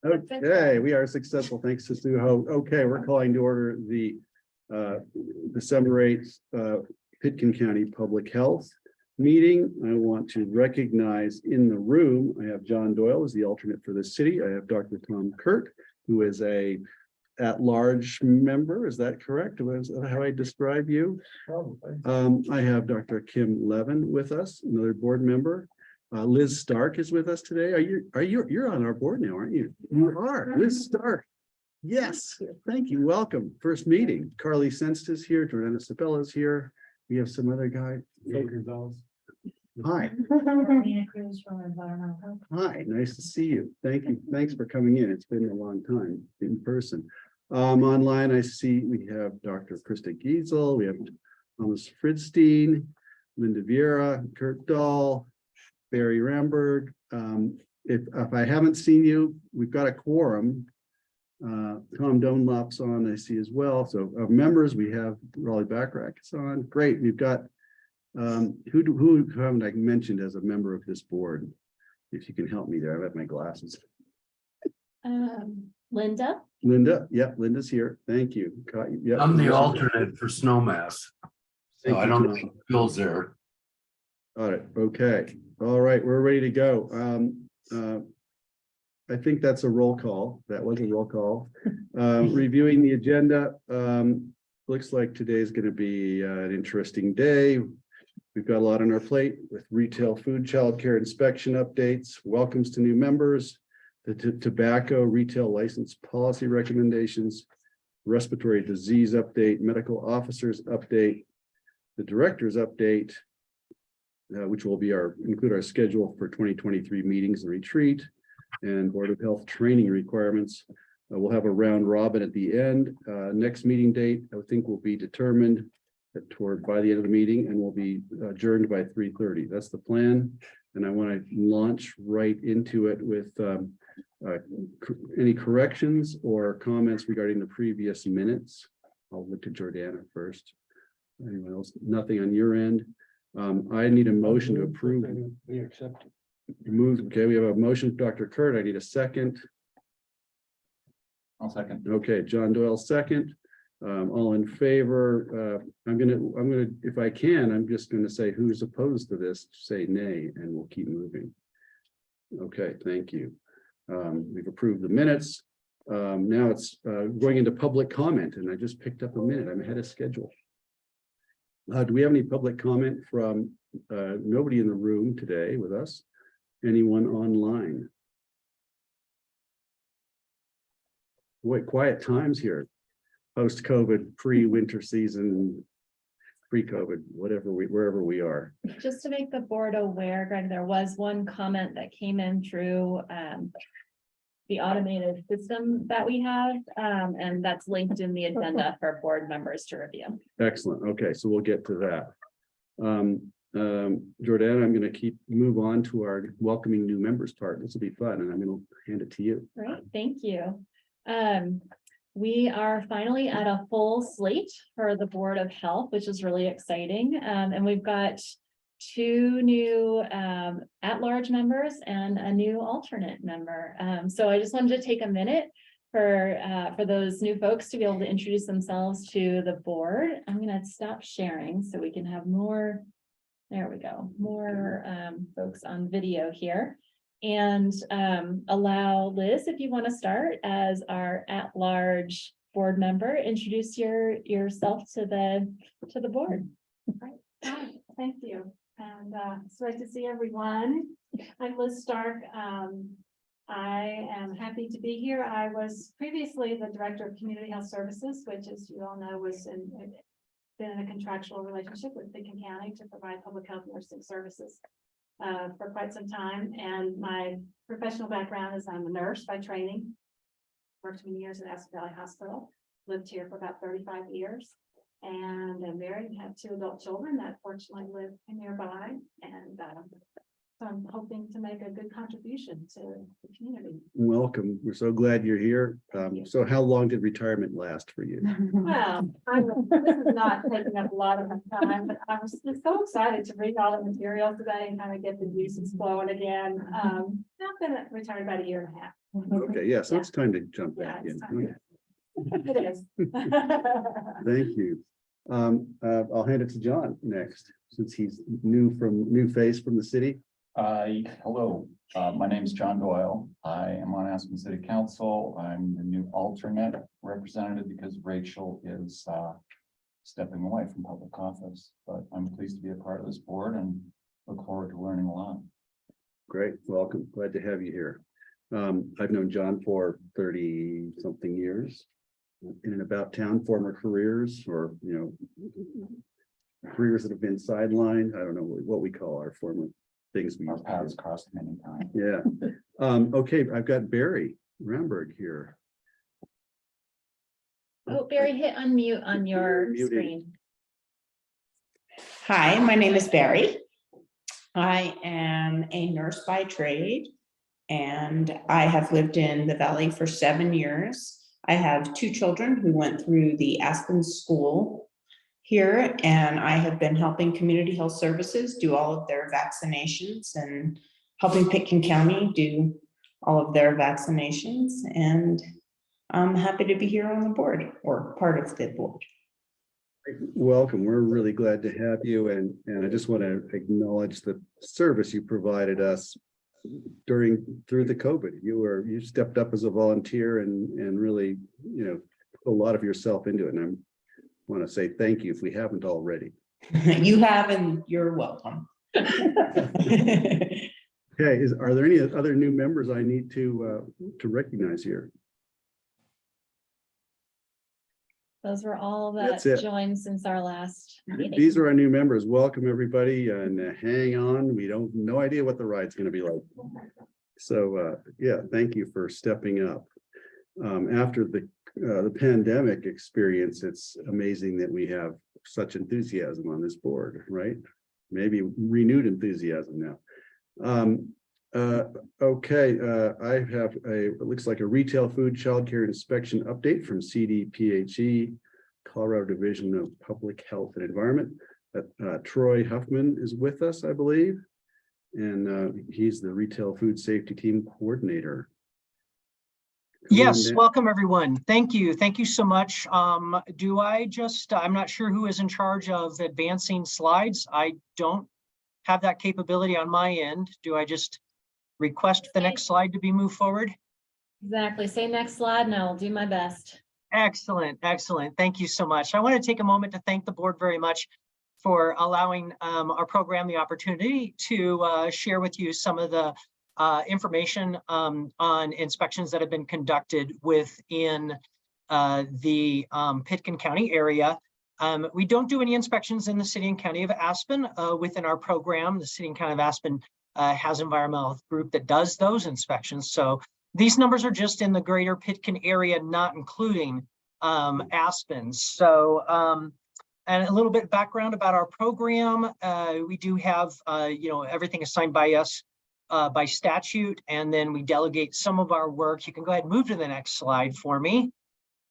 Okay, we are successful thanks to Sue Ho. Okay, we're calling to order the December 8th Pitkin County Public Health meeting. I want to recognize in the room, I have John Doyle as the alternate for the city. I have Dr. Tom Kurt, who is a at-large member. Is that correct? Was that how I describe you? Probably. I have Dr. Kim Levin with us, another board member. Liz Stark is with us today. You're on our board now, aren't you? You are, Liz Stark. Yes, thank you. Welcome. First meeting. Carly Senst is here. Jordana Sabella is here. We have some other guy. Hi. Hi, nice to see you. Thank you. Thanks for coming in. It's been a long time in person. Online, I see we have Dr. Krista Giesel, we have Thomas Fridstein, Linda Vieira, Kurt Dahl, Barry Ramberg. If I haven't seen you, we've got a quorum. Tom Dunlop's on, I see as well. So of members, we have Raleigh Backrack is on. Great. We've got who haven't I mentioned as a member of this board? If you can help me there, I have my glasses. Linda. Linda, yep, Linda's here. Thank you. Yep. I'm the alternate for Snowmass. Thank So I you, don't Tom. think Bill's there. Got it. Okay. All right, we're ready to go. I think that's a roll call. That was a roll call. Reviewing the agenda. Looks like today is going to be an interesting day. We've got a lot on our plate with retail food, childcare inspection updates, welcomes to new members, the tobacco retail license policy recommendations, respiratory disease update, medical officers update, the director's update, which will be include our schedule for 2023 meetings and retreat, and Board of Health training requirements. We'll have a round robin at the end. Next meeting date, I think, will be determined by the end of the meeting, and will be adjourned by 3:30. That's the plan. And I want to launch right into it with any corrections or comments regarding the previous minutes. I'll look to Jordana first. Anyone else? Nothing on your end. I need a motion to approve. We accept. Move. Okay, we have a motion, Dr. Kurt. I need a second. I'll second. Okay, John Doyle, second. All in favor. I'm gonna, if I can, I'm just gonna say who's opposed to this, say nay, and we'll keep moving. Okay, thank you. We've approved the minutes. Now it's going into public comment, and I just picked up a minute. I'm ahead of schedule. Do we have any public comment from nobody in the room today with us? Anyone online? Boy, quiet times here. Post-COVID, pre-winter season, pre-COVID, wherever we are. Just to make the board aware, Greg, there was one comment that came in through the automated system that we have, and that's linked in the agenda for board members to review. Excellent. Okay, so we'll get to that. Jordana, I'm going to move on to our welcoming new members part. This will be fun, and I'm going to hand it to you. Great, thank you. We are finally at a full slate for the Board of Health, which is really exciting. And we've got two new at-large members and a new alternate member. So I just wanted to take a minute for those new folks to be able to introduce themselves to the board. I'm going to stop sharing so we can have more. There we go. More folks on video here. And allow Liz, if you want to start as our at-large board member, introduce yourself to the board. Hi, thank you. And it's great to see everyone. I'm Liz Stark. I am happy to be here. I was previously the director of community health services, which, as you all know, been in a contractual relationship with Pitkin County to provide public health nursing services for quite some time. And my professional background is I'm a nurse by training, worked many years at Aspen Valley Hospital, lived here for about 35 years, and I'm married and have two adult children that fortunately live nearby. And So I'm hoping to make a good contribution to the community. Welcome. We're so glad you're here. you. So how long did retirement last for you? Well, this is not taking up a lot of my time, but I was just so excited to read all the material today and kind of get the juices flowing again. I've been retired about a year and a half. Okay, yeah, so it's time to jump Yeah, back it's in. time. It is. Thank you. I'll hand it to John next, since he's new face from the city. Hello, my name is John Doyle. I am on Aspen City Council. I'm the new alternate representative because Rachel is stepping away from public office, but I'm pleased to be a part of this board and look forward to learning a lot. Great, welcome. Glad to have you here. I've known John for 30-something years in and about town, former careers or, careers that have been sidelined. I don't know what we call our former things. We Our used to do. paths crossed many times. Yeah. Okay, I've got Barry Ramberg here. Oh, Barry, hit unmute on your You're muted. screen. Hi, my name is Barry. I am a nurse by trade, and I have lived in the Valley for 7 years. I have 2 children who went through the Aspen School here, and I have been helping Community Health Services do all of their vaccinations and helping Pitkin County do all of their vaccinations. And I'm happy to be here on the board or part of the board. Welcome. We're really glad to have you. And I just want to acknowledge the service you provided us through the COVID. You stepped up as a volunteer and really, put a lot of yourself into it. And I want to say thank you if we haven't already. You have, and you're welcome. Okay, are there any other new members I need to recognize here? Those were all That's that it. joined since our last meeting. These are our new members. Welcome, everybody, and hang on. We don't no idea what the ride's going to be like. So, yeah, thank you for stepping up. After the pandemic experience, it's amazing that we have such enthusiasm on this board, right? Maybe renewed enthusiasm now. Okay, I have it looks like a retail food childcare inspection update from CDPHE, Colorado Division of Public Health and Environment. Troy Huffman is with us, I believe, and he's the retail food safety team coordinator. Come on Yes, down. welcome everyone. Thank you. Thank you so much. I'm not sure who is in charge of advancing slides. I don't have that capability on my end. Do I just request the next slide to be moved forward? Exactly. Say next slide and I'll do my best. Excellent, excellent. Thank you so much. I want to take a moment to thank the board very much for allowing our program the opportunity to share with you some of the information on inspections that have been conducted within the Pitkin County area. We don't do any inspections in the city and county of Aspen within our program. The city and county of Aspen has an environmental health group that does those inspections. So these numbers are just in the greater Pitkin area, not including Aspen. So, and a little bit of background about our program. We do have, everything assigned by us by statute, and then we delegate some of our work. You can go ahead and move to the next slide for me.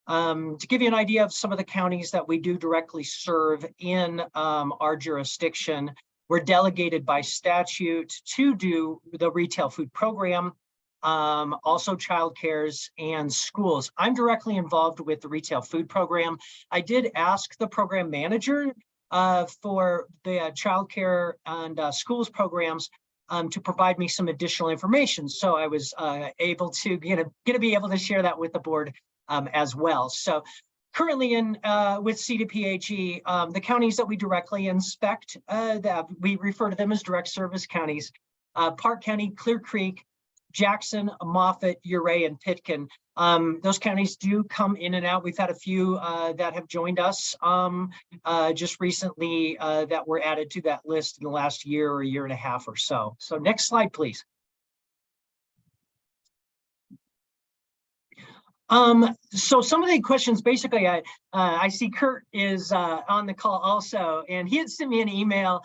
To give you an idea of some of the counties that we do directly serve in our jurisdiction, we're delegated by statute to do the retail food program, also childcares and schools. I'm directly involved with the retail food program. I did ask the program manager for the childcare and schools programs to provide me some additional information. So I was able to, gonna be able to share that with the board as well. So currently with CDPHE, the counties that we directly inspect, that we refer to them as direct service counties, Park County, Clear Creek, Jackson, Moffat, Ouray, and Pitkin. Those counties do come in and out. We've had a few that have joined us just recently that were added to that list in the last year or year and a half or so. So next slide, please. So some of the questions, basically, I see Kurt is on the call also, and he had sent me an email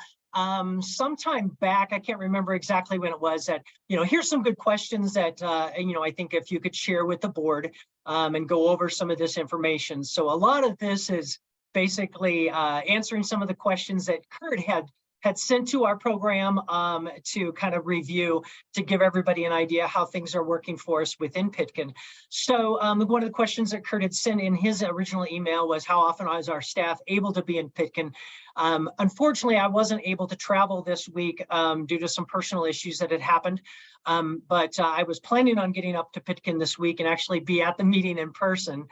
sometime back, I can't remember exactly when it was, that, here's some good questions that, I think if you could share with the board and go over some of this information. So a lot of this is basically answering some of the questions that Kurt had sent to our program to kind of review, to give everybody an idea how things are working for us within Pitkin. So one of the questions that Kurt had sent in his original email was, how often is our staff able to be in Pitkin? Unfortunately, I wasn't able to travel this week due to some personal issues that had happened. But I was planning on getting up to Pitkin this week and actually be at the meeting in person.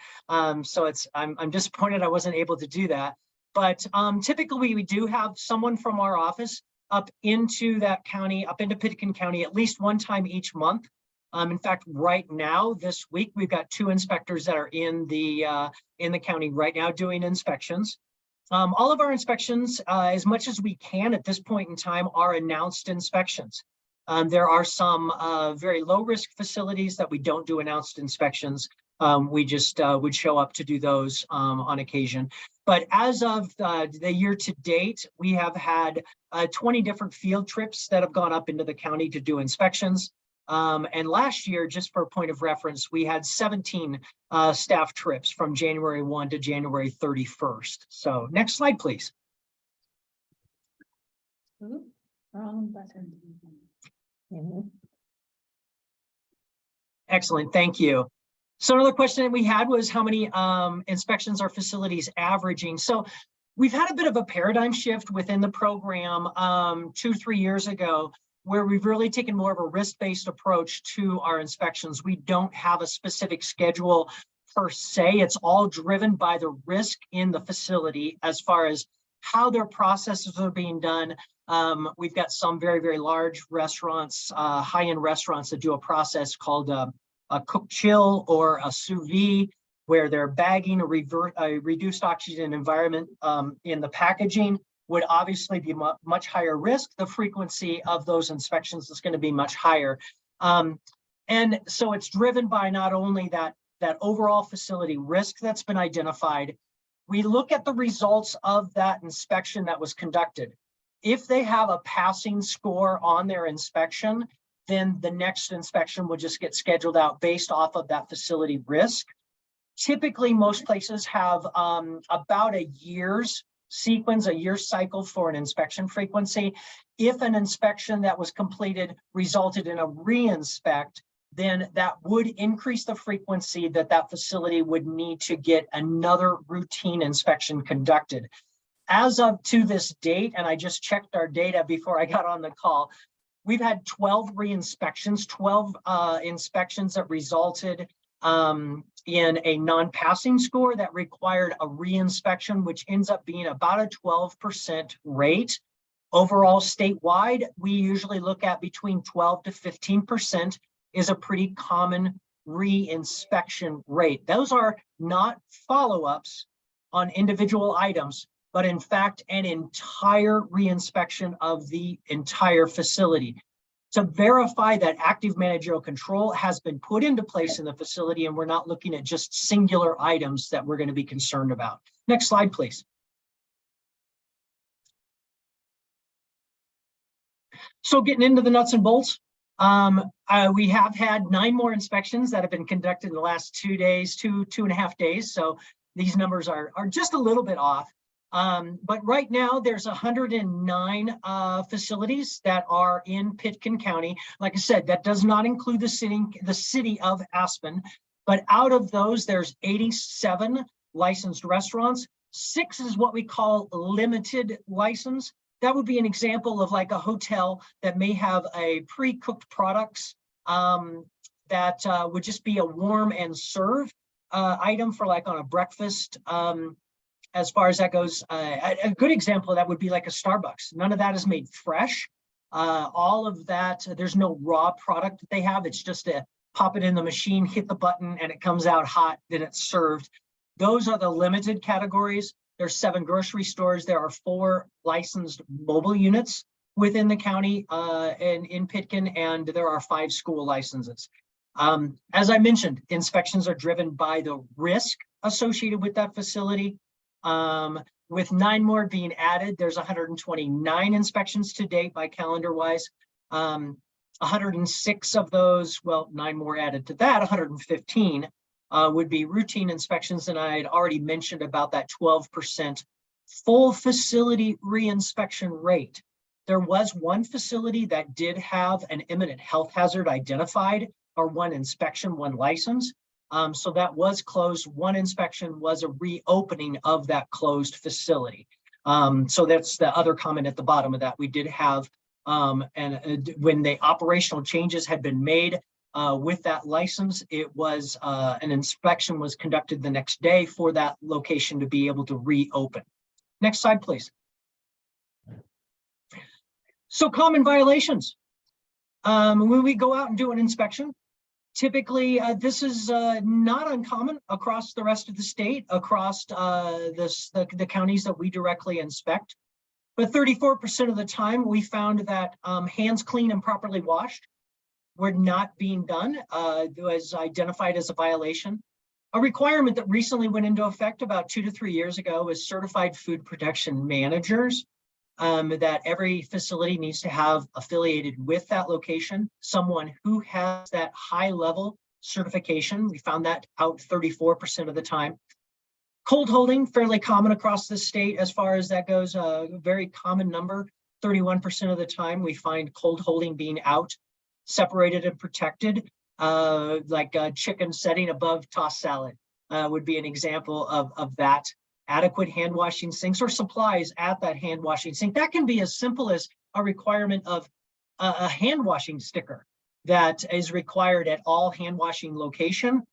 So I'm disappointed I wasn't able to do that. But typically we do have someone from our office up into that county, up into Pitkin County, at least one time each month. In fact, right now, this week, we've got 2 inspectors that are in the county right now doing inspections. All of our inspections, as much as we can at this point in time, are announced inspections. There are some very low risk facilities that we don't do announced inspections. We just would show up to do those on occasion. But as of the year to date, we have had 20 different field trips that have gone up into the county to do inspections. And last year, just for a point of reference, we had 17 staff trips from January 1 to January 31st. So next slide, please. Ooh, wrong button. Excellent, thank you. So another question that we had was, how many inspections are facilities averaging? So we've had a bit of a paradigm shift within the program 2-3 years ago, where we've really taken more of a risk-based approach to our inspections. We don't have a specific schedule per se. It's all driven by the risk in the facility as far as how their processes are being done. We've got some very, very large restaurants, high-end restaurants that do a process called a cook chill or a sous vide, where they're bagging a reduced oxygen environment in the packaging. Would obviously be much higher risk. The frequency of those inspections is going to be much higher. And so it's driven by not only that overall facility risk that's been identified. We look at the results of that inspection that was conducted. If they have a passing score on their inspection, then the next inspection will just get scheduled out based off of that facility risk. Typically, most places have about a year's sequence, a year cycle for an inspection frequency. If an inspection that was completed resulted in a re-inspect, then that would increase the frequency that facility would need to get another routine inspection conducted. As of to this date, and I just checked our data before I got on the call, we've had 12 re-inspections, 12 inspections that resulted in a non-passing score that required a re-inspection, which ends up being about a 12% rate. Overall, statewide, we usually look at between 12 to 15% is a pretty common re-inspection rate. Those are not follow-ups on individual items, but in fact, an entire re-inspection of the entire facility to verify that active managerial control has been put into place in the facility, and we're not looking at just singular items that we're going to be concerned about. Next slide, please. So getting into the nuts and bolts, we have had 9 more inspections that have been conducted in the last 2 days, two and a half days. So these numbers are just a little bit off. But right now there's 109 facilities that are in Pitkin County. Like I said, that does not include the city of Aspen, but out of those, there's 87 licensed restaurants. 6 is what we call limited license. That would be an example of like a hotel that may have a pre-cooked products that would just be a warm and serve item for like on a breakfast. As far as that goes, a good example of that would be like a Starbucks. None of that is made fresh. All of that, there's no raw product that they have. It's just a pop it in the machine, hit the button, and it comes out hot, then it's served. Those are the limited categories. There's 7 grocery stores. There are 4 licensed mobile units within the county in Pitkin, and there are 5 school licenses. As I mentioned, inspections are driven by the risk associated with that facility. with 9 more being added, there's 129 inspections to date by calendar wise. 106 of those, well, 9 more added to that, 115 would be routine inspections. And I had already mentioned about that 12% full facility reinspection rate. There was one facility that did have an imminent health hazard identified, or one inspection, one license. So that was closed. One inspection was a reopening of that closed facility. So that's the other comment at the bottom of that. We did have, when the operational changes had been made with that license, it was an inspection was conducted the next day for that location to be able to reopen. Next slide, please. So common violations. When we go out and do an inspection, typically this is not uncommon across the rest of the state, across the counties that we directly inspect. But 34% of the time we found that hands clean and properly washed were not being done, was identified as a violation. A requirement that recently went into effect about 2 to 3 years ago was certified food protection managers, that every facility needs to have affiliated with that location, someone who has that high level certification. We found that out 34% of the time. Cold holding, fairly common across the state as far as that goes, a very common number. 31% of the time we find cold holding being out, separated and protected, like a chicken setting above tossed salad would be an example of that. Adequate hand washing sinks or supplies at that hand washing sink. That can be as simple as a requirement of a hand washing sticker that is required at all hand washing location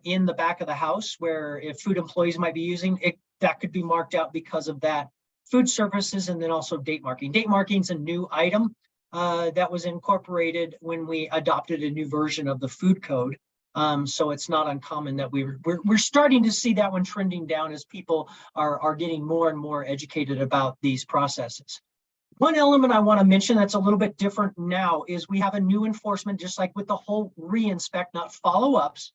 in the back of the house, where if food employees might be using it, that could be marked out because of that. Food services, and then also date marking. Date marking is a new item that was incorporated when we adopted a new version of the food code. So it's not uncommon that we're starting to see that one trending down as people are getting more and more educated about these processes. One element I want to mention that's a little bit different now is we have a new enforcement, just like with the whole re-inspect, not follow-ups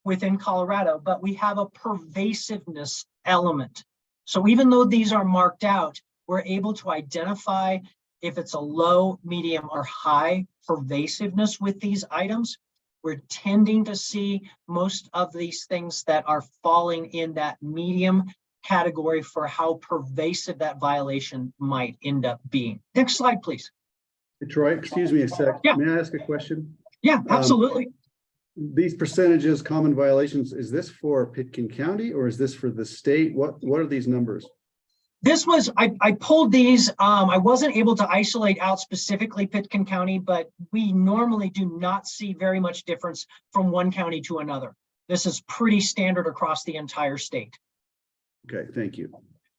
within Colorado, but we have a pervasiveness element. So even though these are marked out, we're able to identify if it's a low, medium, or high pervasiveness with these items. We're tending to see most of these things that are falling in that medium category for how pervasive that violation might end up being. Next slide, please. Hey, Troy, excuse me a sec. Yeah. May I ask a question? Yeah, absolutely. These percentages, common violations, is this for Pitkin County or is this for the state? What are these numbers? This was, I pulled these, I wasn't able to isolate out specifically Pitkin County, but we normally do not see very much difference from one county to another. This is pretty standard across the entire state. Okay, thank you.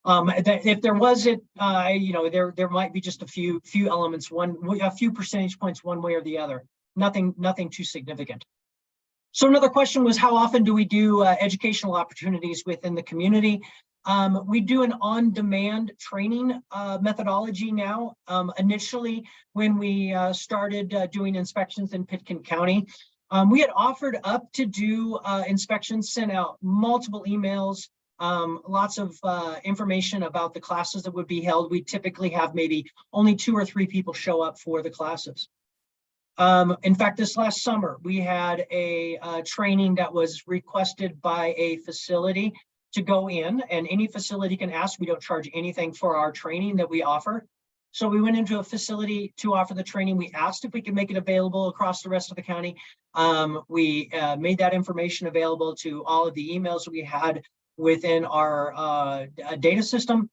If there was it, there might be just a few elements, a few percentage points one way or the other. Nothing too significant. So another question was, how often do we do educational opportunities within the community? We do an on-demand training methodology now. Initially, when we started doing inspections in Pitkin County, we had offered up to do inspections, sent out multiple emails, lots of information about the classes that would be held. We typically have maybe only 2 or 3 people show up for the classes. In fact, this last summer, we had a training that was requested by a facility to go in, and any facility can ask. We don't charge anything for our training that we offer. So we went into a facility to offer the training. We asked if we could make it available across the rest of the county. We made that information available to all of the emails that we had within our data system.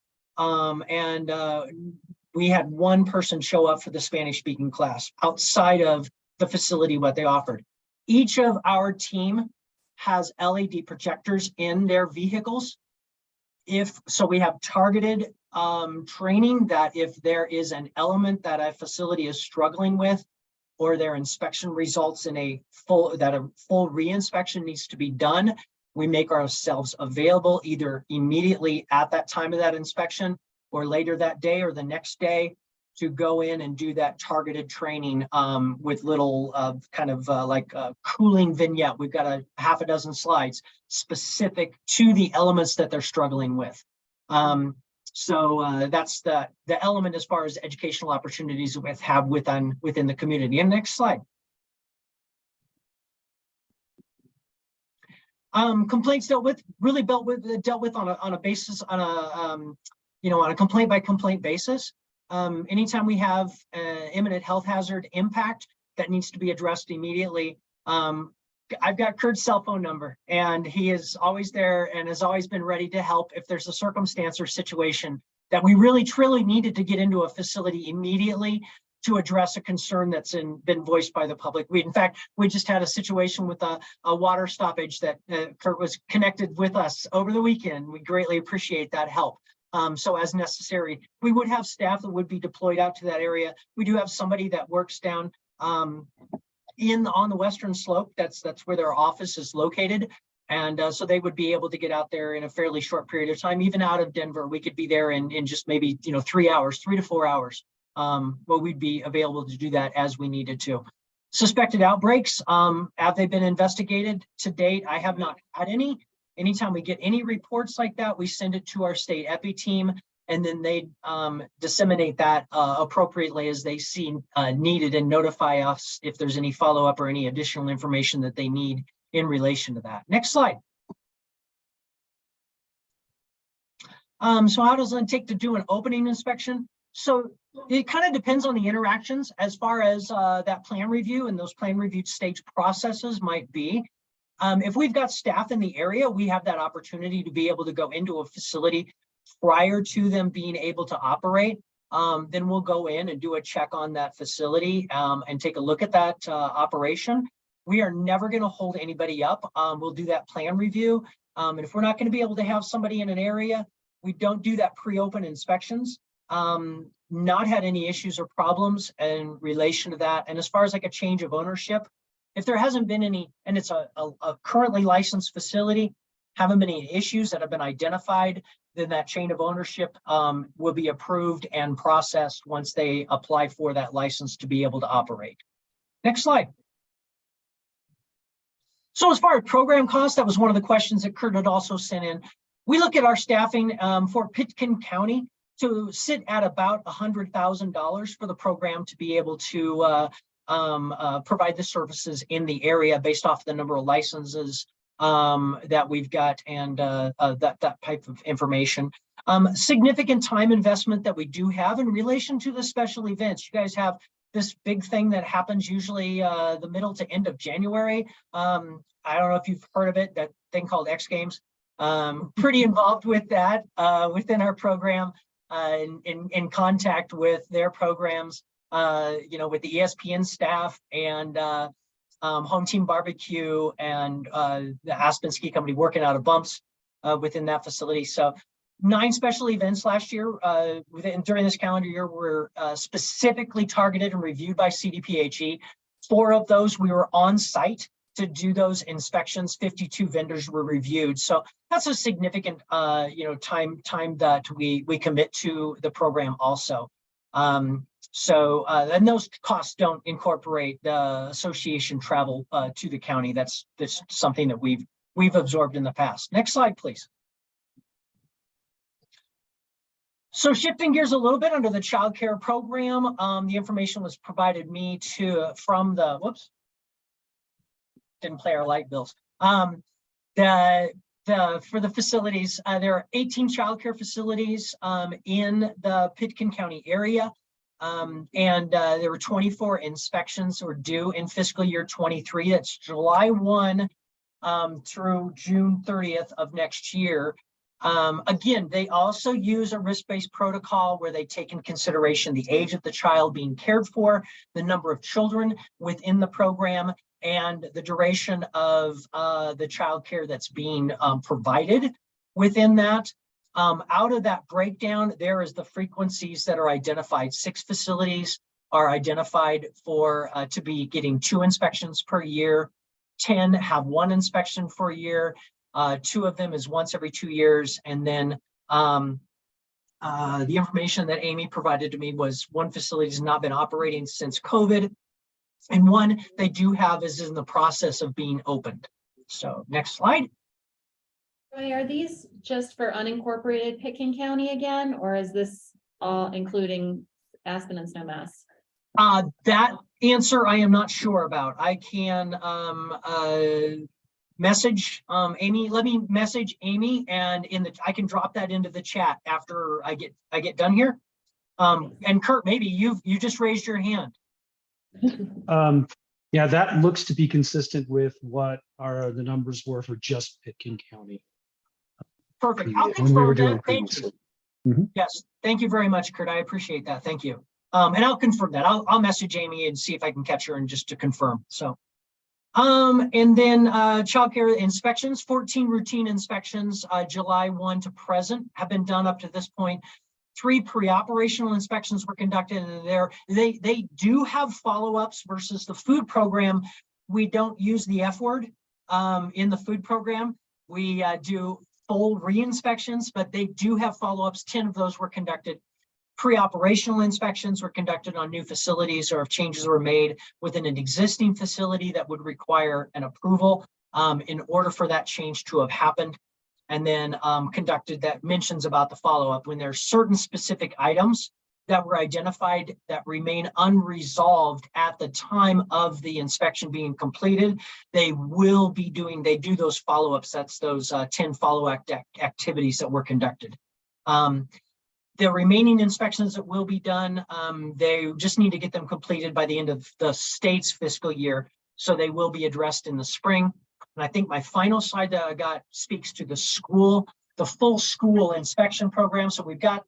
We had one person show up for the Spanish speaking class outside of the facility, what they offered. Each of our team has LED projectors in their vehicles. So we have targeted training that if there is an element that a facility is struggling with, or their inspection results in a full re-inspection needs to be done, we make ourselves available either immediately at that time of that inspection or later that day or the next day to go in and do that targeted training with little cooling vignette. We've got a half a dozen slides specific to the elements that they're struggling with. So that's the element as far as educational opportunities within the community. And next slide. Complaints dealt with on a basis, on a complaint by complaint basis. Anytime we have imminent health hazard impact that needs to be addressed immediately, I've got Kurt's cell phone number, and he is always there and has always been ready to help if there's a circumstance or situation that we really truly needed to get into a facility immediately to address a concern that's been voiced by the public. In fact, we just had a situation with a water stoppage that Kurt was connected with us over the weekend. We greatly appreciate that help. So as necessary, we would have staff that would be deployed out to that area. We do have somebody that works down on the western slope. That's where their office is located. And so they would be able to get out there in a fairly short period of time. Even out of Denver, we could be there in just maybe 3 hours, 3 to 4 hours. But we'd be available to do that as we needed to. Suspected outbreaks, have they been investigated to date? I have not had any. Anytime we get any reports like that, we send it to our state epi team, and then they disseminate that appropriately as they see needed, and notify us if there's any follow-up or any additional information that they need in relation to that. Next slide. So how does it take to do an opening inspection? So it kind of depends on the interactions as far as that plan review and those plan review stage processes might be. If we've got staff in the area, we have that opportunity to be able to go into a facility prior to them being able to operate. Then we'll go in and do a check on that facility and take a look at that operation. We are never going to hold anybody up. We'll do that plan review. And if we're not going to be able to have somebody in an area, we don't do that pre-open inspections. Not had any issues or problems in relation to that. And as far as like a change of ownership, if there hasn't been any, and it's a currently licensed facility, haven't been any issues that have been identified, then that chain of ownership will be approved and processed once they apply for that license to be able to operate. Next slide. So as far as program costs, that was one of the questions that Kurt had also sent in. We look at our staffing for Pitkin County to sit at about $100,000 for the program to be able to provide the services in the area based off the number of licenses that we've got and that type of information. Significant time investment that we do have in relation to the special events. You guys have this big thing that happens usually the middle to end of January. I don't know if you've heard of it, that thing called X Games. Pretty involved with that within our program, in contact with their programs, with the ESPN staff and Home Team Barbecue and the Aspen Ski Company working out of bumps within that facility. So 9 special events last year during this calendar year were specifically targeted and reviewed by CDPHE. 4 of those we were on site to do those inspections. 52 vendors were reviewed. So that's a significant time that we commit to the program also. And those costs don't incorporate the association travel to the county. That's something that we've absorbed in the past. Next slide, please. So shifting gears a little bit under the child care program, the information was provided me from the, whoops, didn't play our light bills. For the facilities, there are 18 child care facilities in the Pitkin County area. And there were 24 inspections were due in fiscal year 23. That's July 1 through June 30th of next year. Again, they also use a risk-based protocol where they take in consideration the age of the child being cared for, the number of children within the program, and the duration of the child care that's being provided within that. Out of that breakdown, there is the frequencies that are identified. 6 facilities are identified for to be getting 2 inspections per year. 10 have 1 inspection per year. 2 of them is once every 2 years. And then the information that Amy provided to me was 1 facility has not been operating since COVID, and 1 they do have is in the process of being opened. So next slide. Troy, are these just for unincorporated Pitkin County again, or is this all including Aspen and Snowmass? That answer I am not sure about. I can, message, Amy, let me message Amy and I can drop that into the chat after I get done here. And Kurt, maybe you just raised your hand. Yeah, that looks to be consistent with what the numbers were for just Pitkin County. Perfect. I'll When we were confirm doing that. Thank you. previously. Mhm. Yes, thank you very much, Kurt. I appreciate that. Thank you. And I'll confirm that. I'll message Amy and see if I can catch her and just to confirm. So, and then childcare inspections, 14 routine inspections, July 1 to present have been done up to this point. 3 pre-operational inspections were conducted, and they do have follow-ups versus the food program. We don't use the F word in the food program. We do full re-inspections, but they do have follow-ups. 10 of those were conducted. Pre-operational inspections were conducted on new facilities, or if changes were made within an existing facility that would require an approval in order for that change to have happened. And then conducted that mentions about the follow-up when there are certain specific items that were identified that remain unresolved at the time of the inspection being completed. They do those follow-ups. That's those 10 follow-up activities that were conducted. The remaining inspections that will be done, they just need to get them completed by the end of the state's fiscal year. So they will be addressed in the spring. And I think my final slide that I got speaks to the full school inspection program. So we've got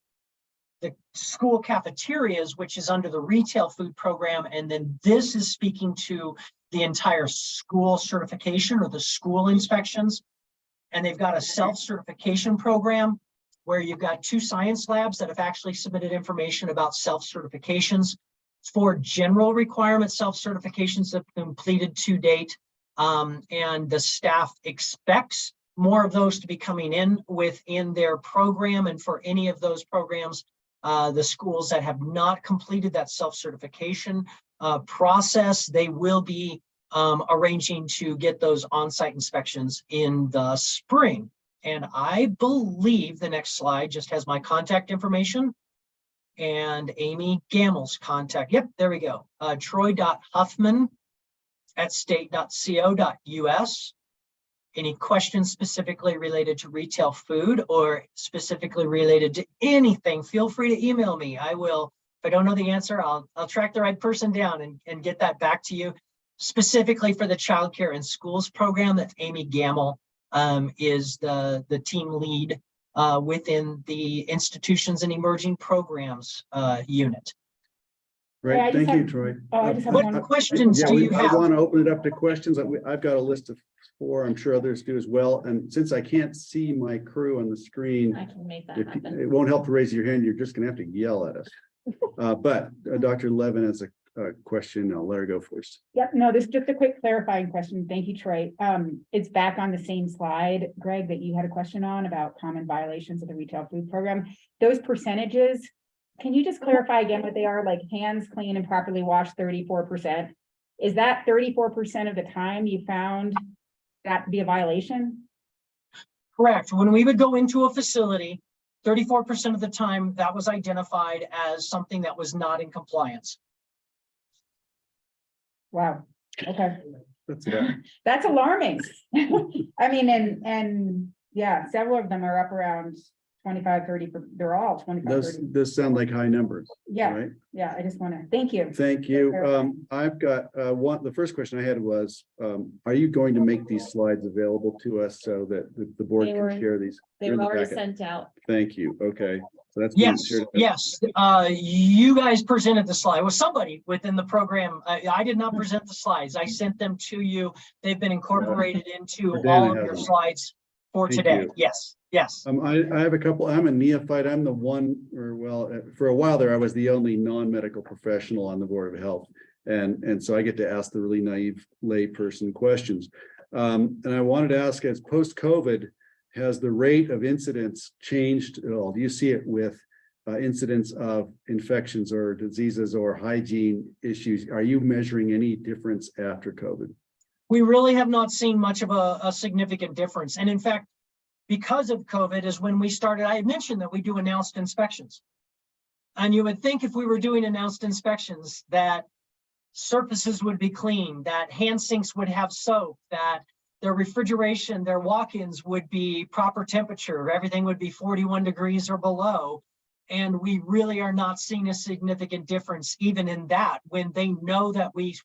the school cafeterias, which is under the retail food program. And then this is speaking to the entire school certification or the school inspections. And they've got a self-certification program where you've got 2 science labs that have actually submitted information about self-certifications. 4 general requirement self-certifications that have completed to date. And the staff expects more of those to be coming in within their program. And for any of those programs, the schools that have not completed that self-certification process, they will be arranging to get those on-site inspections in the spring. And I believe the next slide just has my contact information and Amy Gamel's contact. Yep, there we go. troy.huffman@state.co.us. Any questions specifically related to retail food or specifically related to anything, feel free to email me. I will, if I don't know the answer, I'll track the right person down and get that back to you. Specifically for the childcare in schools program, that's Amy Gamel. Is the team lead within the institutions and emerging programs unit. Right, I just thank you, have- Troy. I just have What one- questions do you I have? want to open it up to questions. I've got a list of 4. I'm sure others do as well. And since I can't see my crew on the screen, I can make that it happen. won't help to raise your hand. You're just gonna have to yell at us. But Dr. Levin has a question. I'll let her go first. Yep, no, this is just a quick clarifying question. Thank you, Troy. It's back on the same slide, Greg, that you had a question on about common violations of the retail food program. Those percentages, can you just clarify again what they are? Like hands clean and properly washed, 34%. Is that 34% of the time you found that to be a violation? Correct. When we would go into a facility, 34% of the time that was identified as something that was not in compliance. Wow, okay. That's it. That's alarming. I mean, and yeah, several of them are up around 25, 30, they're all 25, 30. Those sound like high numbers, Yeah, right? yeah, I just want to, thank you. Thank you. I've got the first question I had was, are you going to make these slides available to us so that the board They can were- share these? They They're were in the already packet. sent out. Thank you. Okay. So that's being Yes, shared. yes. You guys presented the slide. Well, somebody within the program. I did not present the slides. I sent them to you. They've been incorporated into Dana all of has your them. slides for Thank today. you. Yes, yes. I have a couple. I'm a neophyte. I'm the one, for a while there, I was the only non-medical professional on the Board of Health. And so I get to ask the really naive lay person questions. And I wanted to ask, as post-COVID, has the rate of incidents changed at all? Do you see it with incidents of infections or diseases or hygiene issues? Are you measuring any difference after COVID? We really have not seen much of a significant difference. And in fact, because of COVID is when we started, I had mentioned that we do announced inspections. And you would think if we were doing announced inspections that surfaces would be clean, that hand sinks would have soap, that their refrigeration, their walk-ins would be proper temperature, everything would be 41 degrees or below. And we really are not seeing a significant difference even in that, when they know that we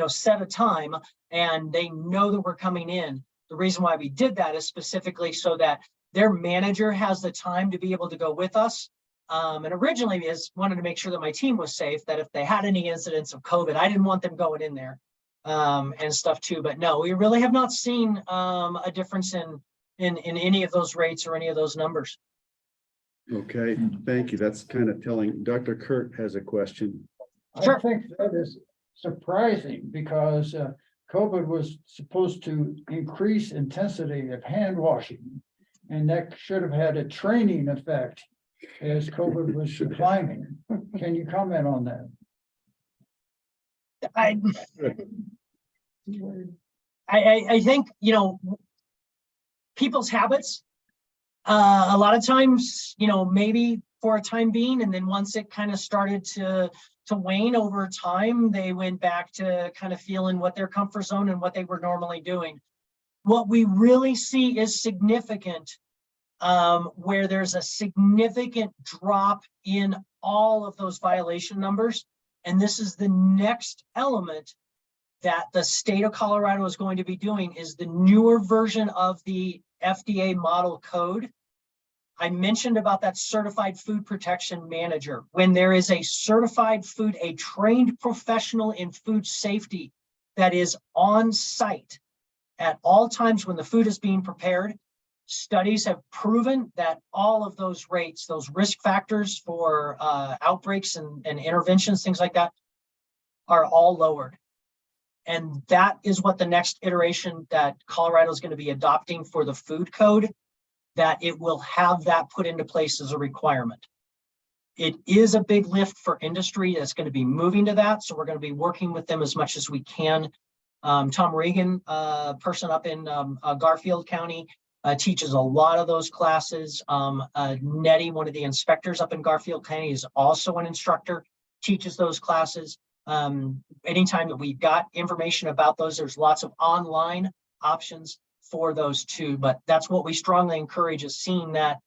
set a time and they know that we're coming in. The reason why we did that is specifically so that their manager has the time to be able to go with us. And originally wanted to make sure that my team was safe, that if they had any incidents of COVID, I didn't want them going in there and stuff too. But no, we really have not seen a difference in any of those rates or any of those numbers. Okay, thank you. That's kind of telling. Dr. Kurt has a question. Sure. I think that is surprising because COVID was supposed to increase intensity of hand washing. And that should have had a training effect as COVID was declining. Can you comment on that? I think, people's habits, a lot of times, maybe for a time being, and then once it kind of started to wane over time, they went back to kind of feeling what their comfort zone and what they were normally doing. What we really see is significant, where there's a significant drop in all of those violation numbers. And this is the next element that the state of Colorado is going to be doing, is the newer version of the FDA model code. I mentioned about that certified food protection manager. When there is a certified food, a trained professional in food safety that is on site at all times when the food is being prepared, studies have proven that all of those rates, those risk factors for outbreaks and interventions, things like that, are all lowered. And that is what the next iteration that Colorado is going to be adopting for the food code, that it will have that put into place as a requirement. It is a big lift for industry that's going to be moving to that. So we're going to be working with them as much as we can. Tom Regan, person up in Garfield County, teaches a lot of those classes. Nettie, one of the inspectors up in Garfield County, is also an instructor, teaches those classes. Anytime that we've got information about those, there's lots of online options for those too. But that's what we strongly encourage, is seeing that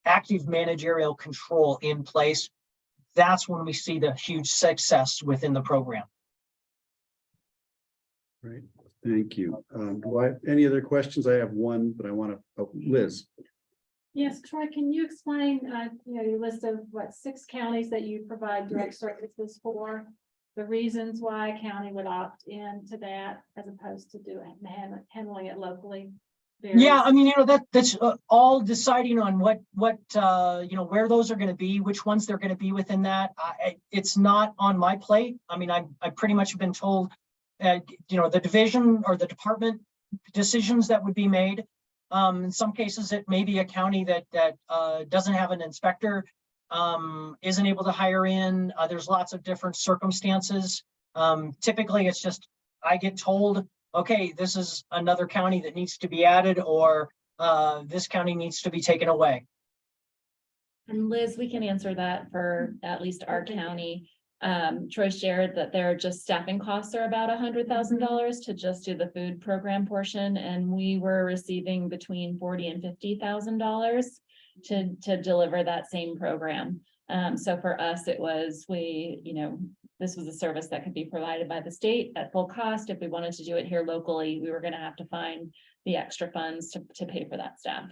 active managerial control in place. That's when we see the huge success within the program. Great, thank you. Do I have any other questions? I have one, but I want to, Liz. Yes, Troy, can you explain, your list of 6 counties that you provide direct services for? The reasons why a county would opt into that as opposed to handling it locally? Yeah, I mean, that's all deciding on what where those are going to be, which ones they're going to be within that. It's not on my plate. I mean, I pretty much have been told, the division or the department decisions that would be made. In some cases, it may be a county that doesn't have an inspector, isn't able to hire in. There's lots of different circumstances. Typically, it's just I get told, okay, this is another county that needs to be added, or this county needs to be taken away. And Liz, we can answer that for at least our county. Troy shared that their just staffing costs are about $100,000 to just do the food program portion. And we were receiving between $40,000 and $50,000 to deliver that same program. So for us, it was, this was a service that could be provided by the state at full cost. If we wanted to do it here locally, we were going to have to find the extra funds to pay for that staff.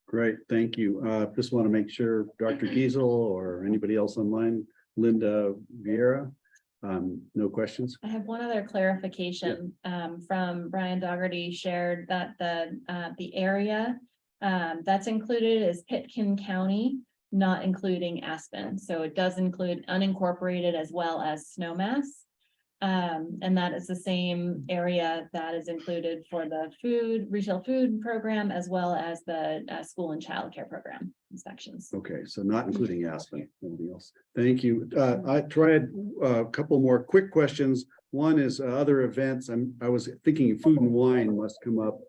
Great, thank you. Just want to make sure Dr. Giesel or anybody else online, Linda Vieira, no questions? I have one other clarification from Brian Dougherty shared that the area that's included is Pitkin County, not including Aspen. So it does include unincorporated as well as Snowmass. And that is the same area that is included for the retail food program, as well as the school and childcare program inspections. Okay, so not including Aspen, nobody else. Thank you. I tried a couple more quick questions. One is other events. I was thinking food and wine must come up.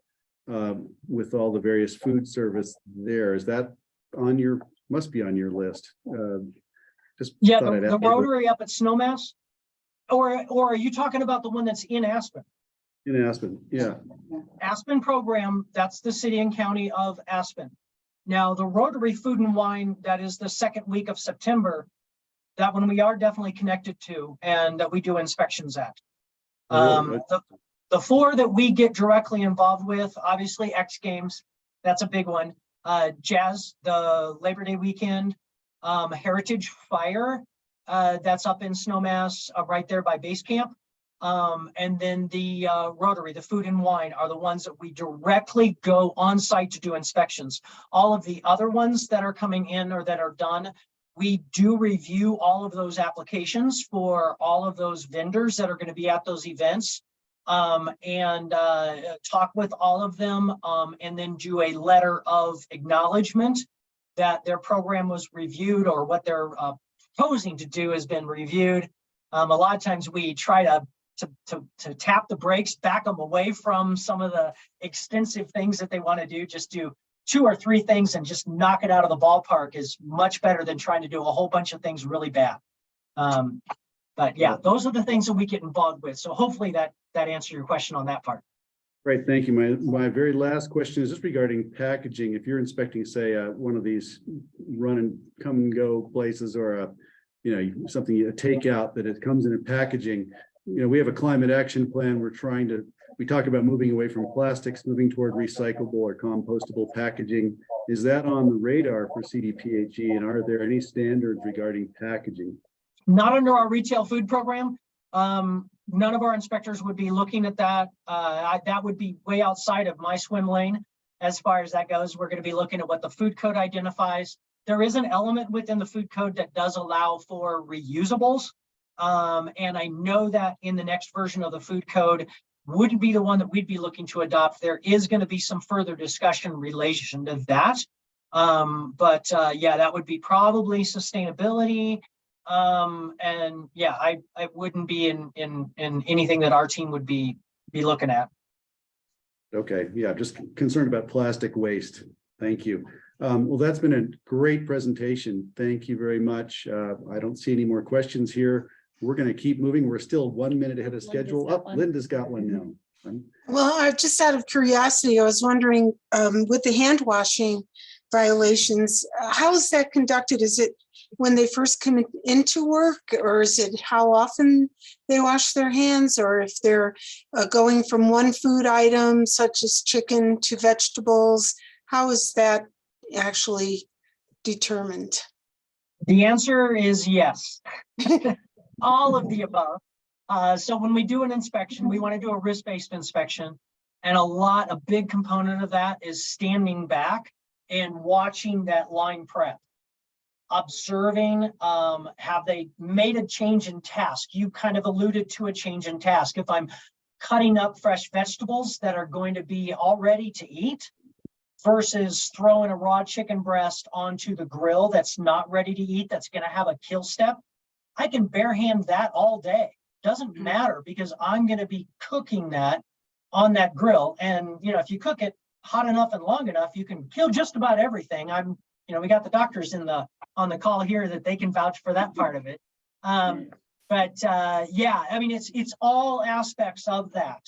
with all the various food service there. Is that on your, must be on your list? Just Yeah, thought I'd the ask. Rotary up at Snowmass? Or are you talking about the one that's in Aspen? In Aspen, yeah. Aspen program, that's the city and county of Aspen. Now, the Rotary Food and Wine, that is the second week of September, that one we are definitely connected to and that we do inspections at. The four that we get directly involved with, obviously X Games, that's a big one. Jazz, the Labor Day weekend, Heritage Fire, that's up in Snowmass, right there by base camp. And then the Rotary, the Food and Wine are the ones that we directly go on site to do inspections. All of the other ones that are coming in or that are done, we do review all of those applications for all of those vendors that are going to be at those events, and talk with all of them, and then do a letter of acknowledgement that their program was reviewed or what they're proposing to do has been reviewed. A lot of times we try to tap the brakes, back them away from some of the extensive things that they want to do. Just do 2 or 3 things and just knock it out of the ballpark is much better than trying to do a whole bunch of things really bad. But yeah, those are the things that we get involved with. So hopefully that answers your question on that part. Great, thank you. My very last question is just regarding packaging. If you're inspecting, say, one of these run and come and go places, or a, something, a takeout, that it comes in packaging. We have a climate action plan. We talk about moving away from plastics, moving toward recyclable or compostable packaging. Is that on the radar for CDPHE, and are there any standards regarding packaging? Not under our retail food program. None of our inspectors would be looking at that. That would be way outside of my swim lane. As far as that goes, we're going to be looking at what the food code identifies. There is an element within the food code that does allow for reusables. And I know that in the next version of the food code wouldn't be the one that we'd be looking to adopt. There is going to be some further discussion in relation to that. But yeah, that would be probably sustainability. And yeah, I wouldn't be in anything that our team would be looking at. Okay, yeah, just concerned about plastic waste. Thank you. Well, that's been a great presentation. Thank you very much. I don't see any more questions here. We're going to keep moving. We're still 1 minute ahead of schedule. Linda's got one now. Well, just out of curiosity, I was wondering, with the hand washing violations, how is that conducted? Is it when they first come into work, or is it how often they wash their hands, or if they're going from one food item such as chicken to vegetables? How is that actually determined? The answer is yes. All of the above. So when we do an inspection, we want to do a risk-based inspection. And a big component of that is standing back and watching that line prep. Observing, have they made a change in task? You kind of alluded to a change in task. If I'm cutting up fresh vegetables that are going to be all ready to eat versus throwing a raw chicken breast onto the grill that's not ready to eat, that's going to have a kill step, I can barehand that all day. Doesn't matter, because I'm going to be cooking that on that grill. And, if you cook it hot enough and long enough, you can kill just about everything. We got the doctors on the call here that they can vouch for that part of it. Yeah, I mean, it's all aspects of that.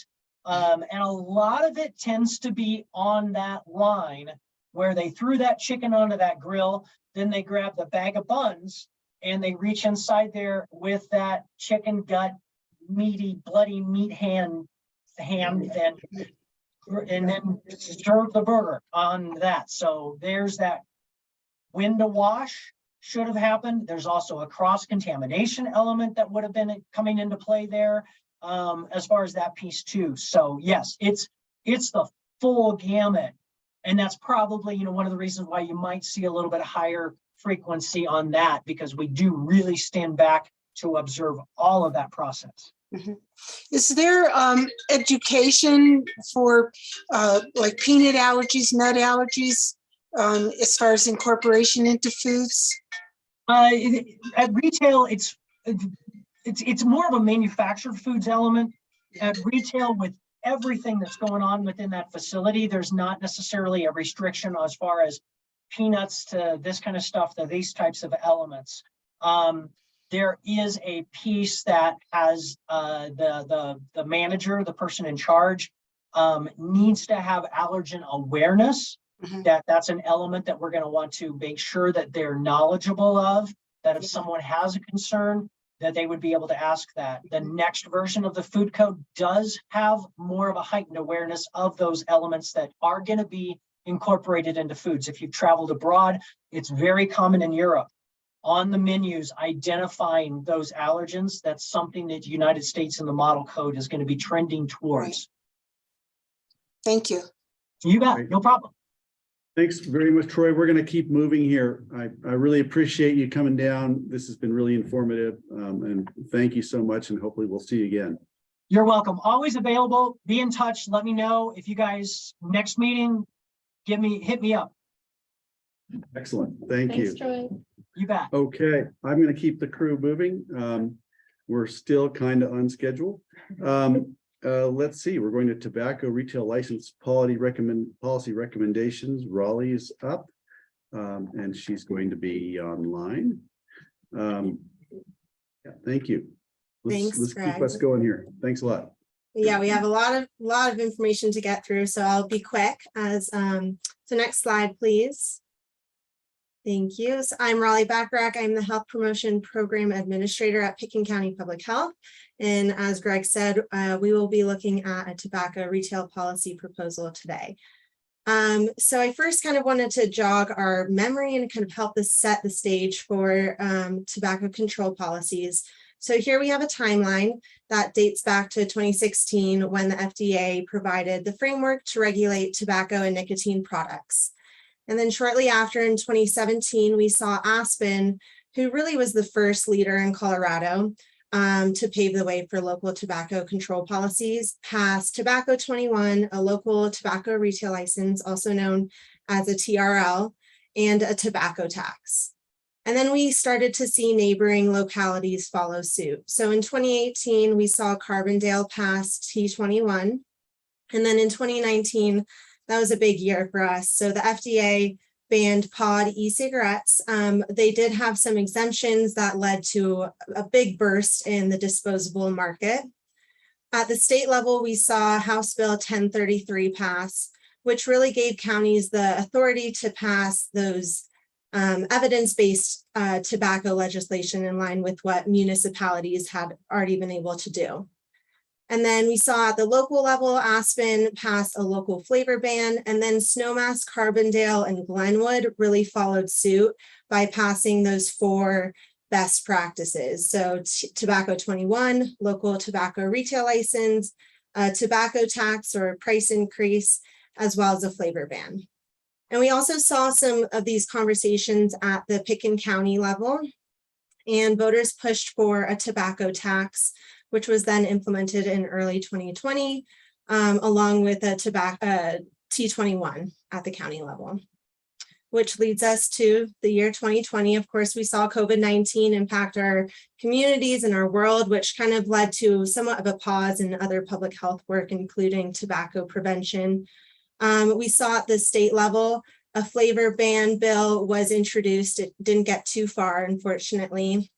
And a lot of it tends to be on that line where they threw that chicken onto that grill, then they grab the bag of buns and they reach inside there with that chicken gut, meaty, bloody meat ham, and then serve the burger on that. So there's that when to wash should have happened. There's also a cross-contamination element that would have been coming into play there, as far as that piece too. So yes, it's the full gamut. And that's probably, one of the reasons why you might see a little bit higher frequency on that, because we do really stand back to observe all of that process. Mm-hmm. Is there education for like peanut allergies, nut allergies, as far as incorporation into foods? At retail, it's more of a manufactured foods element. At retail, with everything that's going on within that facility. There's not necessarily a restriction as far as peanuts to this kind of stuff, to these types of elements. There is a piece that has the manager, the person in charge, needs to have allergen awareness. That's an element that we're going to want to make sure that they're knowledgeable of, that if someone has a concern, that they would be able to ask that. The next version of the food code does have more of a heightened awareness of those elements that are going to be incorporated into foods. If you've traveled abroad, it's very common in Europe. On the menus, identifying those allergens, that's something that the United States in the model code is going to be trending towards. Thank you. You got it, no problem. Thanks very much, Troy. We're going to keep moving here. I really appreciate you coming down. This has been really informative, and thank you so much, and hopefully we'll see you again. You're welcome. Always available. Be in touch. Let me know if you guys, next meeting, hit me up. Excellent. Thank you. Thanks, Troy. You bet. Okay, I'm going to keep the crew moving. We're still kind of unscheduled. Let's see, we're going to tobacco retail license policy recommendations. Raleigh is up, and she's going to be online. Yeah, thank you. Thanks, Let's keep Greg. us going here. Thanks a lot. Yeah, we have a lot of information to get through, so I'll be quick as so next slide, please. Thank you. So I'm Raleigh Bacharach. I'm the Health Promotion Program Administrator at Pitkin County Public Health. And as Greg said, we will be looking at a tobacco retail policy proposal today. So I first kind of wanted to jog our memory and kind of help us set the stage for tobacco control policies. So here we have a timeline that dates back to 2016 when the FDA provided the framework to regulate tobacco and nicotine products. And then shortly after in 2017, we saw Aspen, who really was the first leader in Colorado to pave the way for local tobacco control policies, pass Tobacco 21, a local tobacco retail license, also known as a TRL, and a tobacco tax. And then we started to see neighboring localities follow suit. So in 2018, we saw Carbondale pass T21. And then in 2019, that was a big year for us. So the FDA banned pod e-cigarettes. They did have some exemptions that led to a big burst in the disposable market. At the state level, we saw House Bill 1033 pass, which really gave counties the authority to pass those evidence-based tobacco legislation in line with what municipalities had already been able to do. And then we saw at the local level, Aspen pass a local flavor ban, and then Snowmass, Carbondale, and Glenwood really followed suit by passing those 4 best practices. So Tobacco 21, local tobacco retail license, tobacco tax or price increase, as well as a flavor ban. And we also saw some of these conversations at the Pitkin County level, and voters pushed for a tobacco tax, which was then implemented in early 2020, along with a tobacco T21 at the county level, which leads us to the year 2020. Of course, we saw COVID-19 impact our communities and our world, which kind of led to somewhat of a pause in other public health work, including tobacco prevention. We saw at the state level, a flavor ban bill was introduced. It didn't get too far, unfortunately.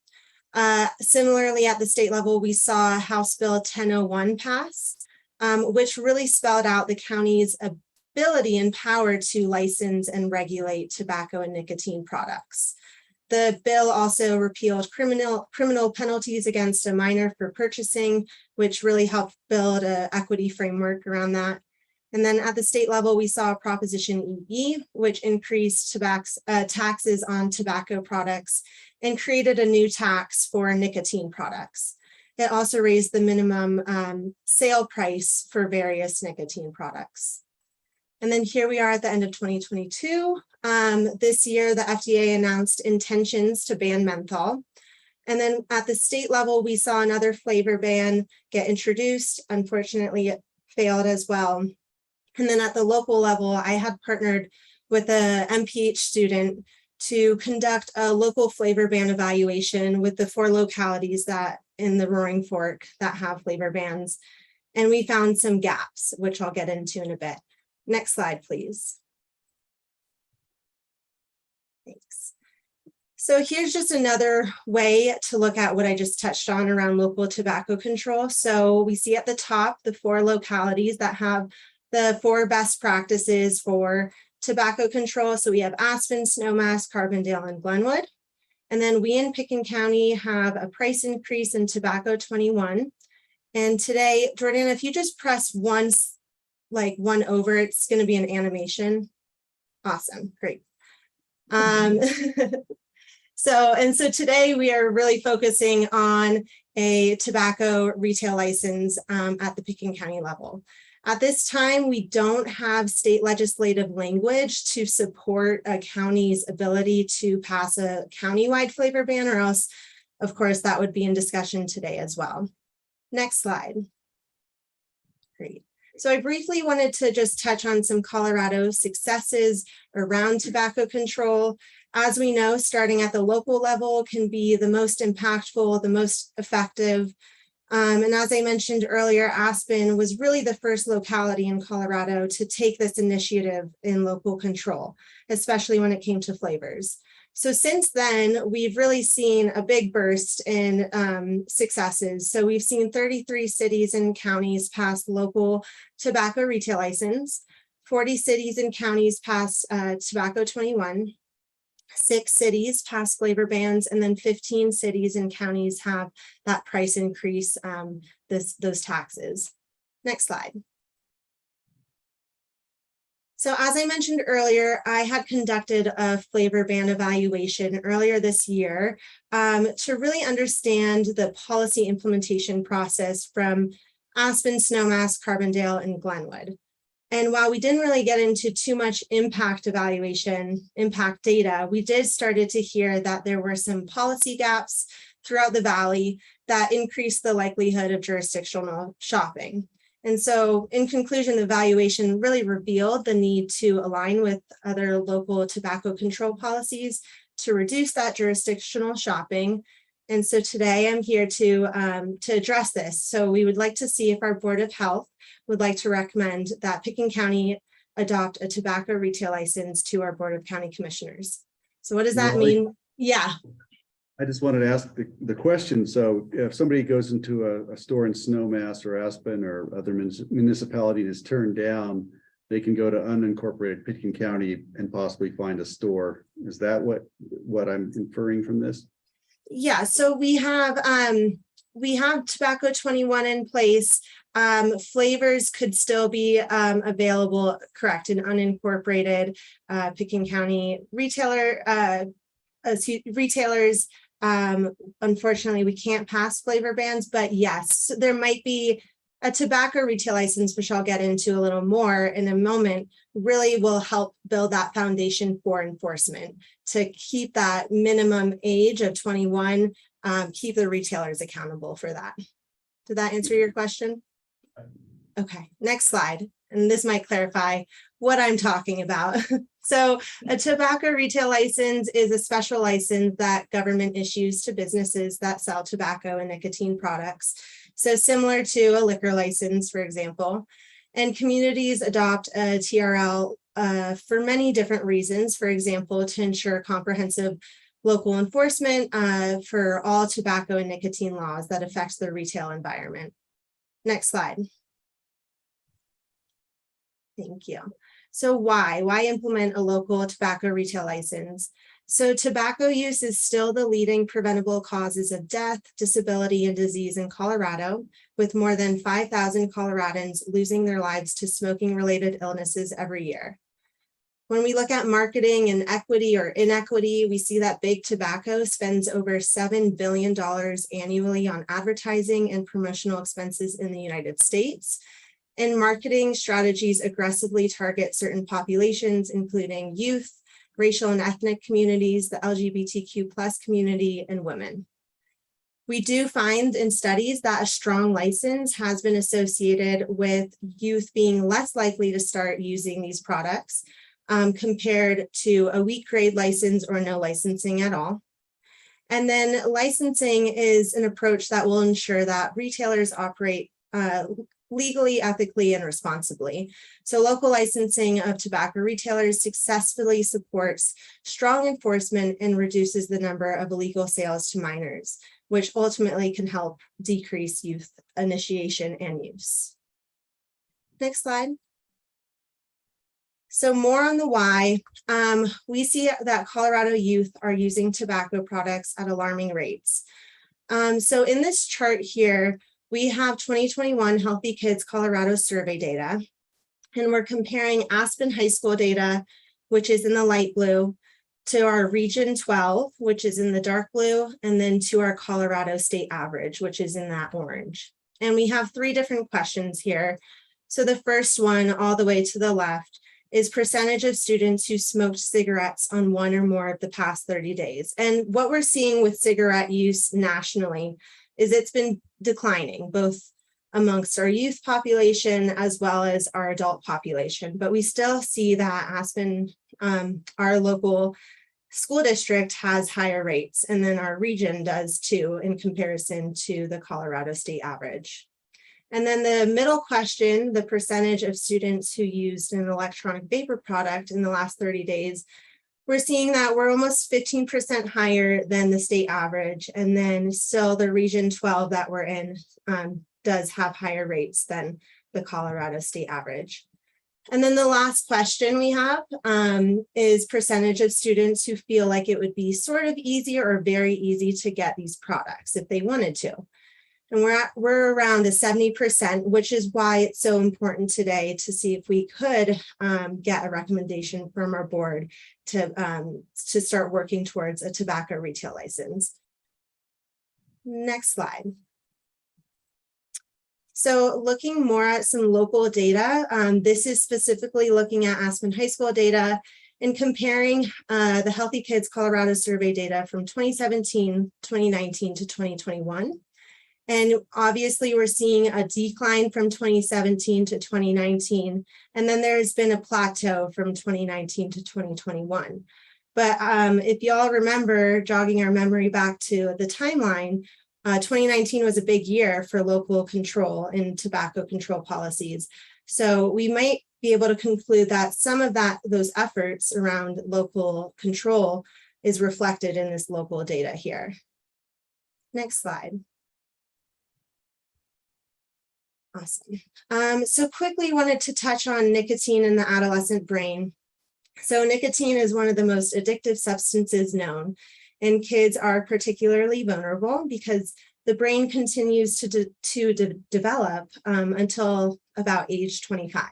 Similarly, at the state level, we saw House Bill 1001 pass, which really spelled out the county's ability and power to license and regulate tobacco and nicotine products. The bill also repealed criminal penalties against a minor for purchasing, which really helped build an equity framework around that. And then at the state level, we saw Proposition EE, which increased taxes on tobacco products and created a new tax for nicotine products. It also raised the minimum sale price for various nicotine products. And then here we are at the end of 2022. This year, the FDA announced intentions to ban menthol. And then at the state level, we saw another flavor ban get introduced. Unfortunately, it failed as well. And then at the local level, I had partnered with a MPH student to conduct a local flavor ban evaluation with the 4 localities that in the Roaring Fork that have flavor bans. And we found some gaps, which I'll get into in a bit. Next slide, please. Thanks. So here's just another way to look at what I just touched on around local tobacco control. So we see at the top the 4 localities that have the 4 best practices for tobacco control. So we have Aspen, Snowmass, Carbondale, and Glenwood. And then we in Pickens County have a price increase in tobacco 21. And today, Jordan, if you just press once, like one over, it's going to be an animation. Awesome, great. So today we are really focusing on a tobacco retail license at the Pickens County level. At this time, we don't have state legislative language to support a county's ability to pass a countywide flavor ban, or else, of course, that would be in discussion today as well. Next slide. Great. So I briefly wanted to just touch on some Colorado successes around tobacco control. As we know, starting at the local level can be the most impactful, the most effective. And as I mentioned earlier, Aspen was really the first locality in Colorado to take this initiative in local control, especially when it came to flavors. So since then, we've really seen a big burst in successes. So we've seen 33 cities and counties pass local tobacco retail license, 40 cities and counties pass tobacco 21, 6 cities pass flavor bans, and then 15 cities and counties have that price increase, those taxes. Next slide. So as I mentioned earlier, I had conducted a flavor ban evaluation earlier this year to really understand the policy implementation process from Aspen, Snowmass, Carbondale, and Glenwood. And while we didn't really get into too much impact evaluation, impact data, we did started to hear that there were some policy gaps throughout the valley that increased the likelihood of jurisdictional shopping. And so in conclusion, the evaluation really revealed the need to align with other local tobacco control policies to reduce that jurisdictional shopping. And so today I'm here to address this. So we would like to see if our Board of Health would like to recommend that Pickens County adopt a tobacco retail license to our Board of County Commissioners. So what does that mean? Yeah. I just wanted to ask the question. So if somebody goes into a store in Snowmass or Aspen or other municipality and is turned down, they can go to unincorporated Pickens County and possibly find a store. Is that what I'm inferring from this? Yeah, so we have tobacco 21 in place. Flavors could still be available, correct, in unincorporated Pickens County retailers. Unfortunately, we can't pass flavor bans, but yes, there might be a tobacco retail license, which I'll get into a little more in a moment, really will help build that foundation for enforcement to keep that minimum age of 21, keep the retailers accountable for that. Did that answer your question? Okay, next slide. And this might clarify what I'm talking about. So a tobacco retail license is a special license that government issues to businesses that sell tobacco and nicotine products. So similar to a liquor license, for example, and communities adopt a TRL for many different reasons. For example, to ensure comprehensive local enforcement for all tobacco and nicotine laws that affects the retail environment. Next slide. Thank you. So why implement a local tobacco retail license? So tobacco use is still the leading preventable causes of death, disability, and disease in Colorado, with more than 5,000 Coloradans losing their lives to smoking-related illnesses every year. When we look at marketing and equity or inequity, we see that Big Tobacco spends over $7 billion annually on advertising and promotional expenses in the United States. And marketing strategies aggressively target certain populations, including youth, racial and ethnic communities, the LGBTQ+ community, and women. We do find in studies that a strong license has been associated with youth being less likely to start using these products compared to a weak grade license or no licensing at all. And then licensing is an approach that will ensure that retailers operate legally, ethically, and responsibly. So local licensing of tobacco retailers successfully supports strong enforcement and reduces the number of illegal sales to minors, which ultimately can help decrease youth initiation and use. Next slide. So more on the why. We see that Colorado youth are using tobacco products at alarming rates. So in this chart here, we have 2021 Healthy Kids Colorado survey data, and we're comparing Aspen High School data, which is in the light blue, to our Region 12, which is in the dark blue, and then to our Colorado state average, which is in that orange. And we have 3 different questions here. So the first one, all the way to the left, is percentage of students who smoked cigarettes on 1 or more of the past 30 days. And what we're seeing with cigarette use nationally is it's been declining, both amongst our youth population as well as our adult population. But we still see that Aspen, our local school district, has higher rates, and then our region does too, in comparison to the Colorado state average. And then the middle question, the percentage of students who used an electronic vapor product in the last 30 days, we're seeing that we're almost 15% higher than the state average. And then still the Region 12 that we're in does have higher rates than the Colorado state average. And then the last question we have is percentage of students who feel like it would be sort of easy or very easy to get these products if they wanted to. And we're around a 70%, which is why it's so important today to see if we could get a recommendation from our board to start working towards a tobacco retail license. Next slide. So looking more at some local data, this is specifically looking at Aspen High School data and comparing the Healthy Kids Colorado survey data from 2017, 2019 to 2021. And obviously we're seeing a decline from 2017 to 2019. And then there's been a plateau from 2019 to 2021. But if y'all remember, jogging our memory back to the timeline, 2019 was a big year for local control and tobacco control policies. So we might be able to conclude that some of those efforts around local control is reflected in this local data here. Next slide. Awesome. So quickly wanted to touch on nicotine in the adolescent brain. So nicotine is one of the most addictive substances known, and kids are particularly vulnerable because the brain continues to develop until about age 25.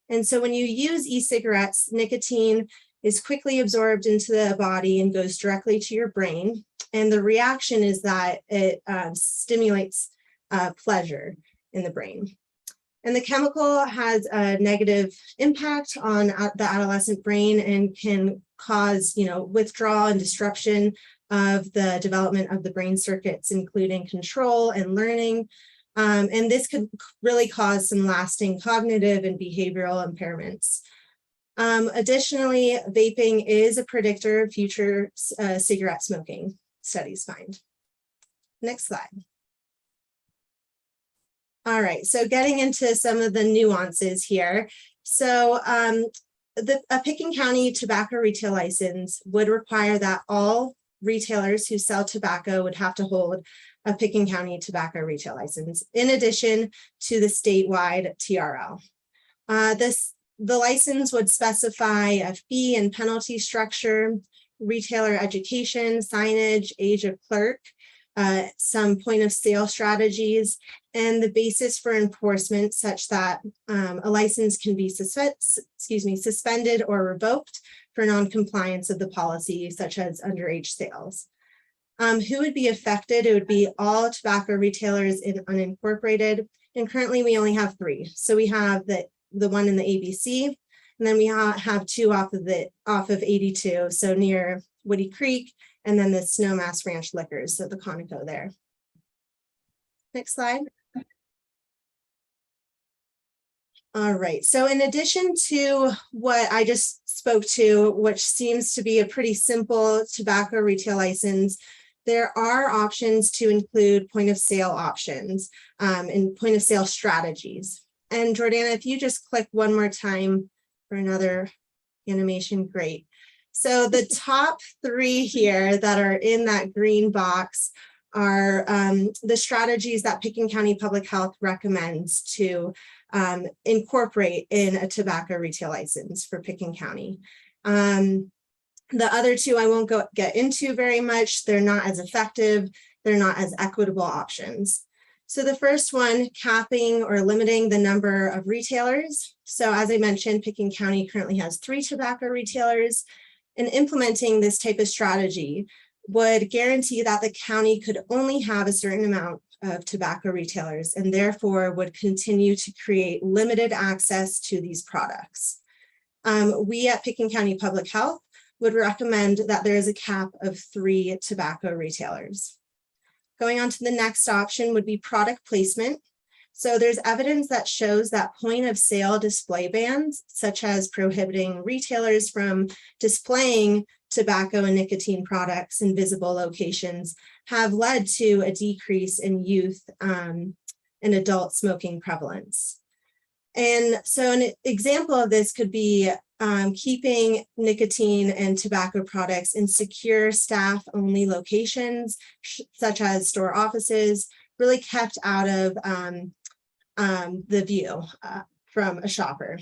And so when you use e-cigarettes, nicotine is quickly absorbed into the body and goes directly to your brain. And the reaction is that it stimulates pleasure in the brain. And the chemical has a negative impact on the adolescent brain and can cause, withdrawal and disruption of the development of the brain circuits, including control and learning. And this could really cause some lasting cognitive and behavioral impairments. Additionally, vaping is a predictor of future cigarette smoking, studies find. Next slide. All right, so getting into some of the nuances here. So a Pitkin County tobacco retail license would require that all retailers who sell tobacco would have to hold a Pitkin County tobacco retail license, in addition to the statewide TRL. The license would specify a fee and penalty structure, retailer education, signage, age of clerk, some point of sale strategies, and the basis for enforcement such that a license can be suspended or revoked for non-compliance of the policy, such as underage sales. Who would be affected? It would be all tobacco retailers in unincorporated, and currently we only have 3. So we have the one in the ABC, and then we have 2 off of 82, so near Woody Creek, and then the Snowmass Ranch Liquors, so the Conoco there. Next slide. All right, so in addition to what I just spoke to, which seems to be a pretty simple tobacco retail license, there are options to include point of sale options and point of sale strategies. And Jordana, if you just click one more time for another animation, great. So the top 3 here that are in that green box are the strategies that Pickens County Public Health recommends to incorporate in a tobacco retail license for Pickens County. The other 2 I won't get into very much. They're not as effective. They're not as equitable options. So the first one, capping or limiting the number of retailers. So as I mentioned, Pickens County currently has 3 tobacco retailers, and implementing this type of strategy would guarantee that the county could only have a certain amount of tobacco retailers and therefore would continue to create limited access to these products. We at Pickens County Public Health would recommend that there is a cap of 3 tobacco retailers. Going on to the next option would be product placement. So there's evidence that shows that point of sale display bans, such as prohibiting retailers from displaying tobacco and nicotine products in visible locations, have led to a decrease in youth and adult smoking prevalence. And so an example of this could be keeping nicotine and tobacco products in secure staff-only locations, such as store offices, really kept out of the view from a shopper.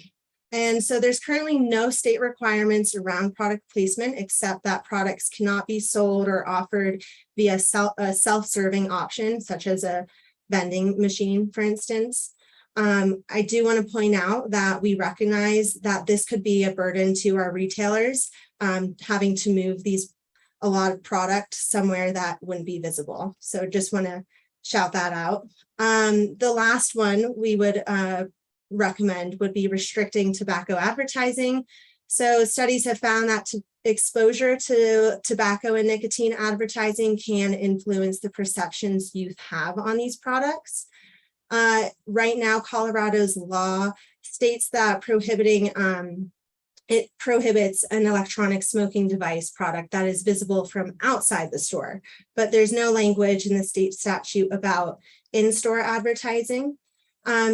And so there's currently no state requirements around product placement, except that products cannot be sold or offered via a self-serving option, such as a vending machine, for instance. I do want to point out that we recognize that this could be a burden to our retailers, having to move a lot of product somewhere that wouldn't be visible. So just want to shout that out. The last one we would recommend would be restricting tobacco advertising. So studies have found that exposure to tobacco and nicotine advertising can influence the perceptions youth have on these products. Right now, Colorado's law states that it prohibits an electronic smoking device product that is visible from outside the store, but there's no language in the state statute about in-store advertising.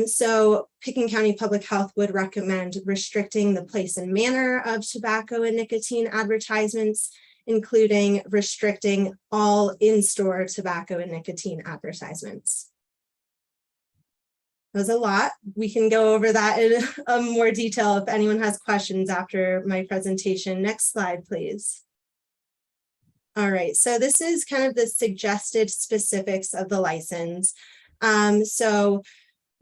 So Pickens County Public Health would recommend restricting the place and manner of tobacco and nicotine advertisements, including restricting all in-store tobacco and nicotine advertisements. That was a lot. We can go over that in more detail if anyone has questions after my presentation. Next slide, please. All right, so this is kind of the suggested specifics of the license. So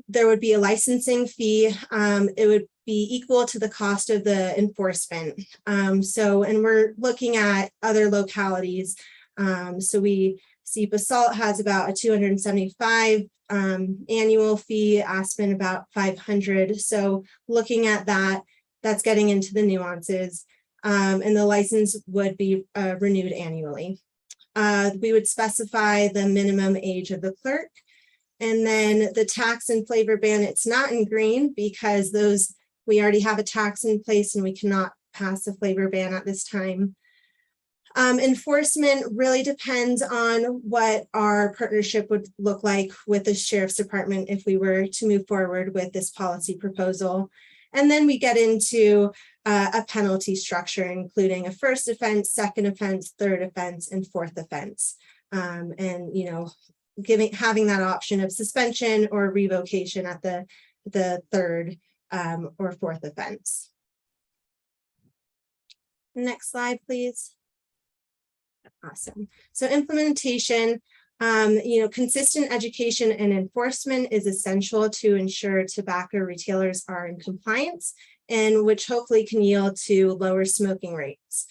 there would be a licensing fee. It would be equal to the cost of the enforcement. And we're looking at other localities. So we see Basalt has about a $275 annual fee, Aspen about $500. So looking at that, that's getting into the nuances. And the license would be renewed annually. We would specify the minimum age of the clerk. And then the tax and flavor ban, it's not in green because we already have a tax in place and we cannot pass a flavor ban at this time. Enforcement really depends on what our partnership would look like with the Sheriff's Department if we were to move forward with this policy proposal. And then we get into a penalty structure, including a first offense, second offense, third offense, and fourth offense. And, you know, having that option of suspension or revocation at the third or fourth offense. Next slide, please. Awesome. So implementation, consistent education and enforcement is essential to ensure tobacco retailers are in compliance, and which hopefully can yield to lower smoking rates.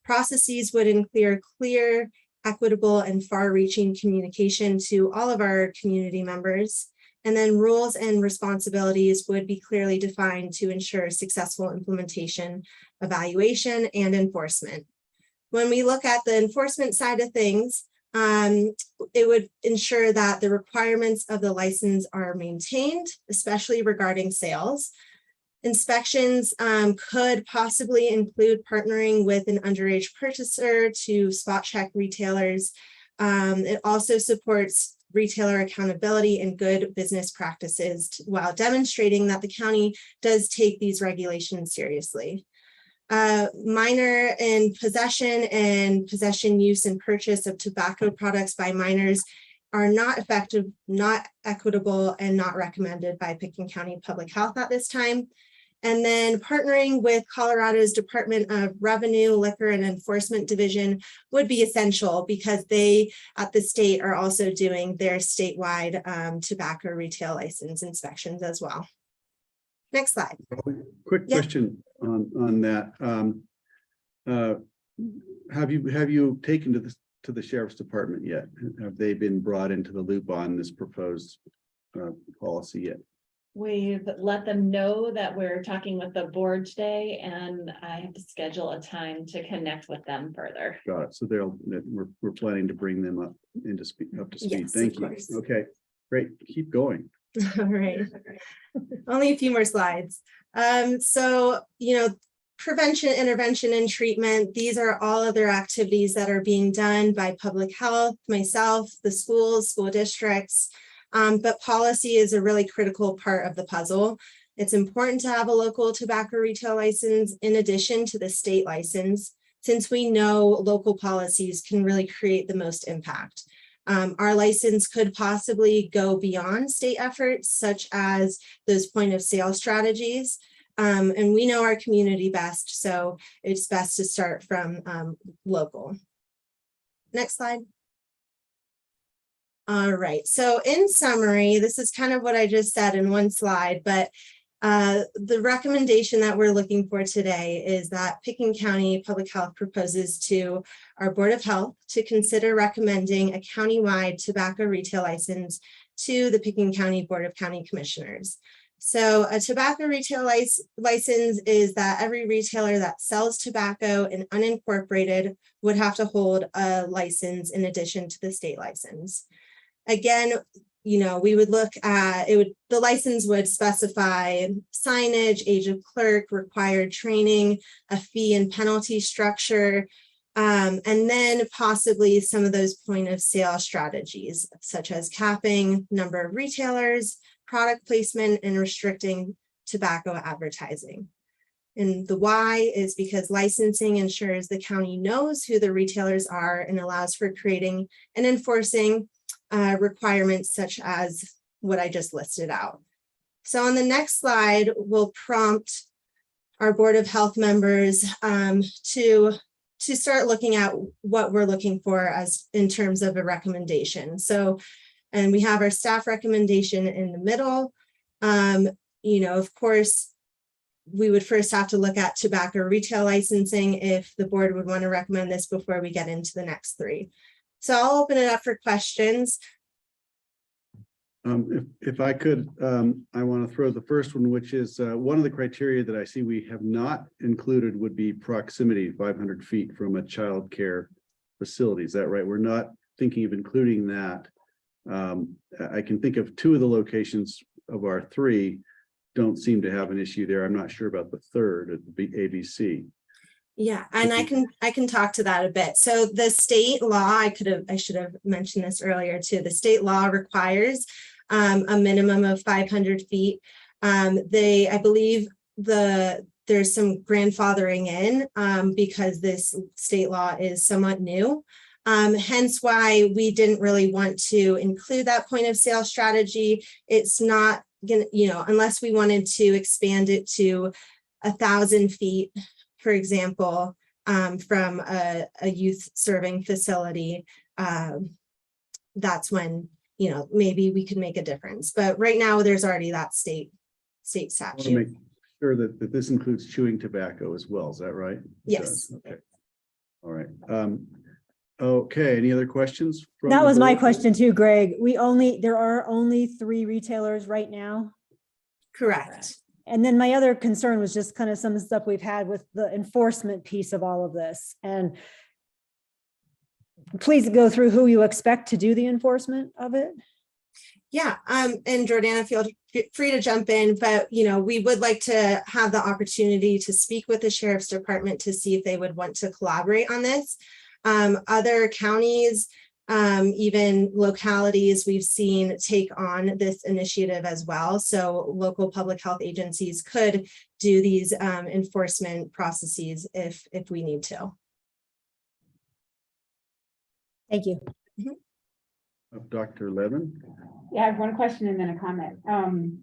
Processes would include clear, equitable, and far-reaching communication to all of our community members. And then rules and responsibilities would be clearly defined to ensure successful implementation, evaluation, and enforcement. When we look at the enforcement side of things, it would ensure that the requirements of the license are maintained, especially regarding sales. Inspections could possibly include partnering with an underage purchaser to spot check retailers It also supports retailer accountability and good business practices while demonstrating that the county does take these regulations seriously. Minor in possession and possession, use, and purchase of tobacco products by minors are not effective, not equitable, and not recommended by Pitkin County Public Health at this time. And then partnering with Colorado's Department of Revenue, Liquor and Enforcement Division would be essential because they at the state are also doing their statewide tobacco retail license inspections as well. Next slide. Quick Yeah. question on that. Have you taken to the sheriff's department yet? Have they been brought into the loop on this proposed policy yet? We've let them know that we're talking with the board today, and I have to schedule a time to connect with them further. Got it. So we're planning to bring them up to speed. Yes, of Thank you. course. Okay, great. Keep going. All right. Only a few more slides. So, prevention, intervention, and treatment, these are all other activities that are being done by public health, myself, the schools, school districts. But policy is a really critical part of the puzzle. It's important to have a local tobacco retail license in addition to the state license, since we know local policies can really create the most impact. Our license could possibly go beyond state efforts, such as those point of sale strategies. And we know our community best, so it's best to start from local. Next slide. All right, so in summary, this is kind of what I just said in one slide, but the recommendation that we're looking for today is that Pitkin County Public Health proposes to our Board of Health to consider recommending a countywide tobacco retail license to the Pitkin County Board of County Commissioners. So a tobacco retail license is that every retailer that sells tobacco and unincorporated would have to hold a license in addition to the state license. Again, we would look at the license would specify signage, age of clerk, required training, a fee and penalty structure, and then possibly some of those point of sale strategies, such as capping number of retailers, product placement, and restricting tobacco advertising. And the why is because licensing ensures the county knows who the retailers are and allows for creating and enforcing requirements such as what I just listed out. So on the next slide, we'll prompt our Board of Health members to start looking at what we're looking for as in terms of a recommendation. So, and we have our staff recommendation in the middle. Of course, we would first have to look at tobacco retail licensing if the board would want to recommend this before we get into the next three. So I'll open it up for questions. If I could, I want to throw the first one, which is one of the criteria that I see we have not included would be proximity, 500 feet from a child care facility. Is that right? We're not thinking of including that. I can think of two of the locations of our three don't seem to have an issue there. I'm not sure about the third at the ABC. Yeah, and I can talk to that a bit. So the state law, I should have mentioned this earlier too. The state law requires a minimum of 500 feet. I believe there's some grandfathering in because this state law is somewhat new. Hence why we didn't really want to include that point of sale strategy. It's not gonna, unless we wanted to expand it to 1,000 feet, for example, from a youth serving facility, that's when, maybe we could make a difference. But right now there's already that state I want to statute. make sure that this includes chewing tobacco as well. Is that right? It Yes. does. Okay. All right. Okay. Any other questions? from That the was my board? question too, Greg. There are only 3 retailers right now. Correct. And then my other concern was just kind of some of the stuff we've had with the enforcement piece of all of this. And please go through who you expect to do the enforcement of it. Yeah, and Jordana, feel free to jump in, but we would like to have the opportunity to speak with the sheriff's department to see if they would want to collaborate on this. Other counties Even localities we've seen take on this initiative as well. So local public health agencies could do these enforcement processes if we need to. Thank you. Dr. Levin? Yeah, I have one question and then a comment.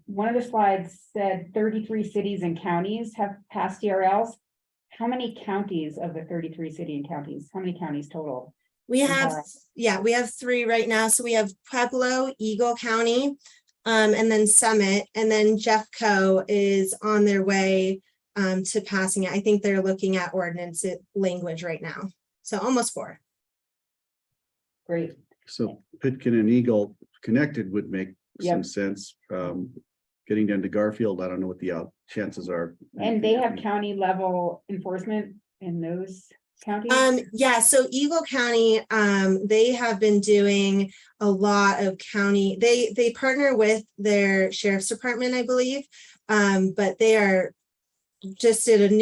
One of the slides said 33 cities and counties have passed TRLs. How many counties of the 33 city and counties? How many counties total? We have, yeah, we have 3 right now. So we have Pueblo, Eagle County, and then Summit, and then Jeffco is on their way to passing it. I think they're looking at ordinance language right now. So almost 4. Great. So Pitkin and Eagle connected would make some Yep. sense. Getting down to Garfield, I don't know what the chances are. And they have county level enforcement in those counties? Yeah, so Eagle County, they have been doing a lot of county, they partner with their sheriff's department, I believe. But they are just did a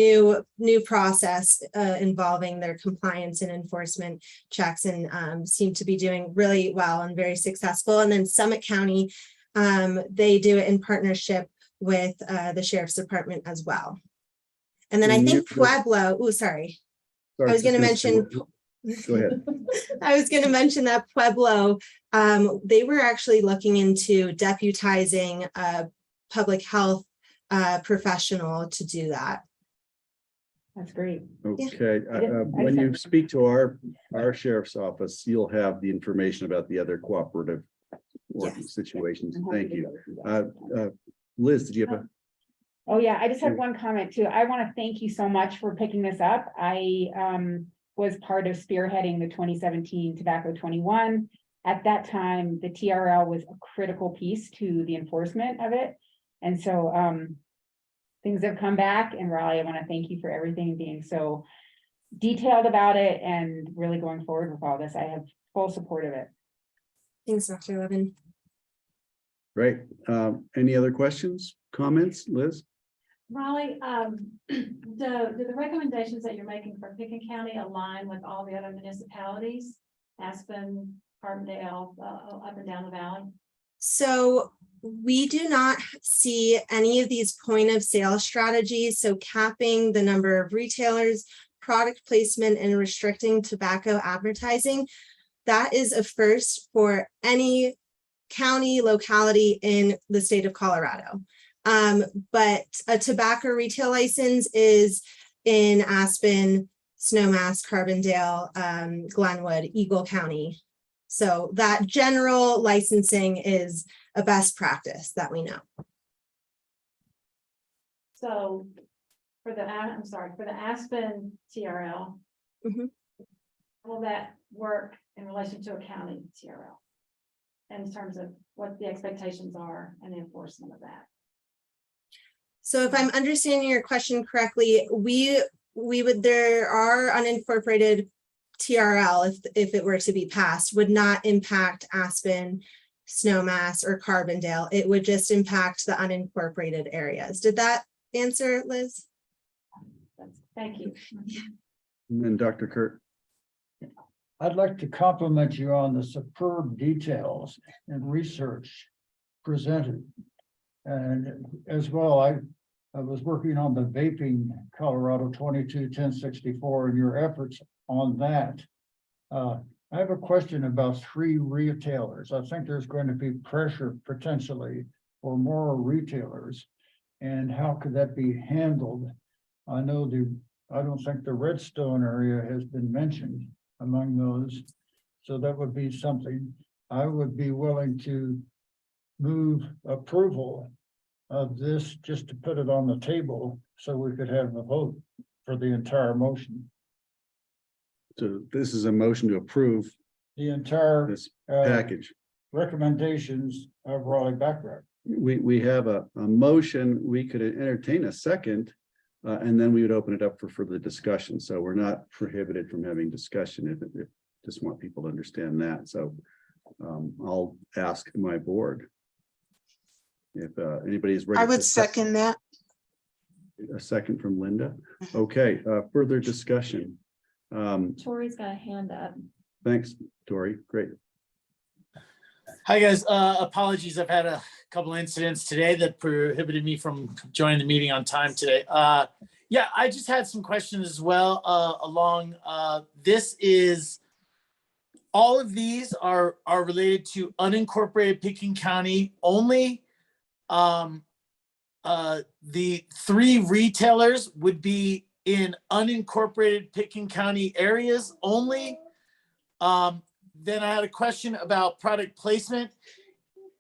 new process involving their compliance and enforcement checks, and seem to be doing really well and very successful. And then Summit County, they do it in partnership with the sheriff's department as well. And then I think Pueblo, oh, sorry. I was going to mention, Go ahead. I was going to mention that Pueblo, they were actually looking into deputizing a public health professional to do that. That's great. Okay, Yeah. when you speak to our sheriff's office, you'll have the information about the other cooperative situations. I'm happy Thank to you. go through that. Liz, did you have a? Oh, yeah, I just had one comment too. I want to thank you so much for picking this up. I was part of spearheading the 2017 Tobacco 21. At that time, the TRL was a critical piece to the enforcement of it. And so things have come back, and Raleigh, I want to thank you for everything, being so detailed about it and really going forward with all this. I have full support of it. Thanks, Dr. Levin. Great. Any other questions, comments, Liz? Raleigh, do the recommendations that you're making for Pickens County align with all the other municipalities? Aspen, Carbondale, up and down the valley? So we do not see any of these point of sale strategies. So capping the number of retailers, product placement, and restricting tobacco advertising. That is a first for any county locality in the state of Colorado. But a tobacco retail license is in Aspen, Snowmass, Carbondale, Glenwood, Eagle County. So that general licensing is a best practice that we know. So for the, I'm sorry, for the Aspen TRL, Mhm. will that work in relation to a county TRL? In terms of what the expectations are and the enforcement of that? So if I'm understanding your question correctly, we would, there are unincorporated TRL, if it were to be passed, would not impact Aspen, Snowmass, or Carbondale. It would just impact the unincorporated areas. Did that answer, Liz? Thank you. And then Dr. Kurt. I'd like to compliment you on the superb details and research presented. And as well, I was working on the vaping Colorado 22-1064 and your efforts on that. I have a question about 3 retailers. I think there's going to be pressure potentially for more retailers. And how could that be handled? I know I don't think the Redstone area has been mentioned among those. So that would be something I would be willing to move approval of this, just to put it on the table so we could have a vote for the entire motion. So this is a motion to approve The entire this package. recommendations of Raleigh Bacharach. We have a motion. We could entertain a second. And then we would open it up for further discussion. So we're not prohibited from having discussion if just want people to understand that. So I'll ask my board if anybody is ready. I would to second that. A second from Linda. Okay, further discussion. Tori's got a hand up. Thanks, Tori. Great. Hi, guys. Apologies. I've had a couple incidents today that prohibited me from joining the meeting on time today. Yeah, I just had some questions as well along. This is, all of these are related to unincorporated Pickens County only. The 3 retailers would be in unincorporated Pickens County areas only. Then I had a question about product placement.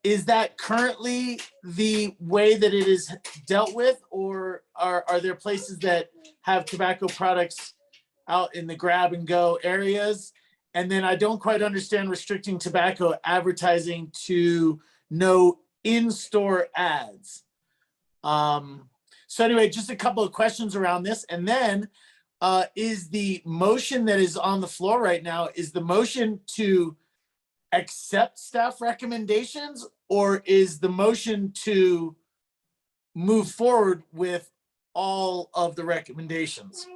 Is that currently the way that it is dealt with, or are there places that have tobacco products out in the grab and go areas? And then I don't quite understand restricting tobacco advertising to no in-store ads. So anyway, just a couple of questions around this. And then is the motion that is on the floor right now, is the motion to accept staff recommendations, or is the motion to move forward with all of the recommendations?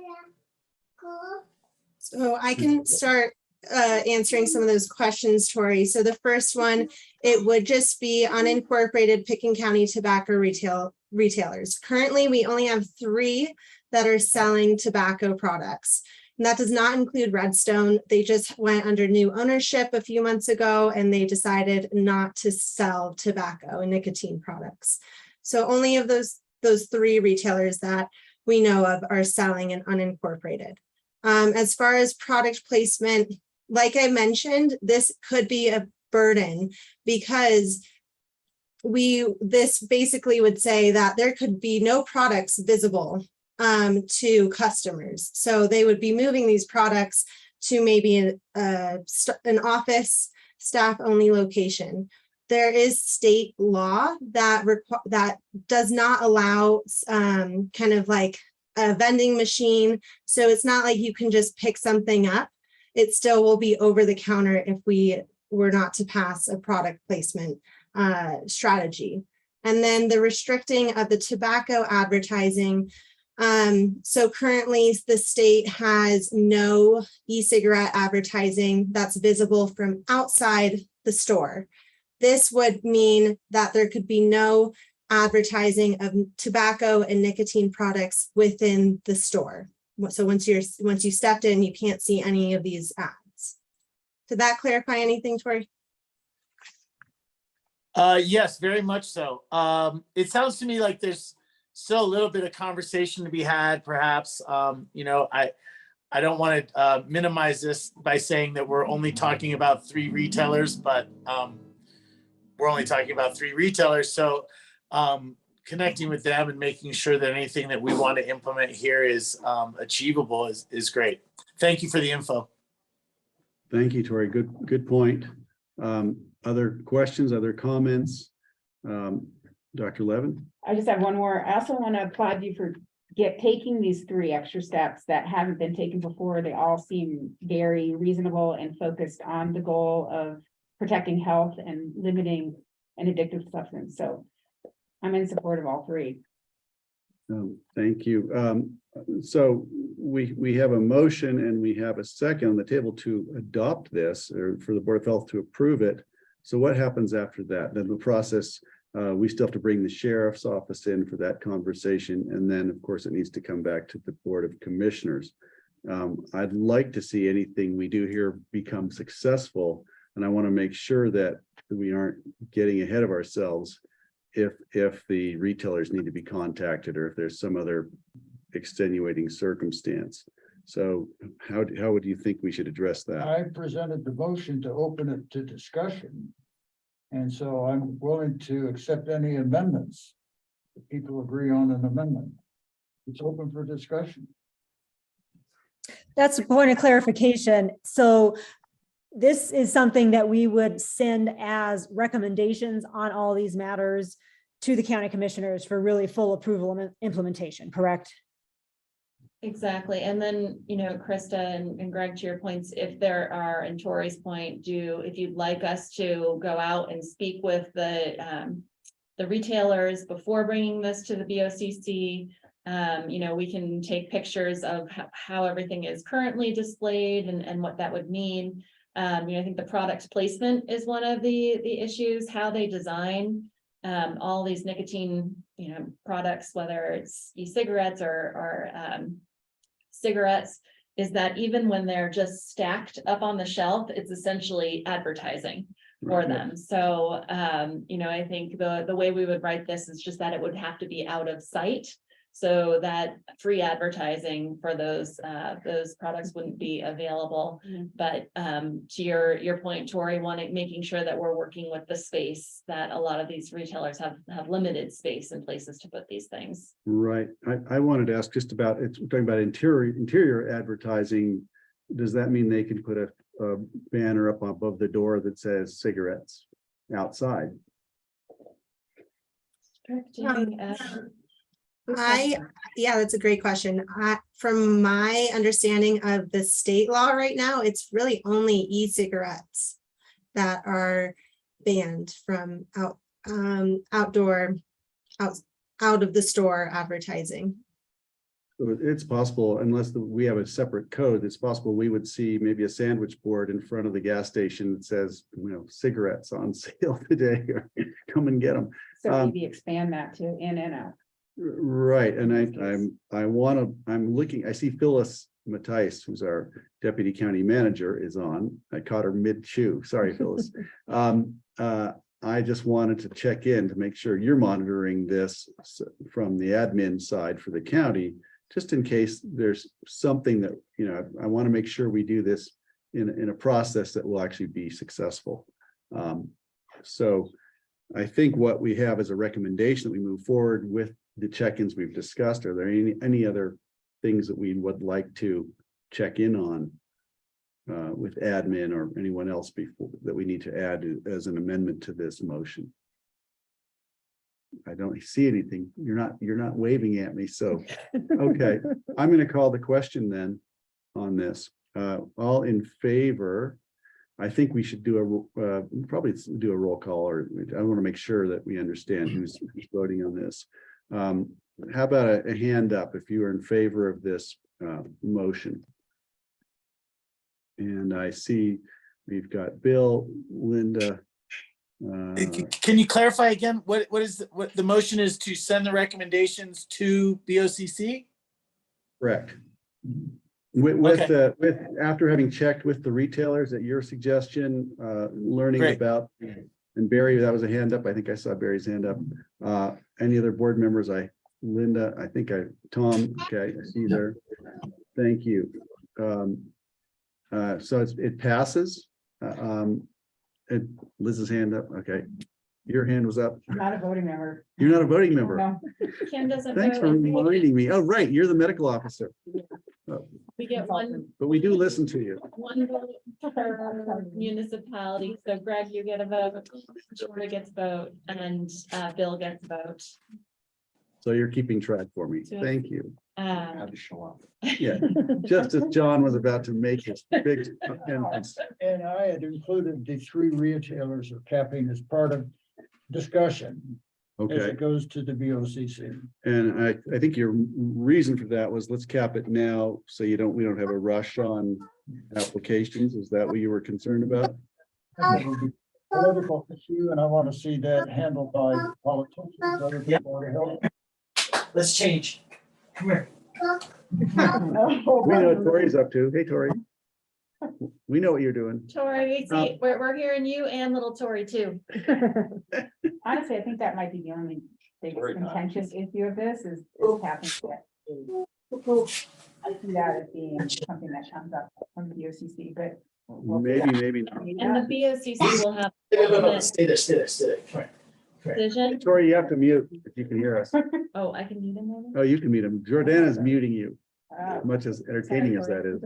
So I can start answering some of those questions, Tori. So the first one, it would just be unincorporated Pickens County tobacco retailers. Currently, we only have 3 that are selling tobacco products. And that does not include Redstone. They just went under new ownership a few months ago, and they decided not to sell tobacco and nicotine products. So only of those 3 retailers that we know of are selling an unincorporated. As far as product placement, like I mentioned, this could be a burden because this basically would say that there could be no products visible to customers. So they would be moving these products to maybe an office staff only location. There is state law that does not allow kind of like a vending machine. So it's not like you can just pick something up. It still will be over the counter if we were not to pass a product placement strategy. And then the restricting of the tobacco advertising. So currently the state has no e-cigarette advertising that's visible from outside the store. This would mean that there could be no advertising of tobacco and nicotine products within the store. So once you stepped in, you can't see any of these ads. Did that clarify anything, Tori? Yes, very much so. It sounds to me like there's still a little bit of conversation to be had, perhaps. You know, I don't want to minimize this by saying that we're only talking about 3 retailers, but we're only talking about 3 retailers. So connecting with them and making sure that anything that we want to implement here is achievable is great. Thank you for the info. Thank you, Tori. Good point. Other questions, other comments? Dr. Levin? I just have one more. I also want to applaud you for taking these 3 extra steps that haven't been taken before. They all seem very reasonable and focused on the goal of protecting health and limiting an addictive substance. So I'm in support of all 3. Thank you. So we have a motion and we have a second on the table to adopt this, or for the Board of Health to approve it. So what happens after that? Then the process, we still have to bring the sheriff's office in for that conversation. And then, of course, it needs to come back to the Board of Commissioners. I'd like to see anything we do here become successful. And I want to make sure that we aren't getting ahead of ourselves if the retailers need to be contacted or if there's some other extenuating circumstance. So how would you think we should address that? I presented the motion to open it to discussion. And so I'm willing to accept any amendments. If people agree on an amendment, it's open for discussion. That's a point of clarification. So this is something that we would send as recommendations on all these matters to the county commissioners for really full approval and implementation, correct? Exactly. And then, you know, Krista and Greg, to your points, if there are, and Tori's point, if you'd like us to go out and speak with the retailers before bringing this to the BOCC, you know, we can take pictures of how everything is currently displayed and what that would mean. I think the product placement is one of the issues, how they design all these nicotine, products, whether it's e-cigarettes or cigarettes, is that even when they're just stacked up on the shelf, it's essentially advertising for them. So, I think the way we would write this is just that it would have to be out of sight, so that free advertising for those products wouldn't be available. But to your point, Tori, making sure that we're working with the space, that a lot of these retailers have limited space and places to put these things. Right. I wanted to ask just about, it's talking about interior advertising. Does that mean they can put a banner up above the door that says cigarettes outside? Yeah, that's a great question. From my understanding of the state law right now, it's really only e-cigarettes that are banned from out of the store advertising. So it's possible, unless we have a separate code, it's possible we would see maybe a sandwich board in front of the gas station that says, cigarettes on sale today, or come and get them. So maybe expand that to in and out. Right, and I'm looking, I see Phyllis Matthijs, who's our deputy county manager, is on. I caught her mid-chew. Sorry, Phyllis. I just wanted to check in to make sure you're monitoring this from the admin side for the county, just in case there's something that, I want to make sure we do this in a process that will actually be successful. So I think what we have is a recommendation that we move forward with the check-ins we've discussed. Are there any other things that we would like to check in on with admin or anyone else before that we need to add as an amendment to this motion? I don't see anything. You're not waving at me. So, okay, I'm going to call the question then on this. All in favor? I think we should do probably do a roll call, or I want to make sure that we understand who's voting on this. How about a hand up if you are in favor of this motion? And I see we've got Bill, Linda. Can you clarify again? What the motion is to send the recommendations to BOCC? Correct. With after having checked with the retailers at your suggestion, learning Great. about, and Barry, that was a hand up. I think I saw Barry's hand up. Any other board members? Linda, Tom, okay, I see there. Thank you. So it passes. Liz's hand up. Okay. Your hand was up. I'm not a voting member. You're not a voting member. No. Kim doesn't Thanks for vote. reminding me. Oh, right. You're the medical officer. We get one But we do listen to you. vote per municipality. So Greg, you get a vote, Jordan gets a vote, and Bill gets a vote. So you're keeping track for me. Thank you. Had to show up. Yeah, just as John was about to make his big entrance. And I had included the 3 retailers or capping as part of discussion as Okay, it goes to the BOCC. and I think your reason for that was let's cap it now, so we don't have a rush on applications. Is that what you were concerned about? Political issue, and I want to see that handled by politicians, other people to help. Let's change. Come here. We know what Tori's up to. Hey, Tori. We know what you're doing. Tori, see, we're hearing you and little Tori too. Honestly, I think that might be the only biggest Very nice. contentious issue of this is capping. I see that as being something that comes up from the BOCC, but. Maybe not. And the BOCC will have Stay there. Come here. decision. Tori, you have to mute if you can hear us. Oh, I can mute him. maybe? Oh, you can mute him. Jordana's muting you, Uh, as much as entertaining as that is.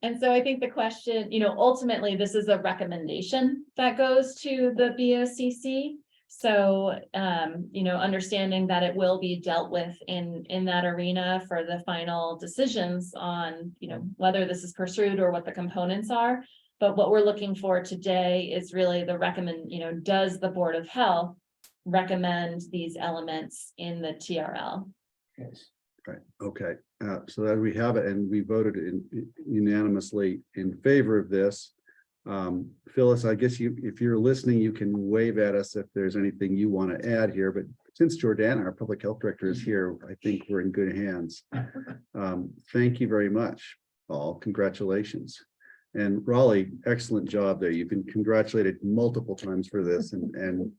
And so I think the question, ultimately, this is a recommendation that goes to the BOCC. So, understanding that it will be dealt with in that arena for the final decisions on, whether this is pursued or what the components are. But what we're looking for today is really the does the Board of Health recommend these elements in the TRL? Yes. Right, okay, so that we have it and we voted unanimously in favor of this. Phyllis, I guess if you're listening, you can wave at us if there's anything you want to add here, but since Jordana, our public health director, is here, I think we're in good hands. Thank you very much, all. Congratulations. And Raleigh, excellent job there. You've been congratulated multiple times for this and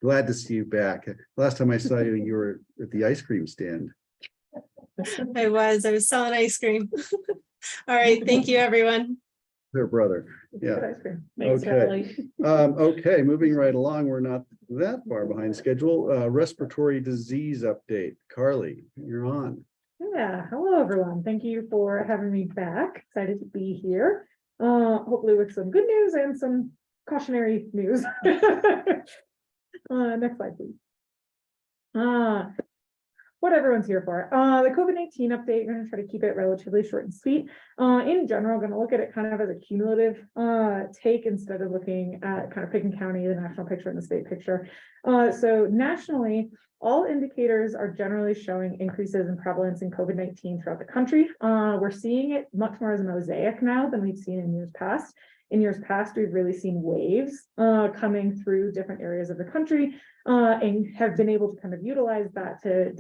glad to see you back. Last time I saw you, you were at the ice cream stand. I was selling ice cream. All right, thank you, everyone. Their brother, yeah. Thanks, Okay. Charlie. Okay, moving right along, we're not that far behind schedule. Respiratory disease update. Carly, you're on. Yeah, hello, everyone. Thank you for having me back. Excited to be here. Hopefully with some good news and some cautionary news. Next slide, please. What everyone's here for. The COVID-19 update, we're going to try to keep it relatively short and sweet. In general, going to look at it kind of as a cumulative take instead of looking at kind of Picken County, the national picture and the state picture. So nationally, all indicators are generally showing increases in prevalence in COVID-19 throughout the country. We're seeing it much more as a mosaic now than we've seen in years past. In years past, we've really seen waves coming through different areas of the country and have been able to kind of utilize that to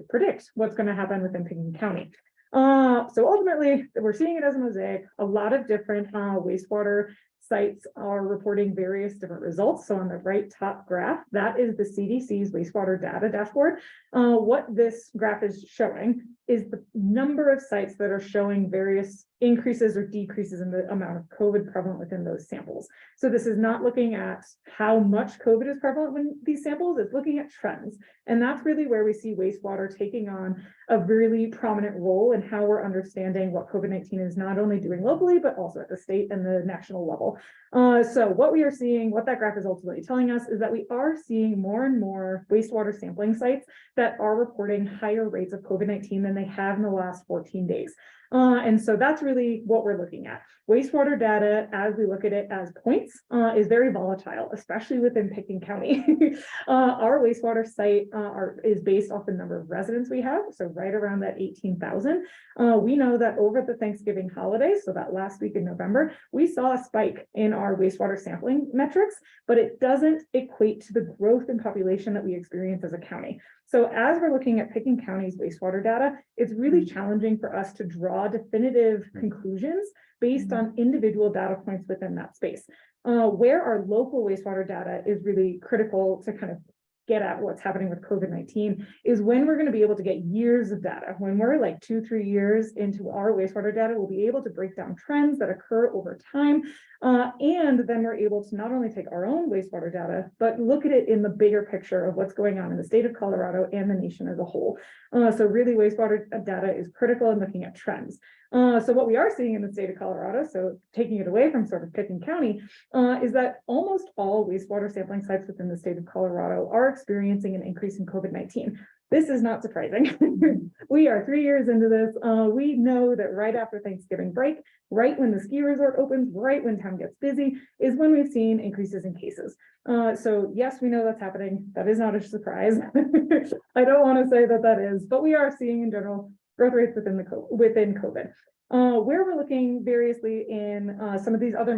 predict what's going to happen within Picken County. So ultimately, we're seeing it as a mosaic. A lot of different wastewater sites are reporting various different results. So on the right top graph, that is the CDC's wastewater data dashboard. What this graph is showing is the number of sites that are showing various increases or decreases in the amount of COVID prevalent within those samples. So this is not looking at how much COVID is prevalent in these samples, it's looking at trends. And that's really where we see wastewater taking on a really prominent role in how we're understanding what COVID-19 is not only doing locally, but also at the state and the national level. So what we are seeing, what that graph is ultimately telling us is that we are seeing more and more wastewater sampling sites that are reporting higher rates of COVID-19 than they have in the last 14 days. And so that's really what we're looking at. Wastewater data, as we look at it as points, is very volatile, especially within Picken County. Our wastewater site is based off the number of residents we have, so right around that 18,000. We know that over the Thanksgiving holiday, so that last week in November, we saw a spike in our wastewater sampling metrics, but it doesn't equate to the growth in population that we experience as a county. So as we're looking at Picken County's wastewater data, it's really challenging for us to draw definitive conclusions based on individual data points within that space. Where our local wastewater data is really critical to kind of get at what's happening with COVID-19 is when we're going to be able to get years of data. When we're like 2-3 years into our wastewater data, we'll be able to break down trends that occur over time. And then we're able to not only take our own wastewater data, but look at it in the bigger picture of what's going on in the state of Colorado and the nation as a whole. So really wastewater data is critical in looking at trends. So what we are seeing in the state of Colorado, so taking it away from sort of Picken County, is that almost all wastewater sampling sites within the state of Colorado are experiencing an increase in COVID-19. This is not surprising. We are 3 years into this. We know that right after Thanksgiving break, right when the ski resort opens, right when town gets busy, is when we've seen increases in cases. So yes, we know that's happening. That is not a surprise. I don't want to say that that is, but we are seeing in general growth rates within COVID. Where we're looking variously in some of these other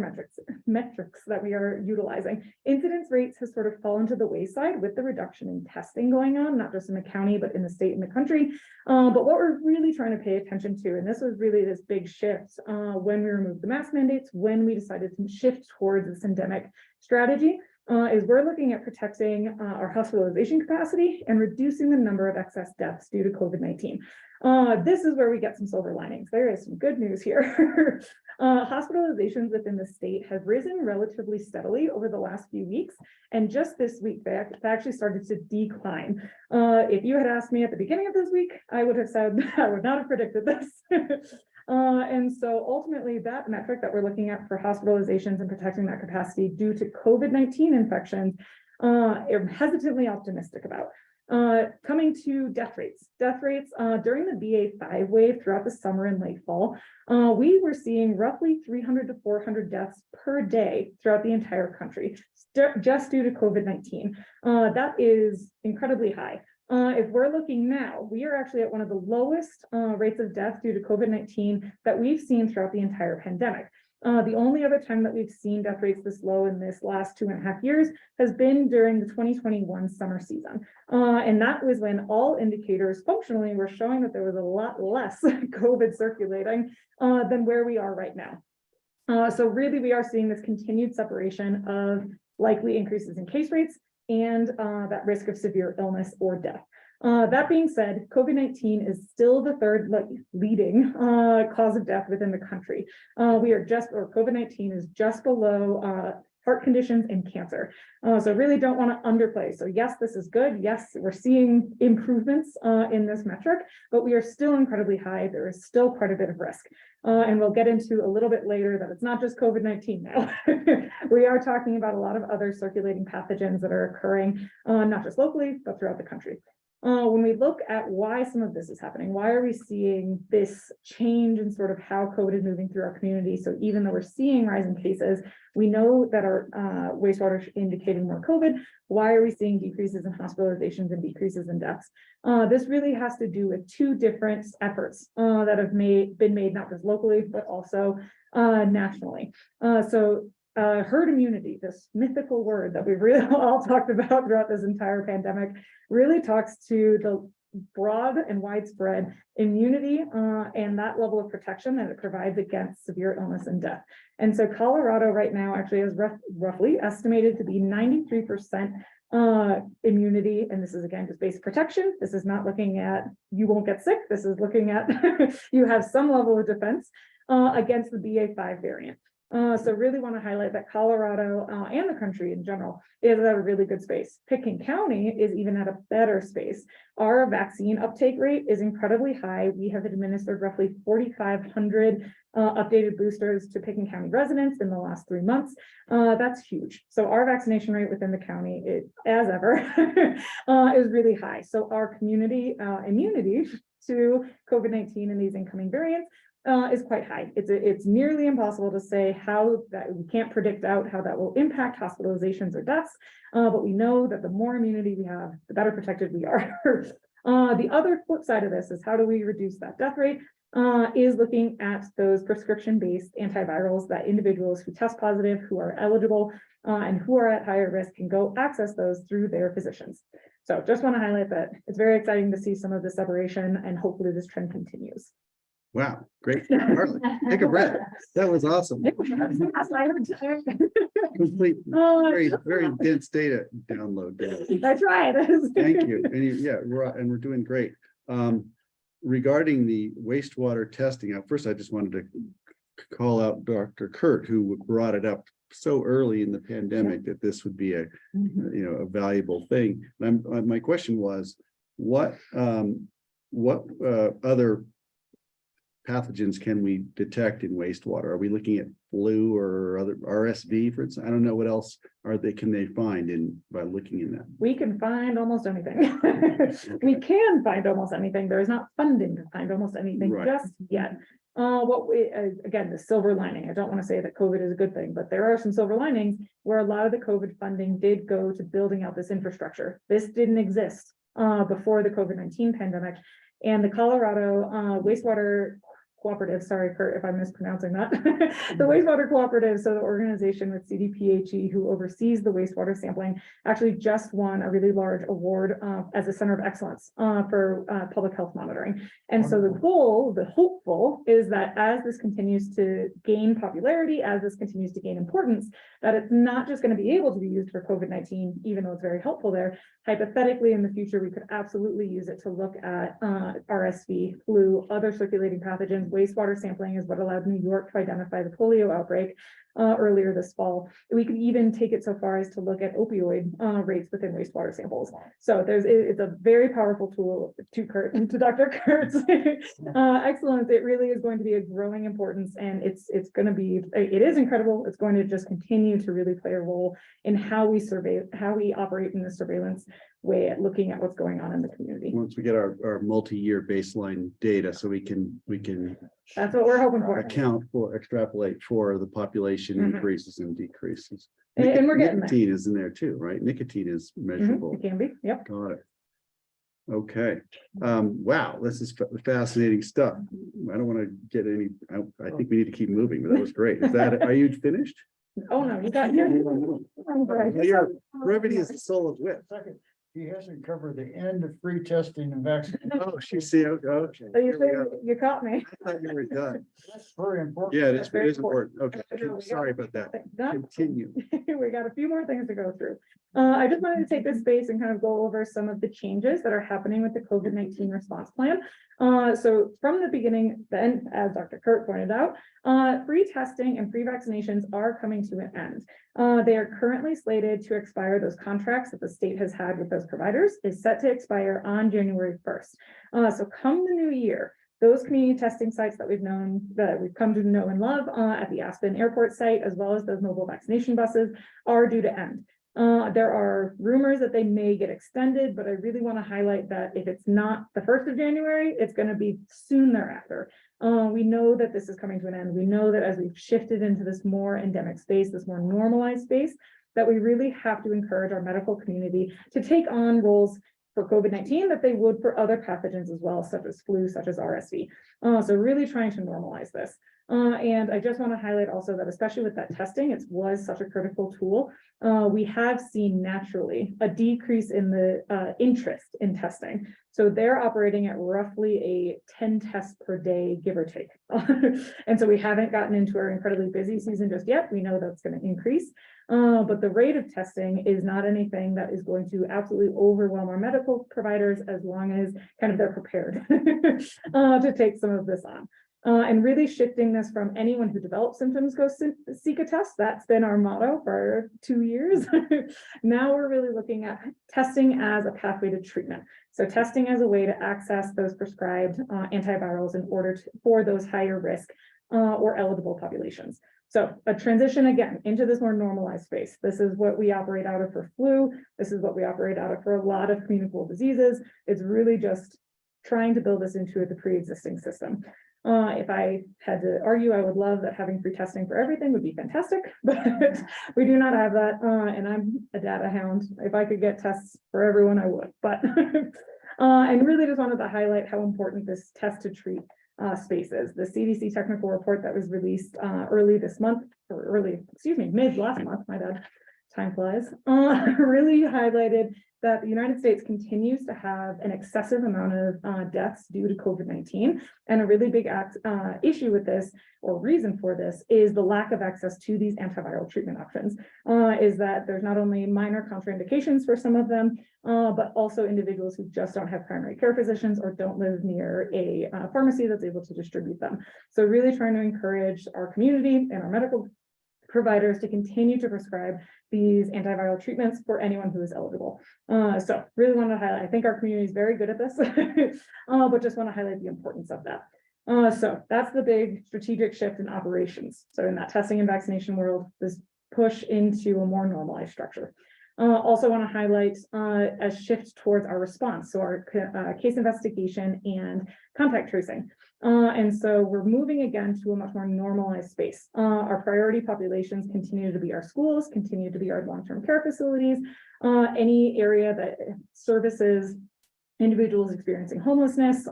metrics that we are utilizing. Incidence rates has sort of fallen to the wayside with the reduction in testing going on, not just in the county, but in the state and the country. But what we're really trying to pay attention to, and this was really this big shift when we removed the mask mandates, when we decided to shift towards this endemic strategy, is we're looking at protecting our hospitalization capacity and reducing the number of excess deaths due to COVID-19. This is where we get some silver linings. There is some good news here. Hospitalizations within the state have risen relatively steadily over the last few weeks. And just this week, they actually started to decline. If you had asked me at the beginning of this week, I would have said, I would not have predicted this. And so ultimately that metric that we're looking at for hospitalizations and protecting that capacity due to COVID-19 infections, I'm hesitantly optimistic about. Coming to death rates. During the BA.5 wave throughout the summer and late fall, we were seeing roughly 300 to 400 deaths per day throughout the entire country, just due to COVID-19. That is incredibly high. If we're looking now, we are actually at one of the lowest rates of death due to COVID-19 that we've seen throughout the entire pandemic. The only other time that we've seen death rates this low in this last 2.5 years has been during the 2021 summer season. And that was when all indicators functionally were showing that there was a lot less COVID circulating than where we are right now. So really, we are seeing this continued separation of likely increases in case rates and that risk of severe illness or death. That being said, COVID-19 is still the third leading cause of death within the country. COVID-19 is just below heart conditions and cancer. So really don't want to underplay. So yes, this is good. Yes, we're seeing improvements in this metric, but we are still incredibly high. There is still quite a bit of risk. And we'll get into a little bit later that it's not just COVID-19 now. We are talking about a lot of other circulating pathogens that are occurring, not just locally, but throughout the country. When we look at why some of this is happening, why are we seeing this change in sort of how COVID is moving through our community? So even though we're seeing rising cases, we know that our wastewater is indicating more COVID. Why are we seeing decreases in hospitalizations and decreases in deaths? This really has to do with two different efforts that have been made not just locally, but also nationally. Herd immunity, this mythical word that we've really all talked about throughout this entire pandemic, really talks to the broad and widespread immunity and that level of protection that it provides against severe illness and death. And so Colorado right now actually is roughly estimated to be 93% immunity. And this is again, just basic protection. This is not looking at you won't get sick. This is looking at you have some level of defense against the BA.5 variant. So really want to highlight that Colorado and the country in general is at a really good space. Pitkin County is even at a better space. Our vaccine uptake rate is incredibly high. We have administered roughly 4,500 updated boosters to Pitkin County residents in the last 3 months. That's huge. So our vaccination rate within the county, as ever, is really high. So our community immunity to COVID-19 and these incoming variants is quite high. It's nearly impossible to say how that we can't predict out how that will impact hospitalizations or deaths, but we know that the more immunity we have, the better protected we are. The other flip side of this is how do we reduce that death rate? Is looking at those prescription-based antivirals that individuals who test positive, who are eligible, and who are at higher risk can go access those through their physicians. So just want to highlight that it's very exciting to see some of the separation, and hopefully this trend continues. Wow, great. Harley, take a breath. That was awesome. Complete, very dense data download there. That's right. Thank you. And we're doing great. Regarding the wastewater testing, first I just wanted to call out Dr. Kurt, who brought it up so early in the pandemic that this would be a valuable thing. My question was, what other pathogens can we detect in wastewater? Are we looking at flu or other RSV, for instance? I don't know what else can they find by looking in that. We can find almost anything. We can find almost anything. There is not funding to find almost anything just yet. Again, the silver lining, I don't want to say that COVID is a good thing, but there are some silver linings where a lot of the COVID funding did go to building out this infrastructure. This didn't exist before the COVID-19 pandemic. And the Colorado wastewater cooperative, sorry, Kurt, if I'm mispronouncing that, the wastewater cooperative, so the organization with CDPHE who oversees the wastewater sampling, actually just won a really large award as a center of excellence for public health monitoring. And so the goal, the hopeful, is that as this continues to gain popularity, as this continues to gain importance, that it's not just going to be able to be used for COVID-19, even though it's very helpful there. Hypothetically, in the future, we could absolutely use it to look at RSV, flu, other circulating pathogens. Wastewater sampling is what allowed New York to identify the polio outbreak earlier this fall. We could even take it so far as to look at opioid rates within wastewater samples. So it's a very powerful tool to Dr. Kurt's excellence. It really is going to be a growing importance, and it is incredible. It's going to just continue to really play a role in how we operate in the surveillance way at looking at what's going on in the community. Once we get our multi-year baseline data, so we can that's what we're hoping for. Extrapolate for the population increases and decreases. And we're getting nicotine is in there too, right? Nicotine is measurable. It can be, yep. Got it. Okay. Wow, this is fascinating stuff. I don't want to get any, I think we need to keep moving, but that was great. Is that, are you finished? Oh, no, you got here. Your brevity is the soul of wit. Second, he hasn't covered the end of free testing and vaccination. Oh, she see, okay. So you Here we go. you caught me. I thought you were done. That's very important. Yeah, it is Very important. Okay, Here we go. sorry about that. Done. Continue. We got a few more things to go through. I just wanted to take this space and kind of go over some of the changes that are happening with the COVID-19 response plan. So from the beginning, then, as Dr. Kurt pointed out, free testing and free vaccinations are coming to an end. They are currently slated to expire. Those contracts that the state has had with those providers is set to expire on January 1st. So come the new year, those community testing sites that we've come to know and love at the Aspen Airport site, as well as those mobile vaccination buses, are due to end. There are rumors that they may get extended, but I really want to highlight that if it's not the 1st of January, it's going to be soon thereafter. We know that this is coming to an end. We know that as we've shifted into this more endemic space, this more normalized space, that we really have to encourage our medical community to take on roles for COVID-19 that they would for other pathogens as well, such as flu, such as RSV. So really trying to normalize this. And I just want to highlight also that especially with that testing, it was such a critical tool. We have seen naturally a decrease in the interest in testing. So they're operating at roughly a 10 tests per day, give or take. And so we haven't gotten into our incredibly busy season just yet. We know that's going to increase. But the rate of testing is not anything that is going to absolutely overwhelm our medical providers as long as kind of they're prepared to take some of this on. And really shifting this from anyone who develops symptoms go seek a test. That's been our motto for 2 years. Now we're really looking at testing as a pathway to treatment. So testing as a way to access those prescribed antivirals in order for those higher risk or eligible populations. So a transition again into this more normalized space. This is what we operate out of for flu. This is what we operate out of for a lot of communicable diseases. It's really just trying to build this into the pre-existing system. If I had to argue, I would love that having free testing for everything would be fantastic, but we do not have that. And I'm a data hound. If I could get tests for everyone, I would. But and really just wanted to highlight how important this test to treat space is. The CDC technical report that was released mid last month, my bad, time flies, really highlighted that the United States continues to have an excessive amount of deaths due to COVID-19. And a really big issue with this, or reason for this, is the lack of access to these antiviral treatment options. Is that there's not only minor contraindications for some of them, but also individuals who just don't have primary care physicians or don't live near a pharmacy that's able to distribute them. So really trying to encourage our community and our medical providers to continue to prescribe these antiviral treatments for anyone who is eligible. So really want to highlight, I think our community is very good at this, but just want to highlight the importance of that. So that's the big strategic shift in operations. So in that testing and vaccination world, this push into a more normalized structure. Also want to highlight a shift towards our response. So our case investigation and contact tracing. And so we're moving again to a much more normalized space. Our priority populations continue to be our schools, continue to be our long-term care facilities, any area that services individuals experiencing homelessness.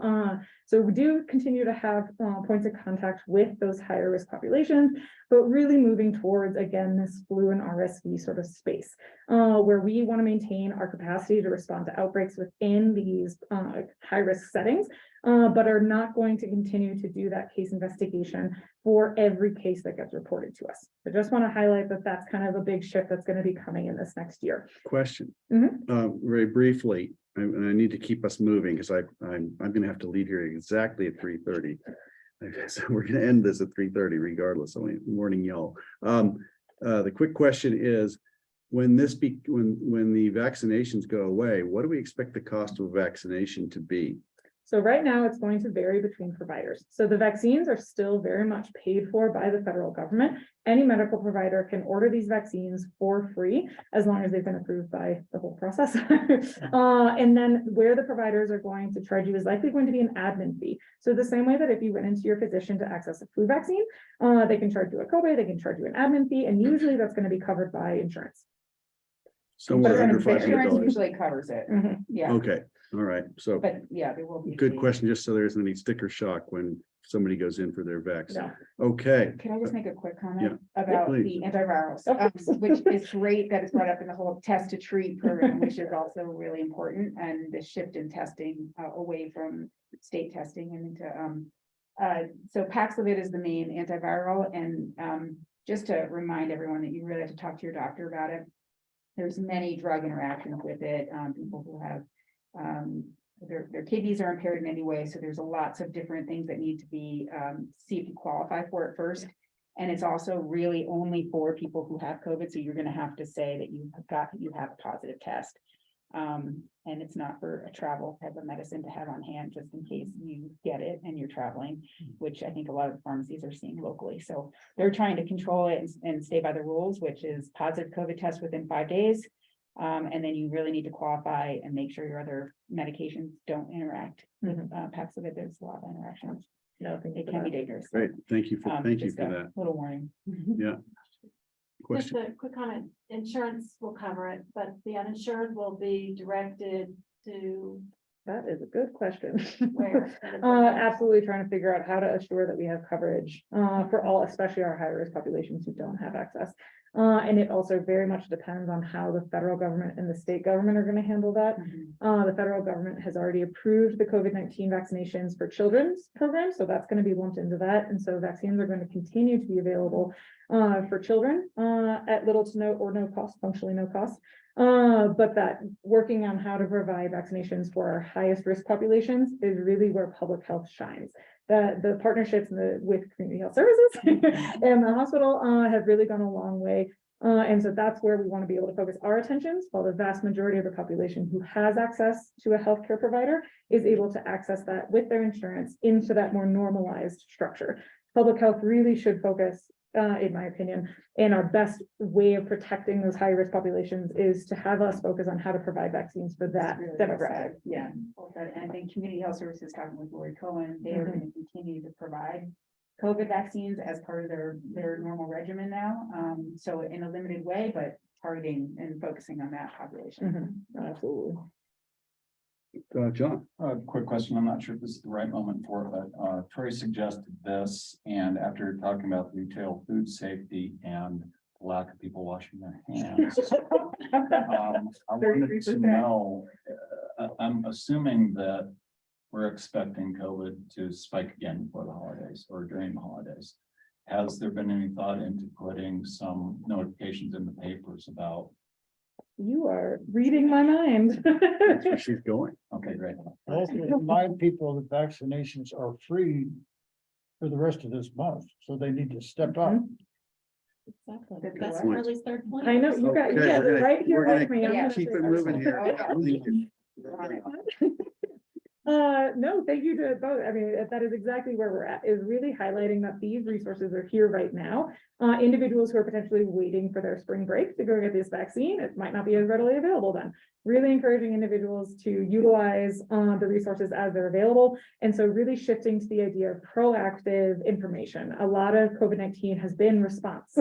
So we do continue to have points of contact with those higher risk populations, but really moving towards, again, this flu and RSV sort of space, where we want to maintain our capacity to respond to outbreaks within these high risk settings, but are not going to continue to do that case investigation for every case that gets reported to us. I just want to highlight that that's kind of a big shift that's going to be coming in this next year. Question, Mhm. very briefly, and I need to keep us moving because I'm going to have to leave here exactly at 3:30. So we're going to end this at 3:30 regardless. Only warning y'all. The quick question is, when the vaccinations go away, what do we expect the cost of a vaccination to be? So right now it's going to vary between providers. So the vaccines are still very much paid for by the federal government. Any medical provider can order these vaccines for free as long as they've been approved by the whole process. And then where the providers are going to charge you is likely going to be an admin fee. So the same way that if you went into your physician to access a flu vaccine, they can charge you a copay, they can charge you an admin fee, and usually that's going to be covered by insurance. Somewhere under Insurance $500. usually covers it. Yeah, Okay, all right, so but yeah, there will be. a good fee. question, just so there isn't any sticker shock when somebody goes in for their vaccine. No. Okay, Can I just make a quick Yeah. comment about please. the antivirals, which is great that it's brought up in the whole test to treat program, which is also really important, and the shift in testing away from state testing and into, so Paxlovid is the main antiviral, and just to remind everyone that you really have to talk to your doctor about it. There's many drug interactions with it, people who have, their kidneys are impaired in any way, so there's lots of different things that need to be, see if you qualify for it first. And it's also really only for people who have COVID, so you're gonna have to say that you have a positive test. And it's not for a travel type of medicine to have on hand, just in case you get it and you're traveling, which I think a lot of pharmacies are seeing locally. So they're trying to control it and stay by the rules, which is positive COVID test within 5 days. And then you really need to qualify and make sure your other medications don't interact with Paxlovid. There's a lot of interactions. No, thank you It for can be that. dangerous. great, thank you for Just a that. Little warning. Yeah. Just Question, a quick comment, insurance will cover it, but the uninsured will be directed to That is a good question. where? Absolutely trying to figure out how to assure that we have coverage, for all, especially our high-risk populations who don't have access. And it also very much depends on how the federal government and the state government are gonna handle that. The federal government has already approved the COVID-19 vaccinations for children's programs, so that's gonna be lumped into that. And so vaccines are going to continue to be available for children at little to no or no cost, functionally no cost. But that working on how to provide vaccinations for our highest risk populations is really where public health shines. The partnerships with community health services and the hospital have really gone a long way. And so that's where we want to be able to focus our attentions, while the vast majority of the population who has access to a healthcare provider is able to access that with their insurance into that more normalized structure. Public health really should focus, in my opinion, and our best way of protecting those high-risk populations is to have us focus on how to provide vaccines for that demographic. Yeah, and I think community health services, talking with Lori Cohen, they are going to continue to provide COVID vaccines as part of their normal regimen now. So in a limited way, but targeting and focusing on that population. Absolutely. John, Quick question. I'm not sure if this is the right moment for it, but Troy suggested this, and after talking about retail food safety and lack of people washing their hands. I wanted to know, I'm assuming that we're expecting COVID to spike again before the holidays or during the holidays. Has there been any thought into putting some notifications in the papers about? You are reading my mind. that's where she's going. Okay, great. Also remind people that vaccinations are free for the rest of this month, so they need to step up. Exactly. Good That's point. Charlie's third point. I know, you got Okay, it we're right here. gonna with me. I'm gonna Keep say it that. moving here. Thank you. No, thank you to both. I mean, that is exactly where we're at, is really highlighting that these resources are here right now. Individuals who are potentially waiting for their spring break to go get this vaccine, it might not be as readily available then. Really encouraging individuals to utilize the resources as they're available. And so really shifting to the idea of proactive information. A lot of COVID-19 has been response.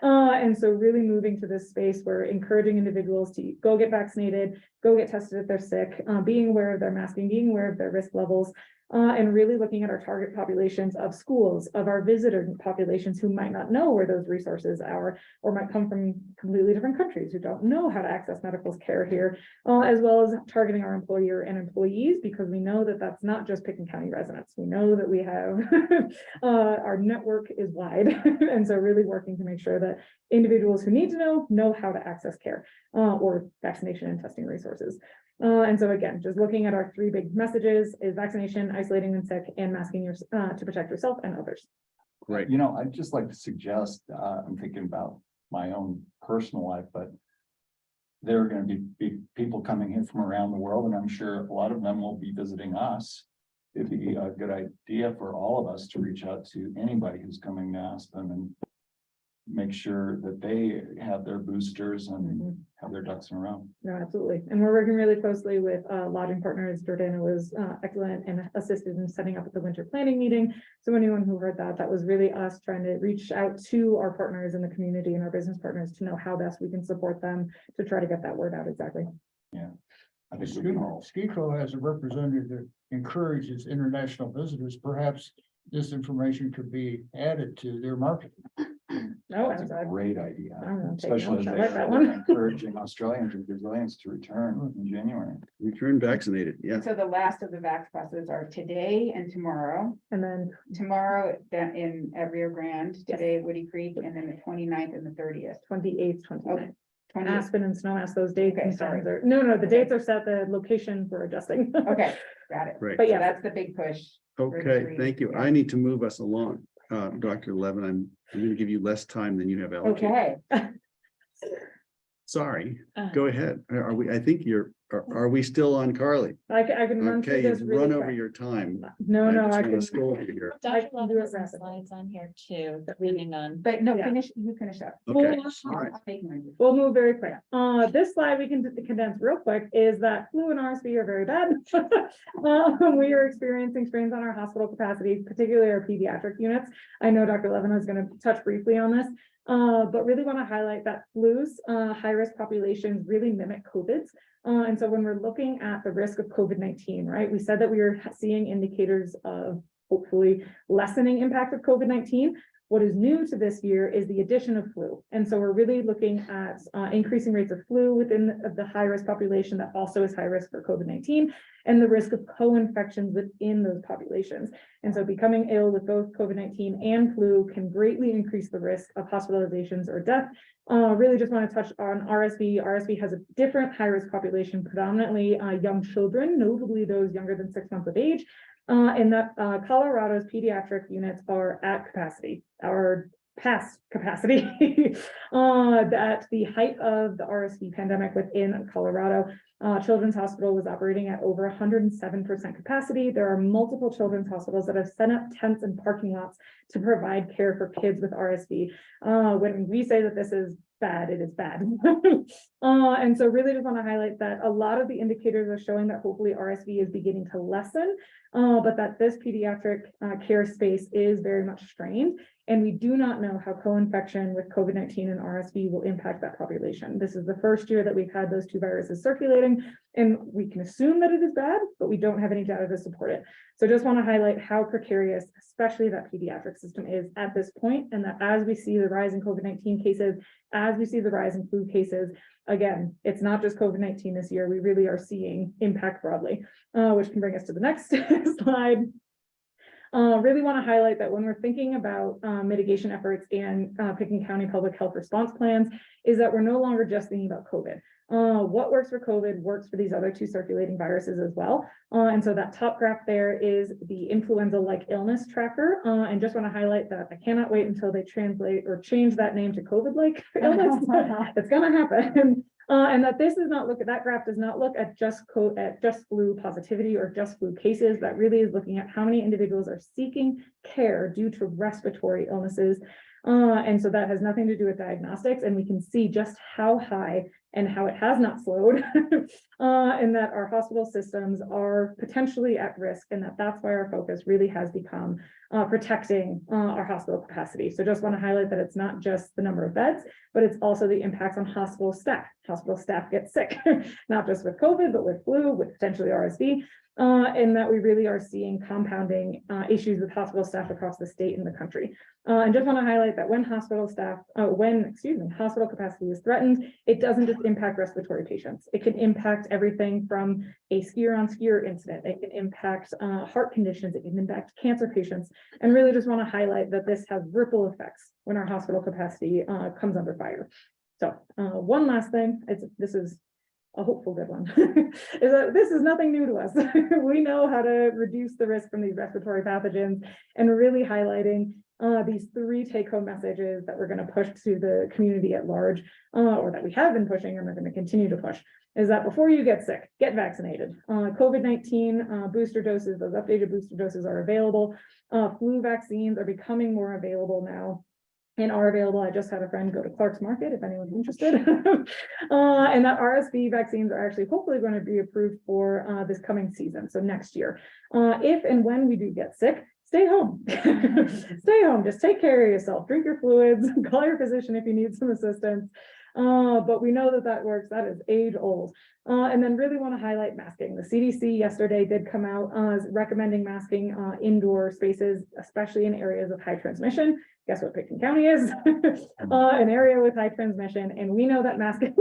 And so really moving to this space where encouraging individuals to go get vaccinated, go get tested if they're sick, being aware of their masking, being aware of their risk levels, and really looking at our target populations of schools, of our visitor populations who might not know where those resources are, or might come from completely different countries who don't know how to access medical care here, as well as targeting our employer and employees, because we know that that's not just Pickens County residents. We know that we have, our network is wide. And so really working to make sure that individuals who need to know how to access care, or vaccination and testing resources. And so again, just looking at our three big messages is vaccination, isolating when sick, and masking to protect yourself and others. Great. You know, I'd just like to suggest, I'm thinking about my own personal life, but there are going to be people coming in from around the world, and I'm sure a lot of them will be visiting us. It'd be a good idea for all of us to reach out to anybody who's coming to Aspen and make sure that they have their boosters and have their ducks in a row. No, absolutely. And we're working really closely with lodging partners. Jordana was excellent and assisted in setting up at the winter planning meeting. So anyone who heard that, that was really us trying to reach out to our partners in the community and our business partners to know how best we can support them to try to get that word out exactly. Yeah. I think we can all. SCICO has a representative that encourages international visitors. Perhaps this information could be added to their marketing. No, That's a great idea, I'm gonna take especially as notes. I they like that are one. encouraging Australians and Brazilians to return in January. Return vaccinated, yeah. So the last of the vax classes are today and tomorrow. And then Tomorrow at Rio Grande, today at Woody Creek, and then the 29th and the 30th. 28th, 29th. 20th. Aspen and Snowmass, those dates Okay, and sorry. times are, no, the dates are set, the location we're adjusting. Okay, got it. Right. But So yeah, that's the big push. Okay, thank you. I need to move us along. Dr. Levin, I'm going to give you less time than you have allocated. Okay. Sorry, Uh, go ahead. Are we, I think are we still on Carly? I can run Okay, through this you've really run over quick. your time. No, just I wanna can. scold you here. I Dr. can Levin do it has some rapidly. slides on here too, depending on. But no, Yeah. you finish up. Okay, Well, all right. I'll take mine. We'll move very quick. This slide we can condense real quick is that flu and RSV are very bad. We are experiencing strains on our hospital capacity, particularly our pediatric units. I know Dr. Levin is going to touch briefly on this, but really want to highlight that flu's high-risk populations really mimic COVID's. And so when we're looking at the risk of COVID-19, right, we said that we were seeing indicators of hopefully lessening impact of COVID-19. What is new to this year is the addition of flu. And so we're really looking at increasing rates of flu within the high-risk population that also is high risk for COVID-19 and the risk of co-infections within those populations. And so becoming ill with both COVID-19 and flu can greatly increase the risk of hospitalizations or death. Really just want to touch on RSV. RSV has a different high-risk population, predominantly young children, notably those younger than 6 months of age. And that Colorado's pediatric units are at capacity, or past capacity. At the height of the RSV pandemic within Colorado, Children's Hospital was operating at over 107% capacity. There are multiple children's hospitals that have set up tents and parking lots to provide care for kids with RSV. When we say that this is bad, it is bad. And so really just want to highlight that a lot of the indicators are showing that hopefully RSV is beginning to lessen, but that this pediatric care space is very much strained. And we do not know how co-infection with COVID-19 and RSV will impact that population. This is the first year that we've had those two viruses circulating, and we can assume that it is bad, but we don't have any data to support it. So just want to highlight how precarious, especially that pediatric system is at this point, and that as we see the rise in COVID-19 cases, as we see the rise in flu cases, again, it's not just COVID-19 this year, we really are seeing impact broadly, which can bring us to the next slide. Really want to highlight that when we're thinking about mitigation efforts and Pickens County public health response plans, is that we're no longer just thinking about COVID. What works for COVID works for these other two circulating viruses as well. And so that top graph there is the influenza-like illness tracker. And just want to highlight that I cannot wait until they translate or change that name to COVID-like illness. It's going to happen. And that this is not that graph does not look at just flu positivity or just flu cases. That really is looking at how many individuals are seeking care due to respiratory illnesses. And so that has nothing to do with diagnostics, and we can see just how high and how it has not slowed, and that our hospital systems are potentially at risk, and that's why our focus really has become protecting our hospital capacity. So just want to highlight that it's not just the number of beds, but it's also the impacts on hospital staff. Hospital staff get sick, not just with COVID, but with flu, with potentially RSV. And that we really are seeing compounding issues with hospital staff across the state and the country. And just want to highlight that when hospital capacity is threatened, it doesn't just impact respiratory patients. It can impact everything from a skier-on-skier incident. It can impact heart conditions. It can impact cancer patients. And really just want to highlight that this has ripple effects when our hospital capacity comes under fire. So one last thing, this is a hopeful good one, is that this is nothing new to us. We know how to reduce the risk from these respiratory pathogens, and really highlighting these three take-home messages that we're going to push to the community at large, or that we have been pushing and we're going to continue to push, is that before you get sick, get vaccinated. COVID-19 booster doses, those updated booster doses are available. Flu vaccines are becoming more available now. and are available. I just had a friend go to Clark's Market if anyone's interested. And that RSV vaccines are actually hopefully going to be approved for this coming season, so next year. If and when we do get sick, stay home. Stay home, just take care of yourself, drink your fluids, call your physician if you need some assistance. But we know that that works, that is age old. And then really want to highlight masking. The CDC yesterday did come out recommending masking indoor spaces, especially in areas of high transmission. Guess what Pitkin County is? An area with high transmission. And we know that masking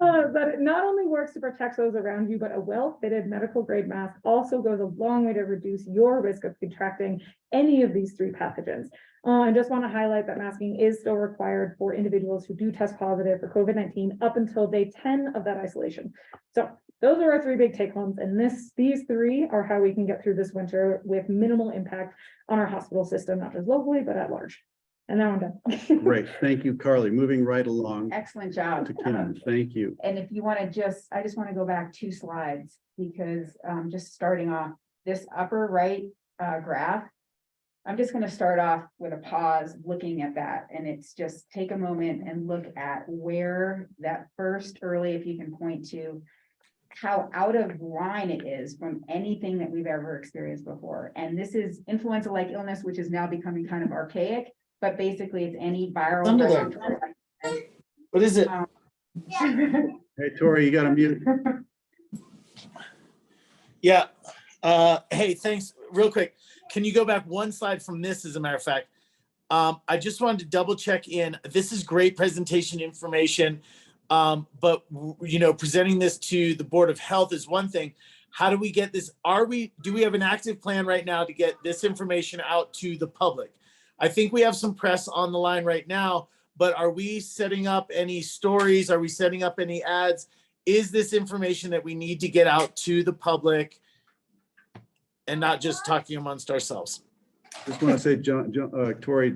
that it not only works to protect those around you, but a well-fitted medical grade mask also goes a long way to reduce your risk of contracting any of these 3 pathogens. I just want to highlight that masking is still required for individuals who do test positive for COVID-19 up until day 10 of that isolation. So those are our 3 big take homes, and these 3 are how we can get through this winter with minimal impact on our hospital system, not just locally, but at large. And now I'm done. Great, thank you, Carly. Moving right along Excellent job. to Kim. Thank you. And if you want to I just want to go back 2 slides because just starting off this upper right graph, I'm just going to start off with a pause looking at that. And it's just take a moment and look at where that first early, if you can point to how out of line it is from anything that we've ever experienced before. And this is influenza-like illness, which is now becoming kind of archaic, but basically it's any viral. Under there. What is it? Hey, Tori, you got to mute. Yeah. Hey, thanks. Real quick. Can you go back 1 slide from this, as a matter of fact? I just wanted to double check in. This is great presentation information. But you know, presenting this to the Board of Health is one thing. How do we get this? Do we have an active plan right now to get this information out to the public? I think we have some press on the line right now, but are we setting up any stories? Are we setting up any ads? Is this information that we need to get out to the public and not just talking amongst ourselves? Just want to say, Tori,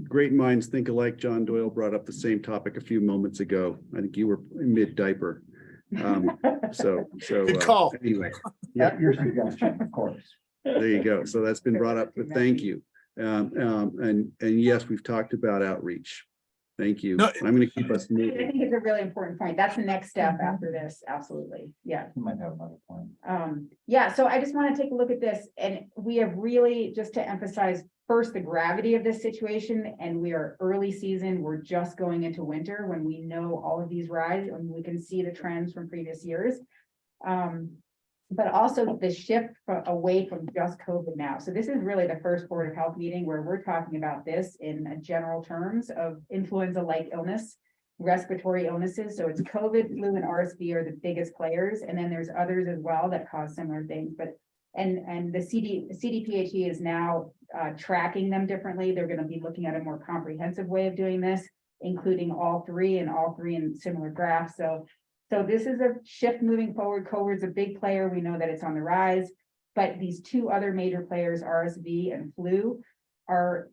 great minds think alike. John Doyle brought up the same topic a few moments ago. I think you were mid diaper. So Good call. Anyway, Yeah, your suggestion, of course. there you go. So that's been brought up, but thank you. And yes, we've talked about outreach. Thank you. No, I'm going to keep us I moving. think it's a really important point. That's the next step after this. Absolutely. Yeah. You might have another point. Yeah, so I just want to take a look at this, and we have really, just to emphasize first the gravity of this situation, and we are early season, we're just going into winter when we know all of these rise and we can see the trends from previous years. But also the shift away from just COVID now. So this is really the first Board of Health meeting where we're talking about this in general terms of influenza-like illness, respiratory illnesses. So it's COVID, flu, and RSV are the biggest players. And then there's others as well that cause similar things. But and the CDPHE is now tracking them differently. They're going to be looking at a more comprehensive way of doing this, including all 3 in similar graphs. So this is a shift moving forward. COVID's a big player. We know that it's on the rise, but these 2 other major players, RSV and flu, are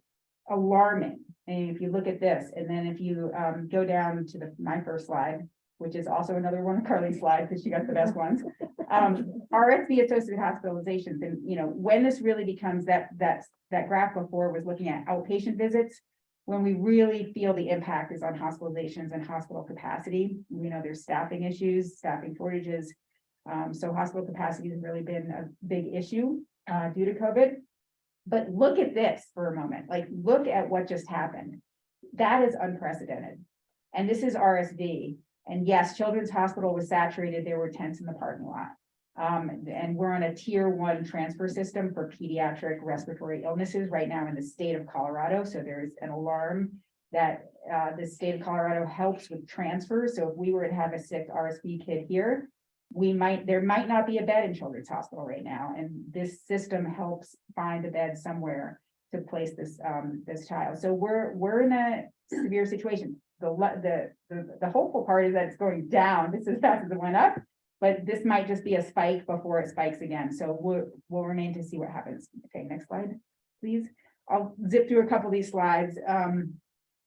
alarming. And if you look at this, and then if you go down to my first slide, which is also another one of Carly's slides because she got the best ones, RSV associated hospitalizations. And you know, when this really becomes that graph before was looking at outpatient visits, when we really feel the impact is on hospitalizations and hospital capacity. We know there's staffing issues, staffing shortages. So hospital capacity has really been a big issue due to COVID. But look at this for a moment, like look at what just happened. That is unprecedented. And this is RSV. And yes, Children's Hospital was saturated. There were tents in the parking lot. And we're on a tier 1 transfer system for pediatric respiratory illnesses right now in the state of Colorado. So there's an alarm that the state of Colorado helps with transfers. So if we were to have a sick RSV kid here, there might not be a bed in Children's Hospital right now. And this system helps find a bed somewhere to place this child. So we're in a severe situation. The hopeful part is that it's going down. This is as fast as it went up. But this might just be a spike before it spikes again. So we'll remain to see what happens. Okay, next slide, please. I'll zip through a couple of these slides.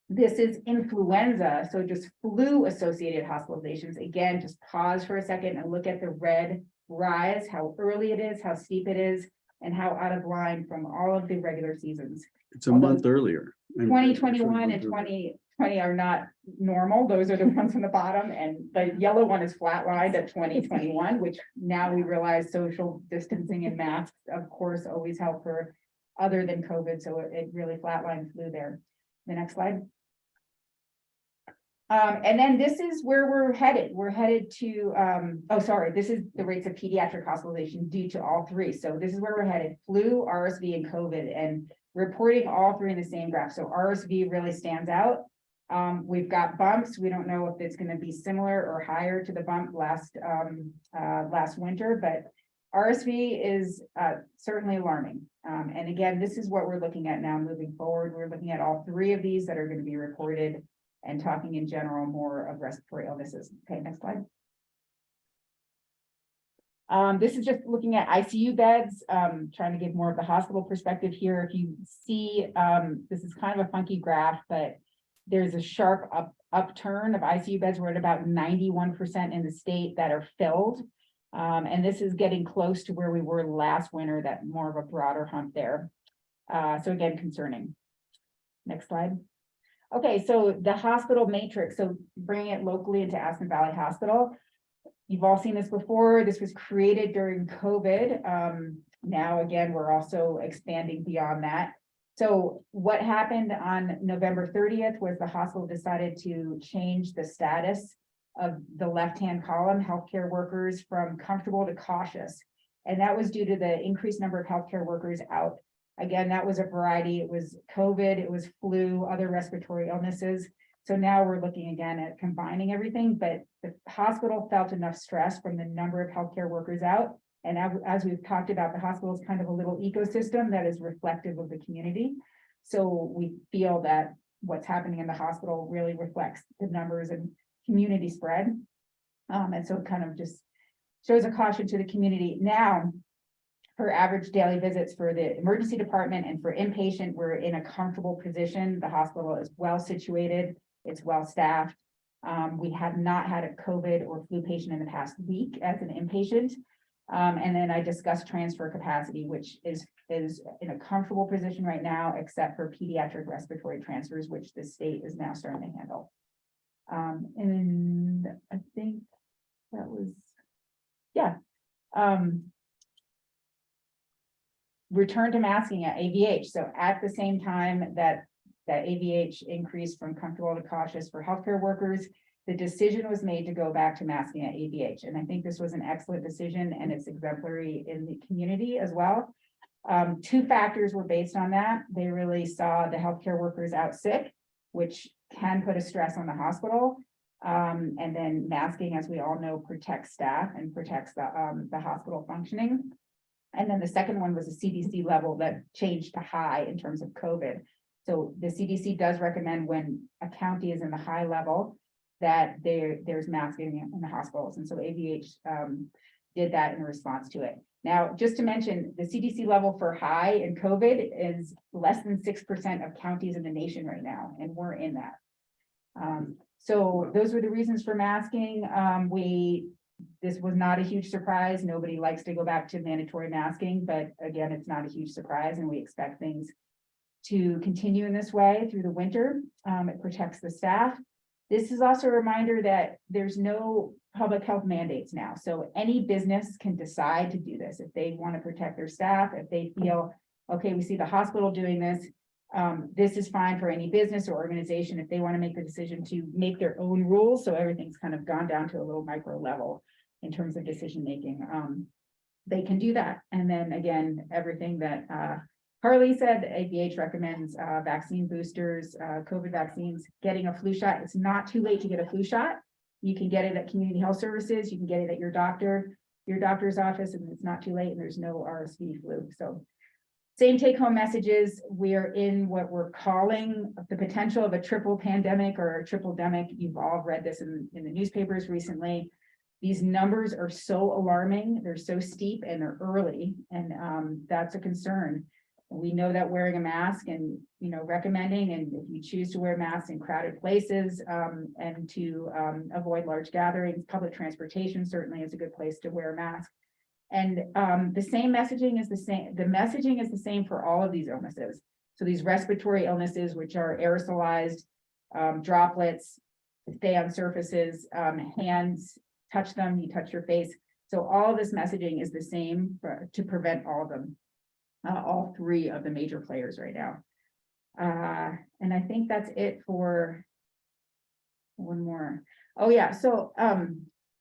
This is influenza, so just flu-associated hospitalizations. Again, just pause for a second and look at the red rise, how early it is, how steep it is. and how out of line from all of the regular seasons. It's a month earlier. 2021 and Actually, 2020 are not normal. Those are the ones on the bottom, and the yellow one is flatlined at 2021, which now we realize social distancing and masks, of course, always help for other than COVID. So it really flatlined flew there. The next slide. And then this is where we're headed. We're headed to, this is the rates of pediatric hospitalization due to all three. So this is where we're headed: flu, RSV, and COVID, and reporting all three in the same graph. So RSV really stands out. We've got bumps. We don't know if it's going to be similar or higher to the bump last winter, but RSV is certainly alarming. And again, this is what we're looking at now moving forward. We're looking at all three of these that are going to be reported, and talking in general more of respiratory illnesses. Okay, next slide. This is just looking at ICU beds, trying to give more of the hospital perspective here. If you see, this is kind of a funky graph, but there's a sharp upturn of ICU beds. We're at about 91% in the state that are filled. And this is getting close to where we were last winter, that more of a broader hump there. So again, concerning. Next slide. Okay, so the hospital matrix, so bringing it locally into Aspen Valley Hospital. You've all seen this before. This was created during COVID. Now, again, we're also expanding beyond that. So what happened on November 30th was the hospital decided to change the status of the left-hand column, healthcare workers, from comfortable to cautious. And that was due to the increased number of healthcare workers out. Again, that was a variety. It was COVID, it was flu, other respiratory illnesses. So now we're looking again at combining everything, but the hospital felt enough stress from the number of healthcare workers out. And as we've talked about, the hospital is kind of a little ecosystem that is reflective of the community. So we feel that what's happening in the hospital really reflects the numbers and community spread. And so it kind of just shows a caution to the community. Now, for average daily visits for the emergency department and for inpatient, we're in a comfortable position. The hospital is well situated, it's well staffed. We have not had a COVID or flu patient in the past week as an inpatient. And then I discussed transfer capacity, which is in a comfortable position right now, except for pediatric respiratory transfers, which the state is now starting to handle. And I think that was, yeah. Return to masking at AVH. So at the same time that AVH increased from comfortable to cautious for healthcare workers, the decision was made to go back to masking at AVH. And I think this was an excellent decision, and it's exemplary in the community as well. Two factors were based on that. They really saw the healthcare workers out sick, which can put a stress on the hospital. And then masking, as we all know, protects staff and protects the hospital functioning. And then the second one was a CDC level that changed to high in terms of COVID. So the CDC does recommend when a county is in the high level that there's masking in the hospitals. And so AVH did that in response to it. Now, just to mention, the CDC level for high in COVID is less than 6% of counties in the nation right now, and we're in that. So those were the reasons for masking. This was not a huge surprise. Nobody likes to go back to mandatory masking, but again, it's not a huge surprise, and we expect things to continue in this way through the winter. It protects the staff. This is also a reminder that there's no public health mandates now. So any business can decide to do this if they want to protect their staff, if they feel, okay, we see the hospital doing this. This is fine for any business or organization if they want to make the decision to make their own rules. So everything's kind of gone down to a little micro level in terms of decision making. They can do that. And then again, everything that Harley said, AVH recommends vaccine boosters, COVID vaccines, getting a flu shot. It's not too late to get a flu shot. You can get it at community health services. You can get it at your doctor's office, and it's not too late, and there's no RSV flu. So same take home messages. We are in what we're calling the potential of a triple pandemic or a triple demic. You've all read this in the newspapers recently. These numbers are so alarming. They're so steep and they're early, and that's a concern. We know that wearing a mask and, recommending, and if you choose to wear masks in crowded places and to avoid large gatherings, public transportation certainly is a good place to wear a mask. And the same messaging is the same, the messaging is the same for all of these illnesses. So these respiratory illnesses, which are aerosolized droplets, stay on surfaces, hands, touch them, you touch your face. So all this messaging is the same to prevent all of them, all three of the major players right now. And I think that's it for one more. Oh yeah, so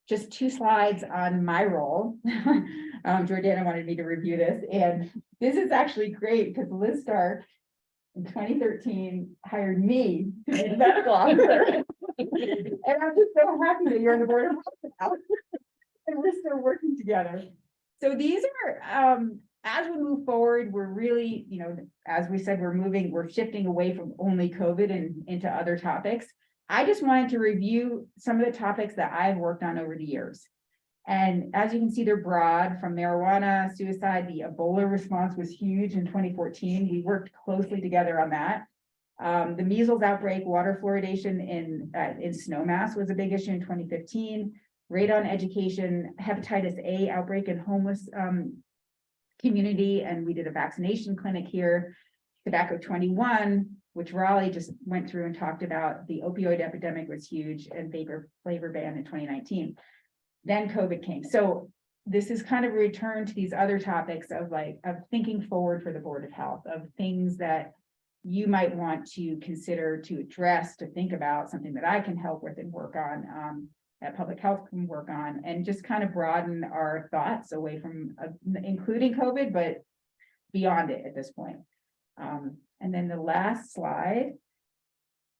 just 2 slides on my role. Jordana wanted me to review this, and this is actually great because Liz Stark in 2013 hired me to be the medical officer. And I'm just so happy that you're on the board of health now. And we're still working together. So these are, as we move forward, we're really, you know, as we said, we're shifting away from only COVID and into other topics. I just wanted to review some of the topics that I've worked on over the years. And as you can see, they're broad, from marijuana, suicide. The Ebola response was huge in 2014. We worked closely together on that. The measles outbreak, water fluoridation in Snowmass was a big issue in 2015. Radon education, hepatitis A outbreak in homeless community, and we did a vaccination clinic here. Tobacco 21, which Raleigh just went through and talked about. The opioid epidemic was huge, and vapor flavor ban in 2019. Then COVID came. So this is kind of a return to these other topics of thinking forward for the Board of Health, of things that you might want to consider to address, to think about, something that I can help with and work on, that public health can work on, and just kind of broaden our thoughts away from including COVID, but beyond it at this point. And then the last slide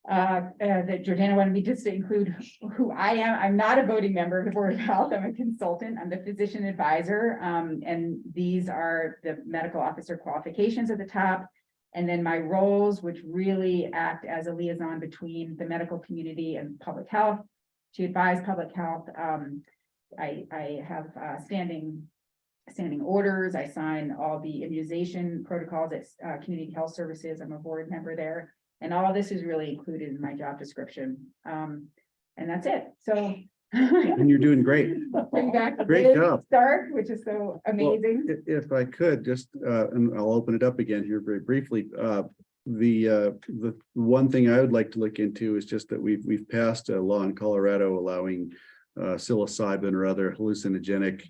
that Jordana wanted me just to include who I am. I'm not a voting member of the Board of Health. I'm a consultant. I'm the physician advisor. And these are the medical officer qualifications at the top. And then my roles, which really act as a liaison between the medical community and public health to advise public health. I have standing orders. I sign all the immunization protocols at Community Health Services. I'm a board member there. And all of this is really included in my job description. And that's it. So. And you're doing great. Bring back the Great Liz job. Stark, which is so amazing. Well, if I could just, and I'll open it up again here very briefly. The one thing I would like to look into is just that we've passed a law in Colorado allowing psilocybin or other hallucinogenic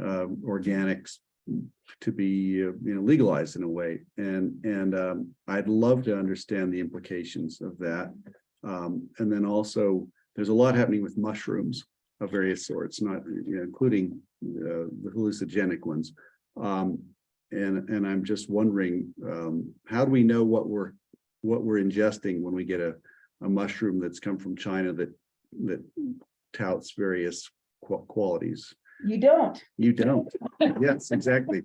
organics to be legalized in a way, and I'd love to understand the implications of that. And then also there's a lot happening with mushrooms of various sorts, not including the hallucinogenic ones. And I'm just wondering, how do we know what we're ingesting when we get a mushroom that's come from China that touts various qualities? You don't. You don't. Yes, exactly.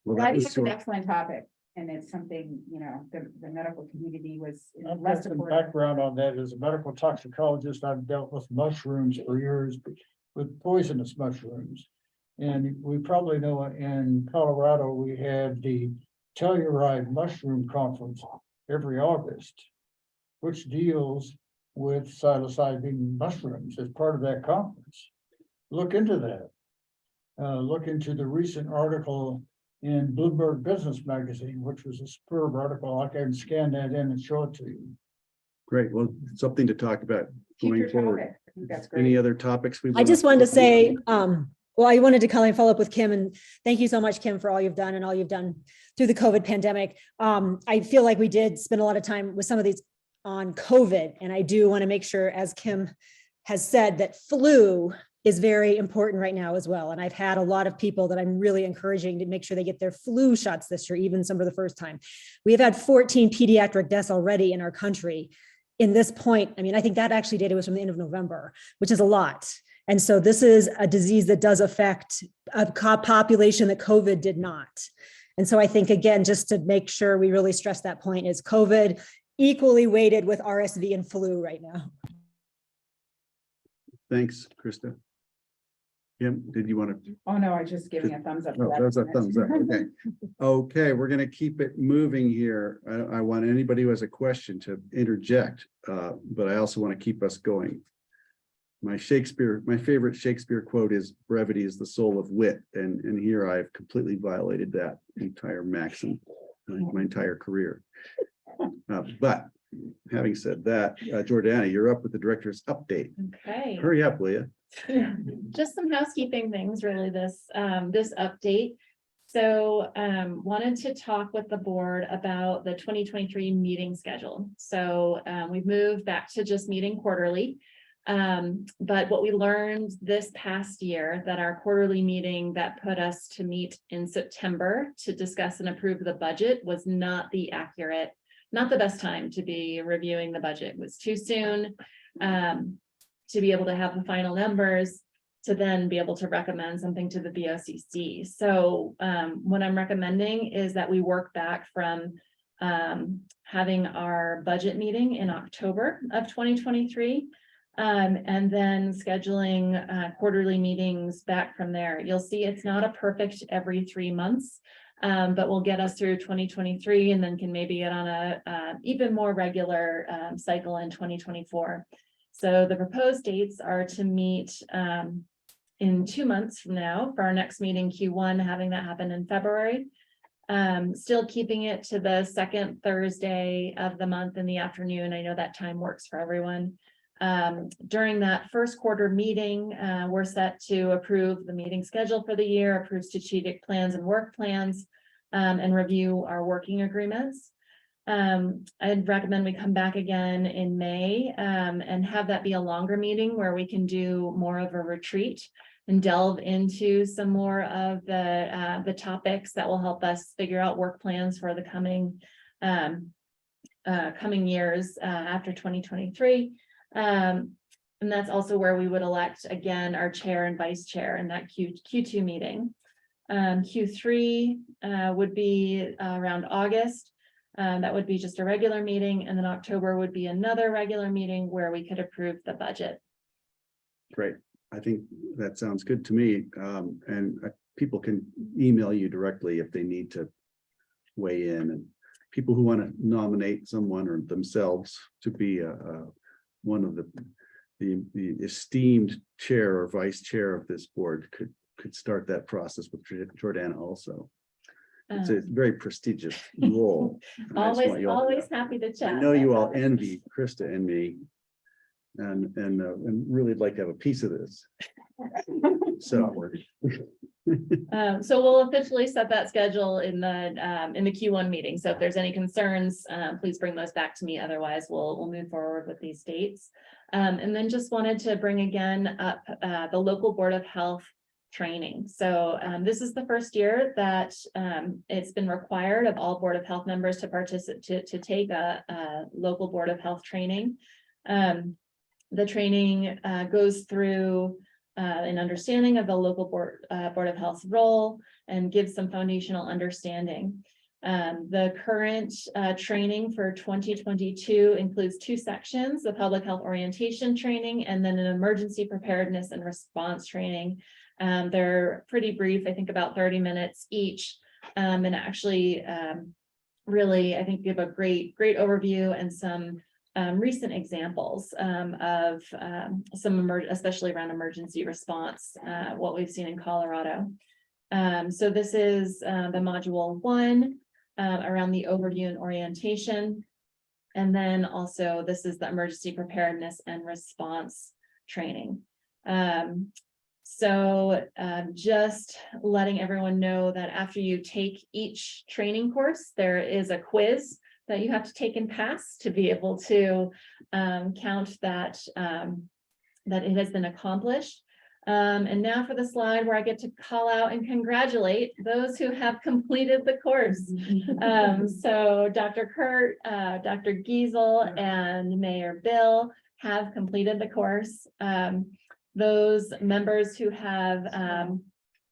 Well, I that think was it's an excellent topic, and it's something, the medical community was I've less got some supportive. background on that. As a medical toxicologist, I've dealt with mushrooms for years, with poisonous mushrooms. And we probably know in Colorado, we have the Telluride Mushroom Conference every August, which deals with psilocybin mushrooms as part of that conference. Look into that. Look into the recent article in Bloomberg Business Magazine, which was a superb article. I can scan that in and show it to you. great. Well, something to talk about going Future forward. topic. I think that's Any great. other topics? I just wanted to say, well, I wanted to kind of follow up with Kim, and thank you so much, Kim, for all you've done and all you've done through the COVID pandemic. I feel like we did spend a lot of time with some of these on COVID, and I do want to make sure, as Kim has said, that flu is very important right now as well. And I've had a lot of people that I'm really encouraging to make sure they get their flu shots this year, even some for the first time. We have had 14 pediatric deaths already in our country in this point. I mean, I think that actually data was from the end of November, which is a lot. And so this is a disease that does affect a population that COVID did not. And so I think, again, just to make sure we really stress that point, is COVID equally weighted with RSV and flu right now. Thanks, Krista. Kim, did you want to? Oh, no, I was just giving a thumbs up. for Oh, that there's a comment. thumbs up. Okay. Okay, we're going to keep it moving here. I want anybody who has a question to interject, but I also want to keep us going. my favorite Shakespeare quote is brevity is the soul of wit. And here I've completely violated that entire maxim, my entire career. But having said that, Jordana, you're up with the director's update. Okay. Hurry up, will you? Just some housekeeping things, really, this update. So wanted to talk with the board about the 2023 meeting schedule. So we've moved back to just meeting quarterly. But what we learned this past year, that our quarterly meeting that put us to meet in September to discuss and approve the budget was not the best time to be reviewing the budget. It was too soon to be able to have the final numbers, to then be able to recommend something to the BOCC. So what I'm recommending is that we work back from having our budget meeting in October of 2023, and then scheduling quarterly meetings back from there. You'll see it's not a perfect every 3 months, but we'll get us through 2023 and then can maybe get on a even more regular cycle in 2024. So the proposed dates are to meet in 2 months from now for our next meeting, Q1, having that happen in February. Still keeping it to the second Thursday of the month in the afternoon. I know that time works for everyone. During that first quarter meeting, we're set to approve the meeting schedule for the year, approve strategic plans and work plans, and review our working agreements. I'd recommend we come back again in May and have that be a longer meeting where we can do more of a retreat and delve into some more of the topics that will help us figure out work plans for the coming years after 2023. And that's also where we would elect again our chair and vice chair in that Q2 meeting. Q3 would be around August. That would be just a regular meeting, and then October would be another regular meeting where we could approve the budget. Great. I think that sounds good to me. And people can email you directly if they need to weigh in, and people who want to nominate someone or themselves to be one of the esteemed chair or vice chair of this board could start that process with Jordana also. It's a very prestigious role. And I just want you all to Always know. happy to chat. I know you all envy Krista and me, and really like to have a piece of this. So So we'll officially set that schedule in the Q1 meeting. So if there's any concerns, please bring those back to me. Otherwise, we'll move forward with these dates. And then just wanted to bring again up the local Board of Health training. So this is the first year that it's been required of all Board of Health members to participate to take a local Board of Health training. The training goes through an understanding of the local Board of Health's role and gives some foundational understanding. The current training for 2022 includes 2 sections, the public health orientation training and then an emergency preparedness and response training. They're pretty brief, I think about 30 minutes each, and actually really, I think, give a great overview and some recent examples of some especially around emergency response, what we've seen in Colorado. So this is the module 1 around the overview and orientation. And then also this is the emergency preparedness and response training. So just letting everyone know that after you take each training course, there is a quiz that you have to take and pass to be able to count that that it has been accomplished. And now for the slide where I get to call out and congratulate those who have completed the course. So Dr. Kurt, Dr. Giesel, and Mayor Bill have completed the course. Those members who have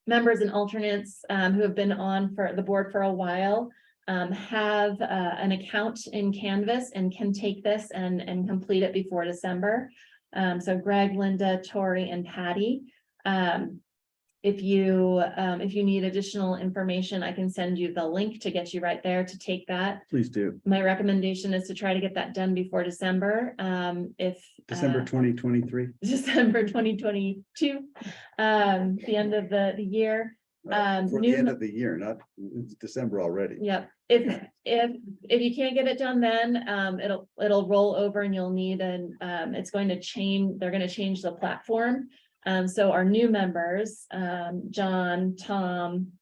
members and alternates who have been on for the board for a while have an account in Canvas and can take this and complete it before December. So Greg, Linda, Tori, and Patty. if you need additional information, I can send you the link to get you right there to take that. Please do. My recommendation is to try to get that done before December. If December 2023. December 2022, the end of the year. For the new- end of the year, not, it's December already. Yep, if you can't get it done then, it'll roll over and you'll need it's going to change, they're gonna change the platform. So our new members, John, Tom,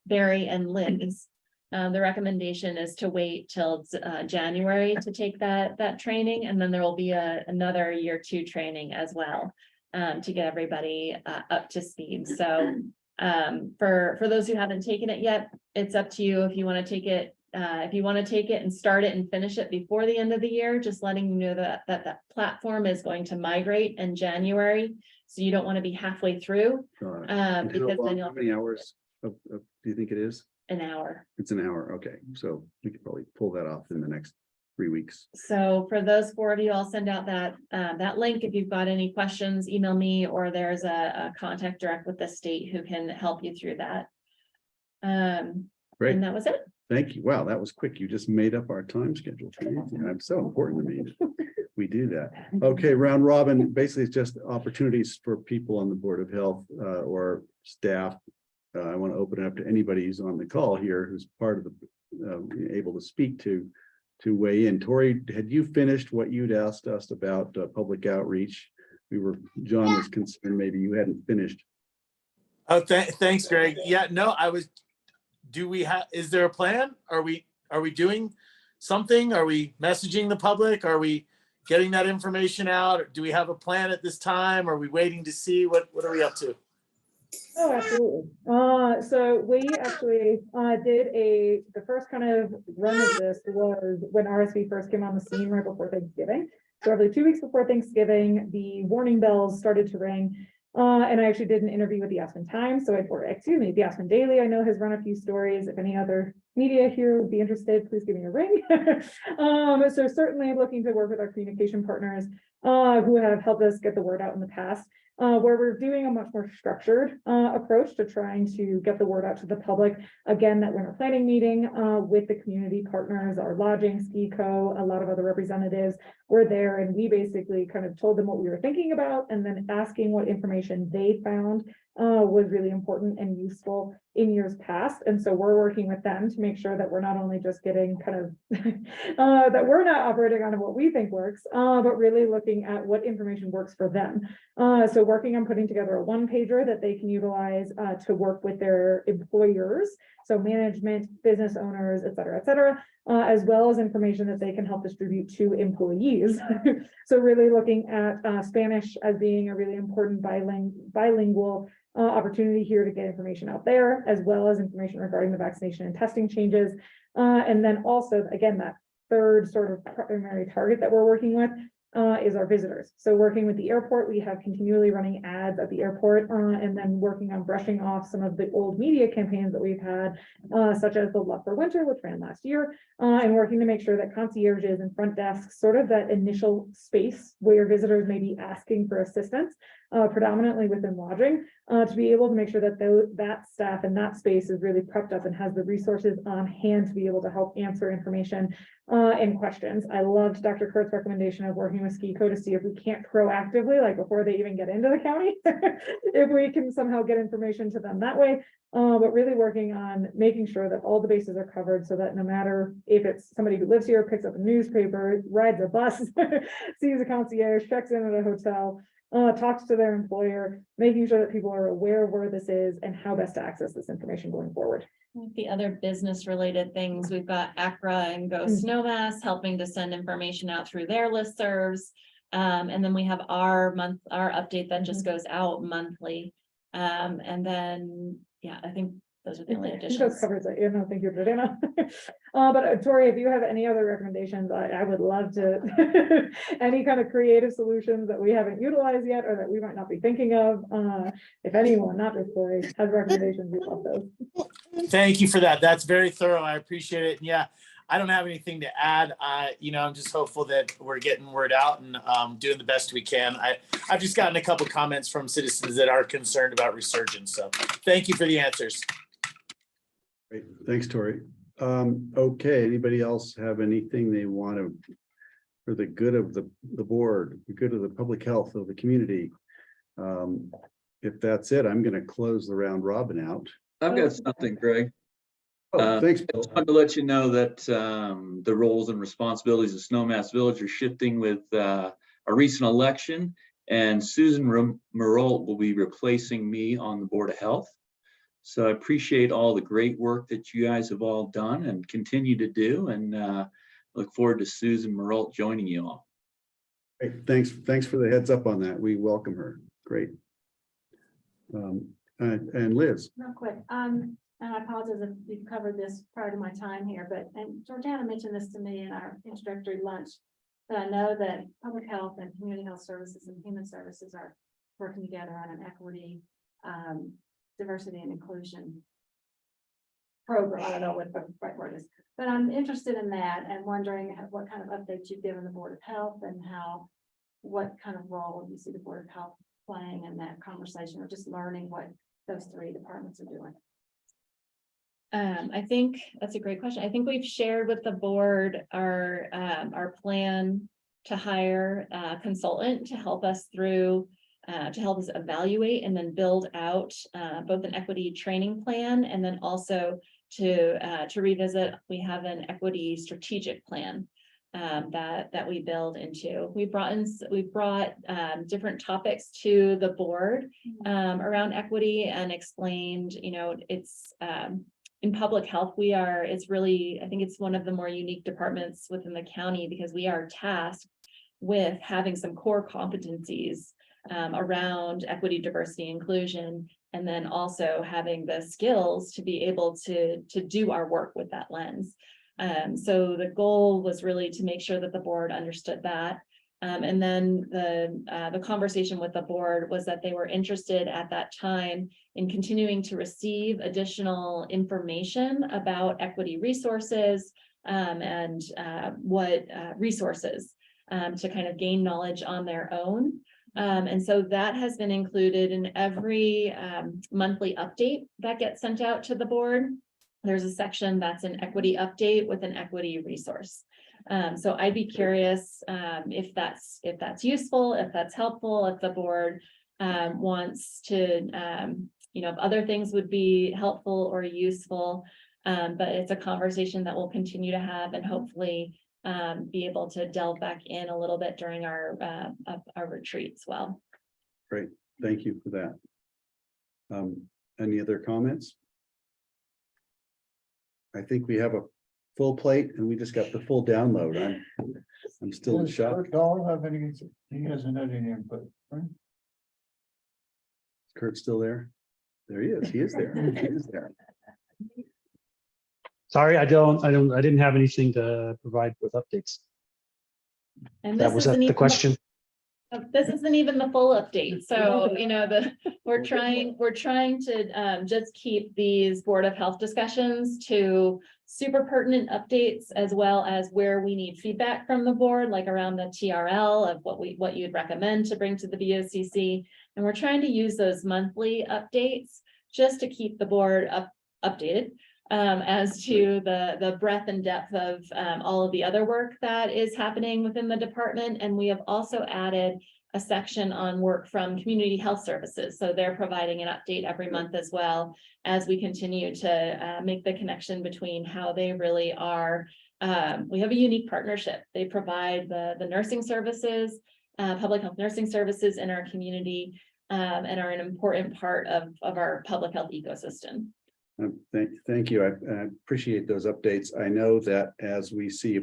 Barry and Liz, the recommendation is to wait till January to take that training, and then there will be another year 2 training as well, to get everybody up to speed. So for those who haven't taken it yet, it's up to you if you want to take it. If you want to take it and start it and finish it before the end of the year, just letting you know that platform is going to migrate in January. So you don't want to be halfway through. And Because then how you'll many hours do you think it is? an hour. It's an hour. Okay, so we could probably pull that off in the next 3 weeks. So for those 4 of you, I'll send out that link. If you've got any questions, email me, or there's a contact direct with the state who can help you through that. Great. And that was it. Thank you. Wow, that was quick. You just made up our time schedule. I'm so important to me. that We do that. Okay, round robin, basically it's just opportunities for people on the Board of Health or staff. I want to open it up to anybody who's on the call here who's part of the able to speak to weigh in. Tori, had you finished what you'd asked us about public outreach? John was concerned maybe you hadn't finished. Oh, thanks, Greg. Yeah, no, is there a plan? Are we doing something? Are we messaging the public? Are we getting that information out? Or do we have a plan at this time? Are we waiting to see what are we up to? Oh, absolutely. So we actually did the first kind of run of this was when RSV first came on the scene right before Thanksgiving. So roughly 2 weeks before Thanksgiving, the warning bells started to ring. And I actually did an interview with the Aspen Times. So the Aspen Daily, I know, has run a few stories. If any other media here would be interested, please give me a ring. So certainly looking to work with our communication partners who have helped us get the word out in the past. Where we're doing a much more structured approach to trying to get the word out to the public. Again, that winter planning meeting with the community partners, our lodging, Ski Co, a lot of other representatives were there, and we basically kind of told them what we were thinking about, and then asking what information they found was really important and useful in years past. And so we're working with them to make sure that we're not only just getting kind of that we're not operating on what we think works, but really looking at what information works for them. So working on putting together a one-pager that they can utilize to work with their employers, so management, business owners, et cetera, as well as information that they can help distribute to employees. So really looking at Spanish as being a really important bilingual opportunity here to get information out there, as well as information regarding the vaccination and testing changes. And then also, again, that third sort of primary target that we're working with is our visitors. So working with the airport, we have continually running ads at the airport, and then working on brushing off some of the old media campaigns that we've had, such as the Luck for Winter, which ran last year, and working to make sure that concierges and front desks, sort of that initial space where visitors may be asking for assistance, predominantly within lodging, to be able to make sure that that staff and that space is really prepped up and has the resources on hand to be able to help answer information and questions. I loved Dr. Kurt's recommendation of working with Ski Co to see if we can't proactively, like before they even get into the county, if we can somehow get information to them that way. But really working on making sure that all the bases are covered so that no matter if it's somebody who lives here, picks up a newspaper, rides a bus, sees a concierge, checks in at a hotel, talks to their employer, making sure that people are aware of where this is and how best to access this information going forward. The other business related things, we've got ACRA and Go Snowmass helping to send information out through their listservs. And then we have our update that just goes out monthly. And then, yeah, I think those are the only additions. Those covers it. No, thank you, Jordana. But Tori, if you have any other recommendations, I would love to any kind of creative solutions that we haven't utilized yet or that we might not be thinking of. If anyone, not just Tori, has recommendations, we love those. Thank you for that. That's very thorough. I appreciate it. And yeah, I don't have anything to add. I'm just hopeful that we're getting word out and doing the best we can. I've just gotten a couple comments from citizens that are concerned about resurgence. So thank you for the answers. Great, thanks, Tori. Okay, anybody else have anything they want to, for the good of the board, the good of the public health of the community? If that's it, I'm going to close the round robin out. I've got something, Greg. Oh, thanks, I Bill. just wanted to let you know that the roles and responsibilities of Snowmass Village are shifting with a recent election, and Susan Marolt will be replacing me on the Board of Health. So I appreciate all the great work that you guys have all done and continue to do, and look forward to Susan Marolt joining you all. Great, thanks for the heads up on that. We welcome her. Great. And Liz. Real quick, and I apologize if we've covered this prior to my time here, and Georgiana mentioned this to me in our introductory lunch, that I know that public health and community health services and human services are working together on an equity, diversity and inclusion program. I don't know what the right word is, but I'm interested in that and wondering what kind of updates you've given the Board of Health and what kind of role you see the Board of Health playing in that conversation, or just learning what those three departments are doing. I think that's a great question. I think we've shared with the board our plan to hire a consultant to help us through, to help us evaluate and then build out both an equity training plan, and then also to revisit. We have an equity strategic plan that we build into. We brought different topics to the board around equity and explained, it's in public health, it's really, I think it's one of the more unique departments within the county, because we are tasked with having some core competencies around equity, diversity, inclusion, and then also having the skills to be able to do our work with that lens. So the goal was really to make sure that the board understood that. And then the conversation with the board was that they were interested at that time in continuing to receive additional information about equity resources and what resources to kind of gain knowledge on their own. And so that has been included in every monthly update that gets sent out to the board. There's a section that's an equity update with an equity resource. So I'd be curious if that's useful, if that's helpful, if the board wants to, if other things would be helpful or useful. But it's a conversation that we'll continue to have, and hopefully be able to delve back in a little bit during our retreat as well. Great, thank you for that. Any other comments? I think we have a full plate and we just got the full download. I'm still in shock. Don't have any, he hasn't had any input, right? Is Kurt still there? There he is. He is there. He is there. Sorry, I didn't have anything to provide with updates. And That was the question. This isn't even the full update. So, we're trying to just keep these Board of Health discussions to super pertinent updates, as well as where we need feedback from the board, like around the TRL of what you'd recommend to bring to the BOCC. And we're trying to use those monthly updates just to keep the board updated as to the breadth and depth of all of the other work that is happening within the department. And we have also added a section on work from community health services. So they're providing an update every month, as well as we continue to make the connection between how they really are. We have a unique partnership. They provide the nursing services, public health nursing services in our community, and are an important part of our public health ecosystem. Thank you. I appreciate those updates. I know that if we see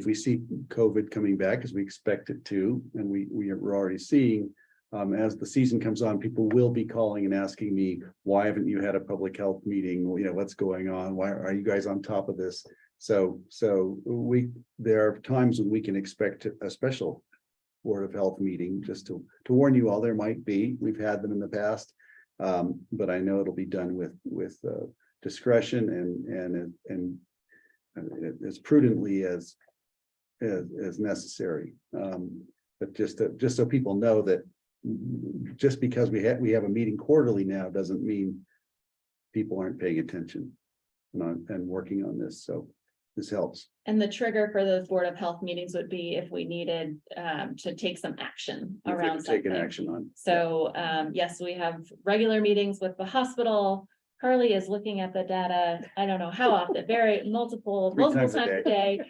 COVID coming back, as we expect it to, and we're already seeing, as the season comes on, people will be calling and asking me, why haven't you had a public health meeting? What's going on? Why are you guys on top of this? So there are times when we can expect a special Board of Health meeting, just to warn you all. There might be. We've had them in the past, but I know it'll be done with discretion and as prudently as necessary. But just so people know that just because we have a meeting quarterly now doesn't mean people aren't paying attention and working on this. So this helps. And the trigger for those Board of Health meetings would be if we needed to take some action If we around can take an something. action on. So, yes, we have regular meetings with the hospital. Carly is looking at the data, I don't know how often, multiple times a times a day.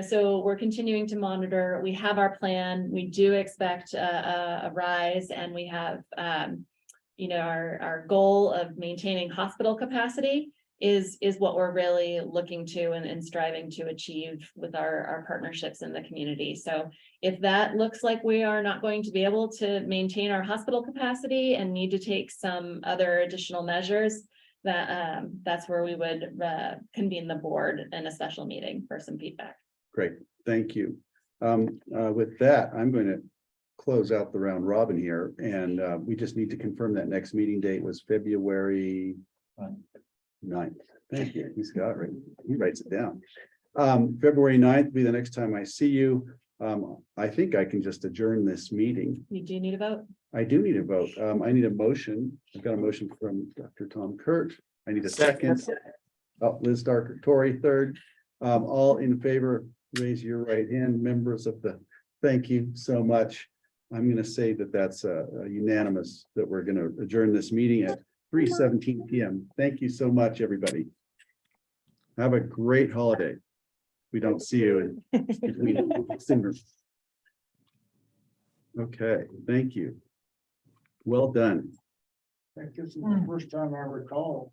So we're continuing to monitor. We have our plan. We do expect a rise, and we have, our goal of maintaining hospital capacity is what we're really looking to and striving to achieve with our partnerships in the community. So if that looks like we are not going to be able to maintain our hospital capacity and need to take some other additional measures, that's where we would convene the board in a special meeting for some feedback. Great, thank you. With that, I'm going to close out the round robin here, and we just need to confirm that next meeting date was February 9th. Thank you. He's got it right. He writes it down. February 9th will be the next time I see you. I think I can just adjourn this meeting. You do need a vote? I do need a vote. I need a motion. I've got a motion from Dr. Tom Kurt. I need a second. Oh, Liz Darker, Tory, third. All in favor, raise your right hand, members of the, thank you so much. I'm going to say that that's unanimous, that we're going to adjourn this meeting at 3:17 p.m. Thank you so much, everybody. Have a great holiday. We don't see you in sooner. Okay, thank you. Well done. That gives me the first time I recall.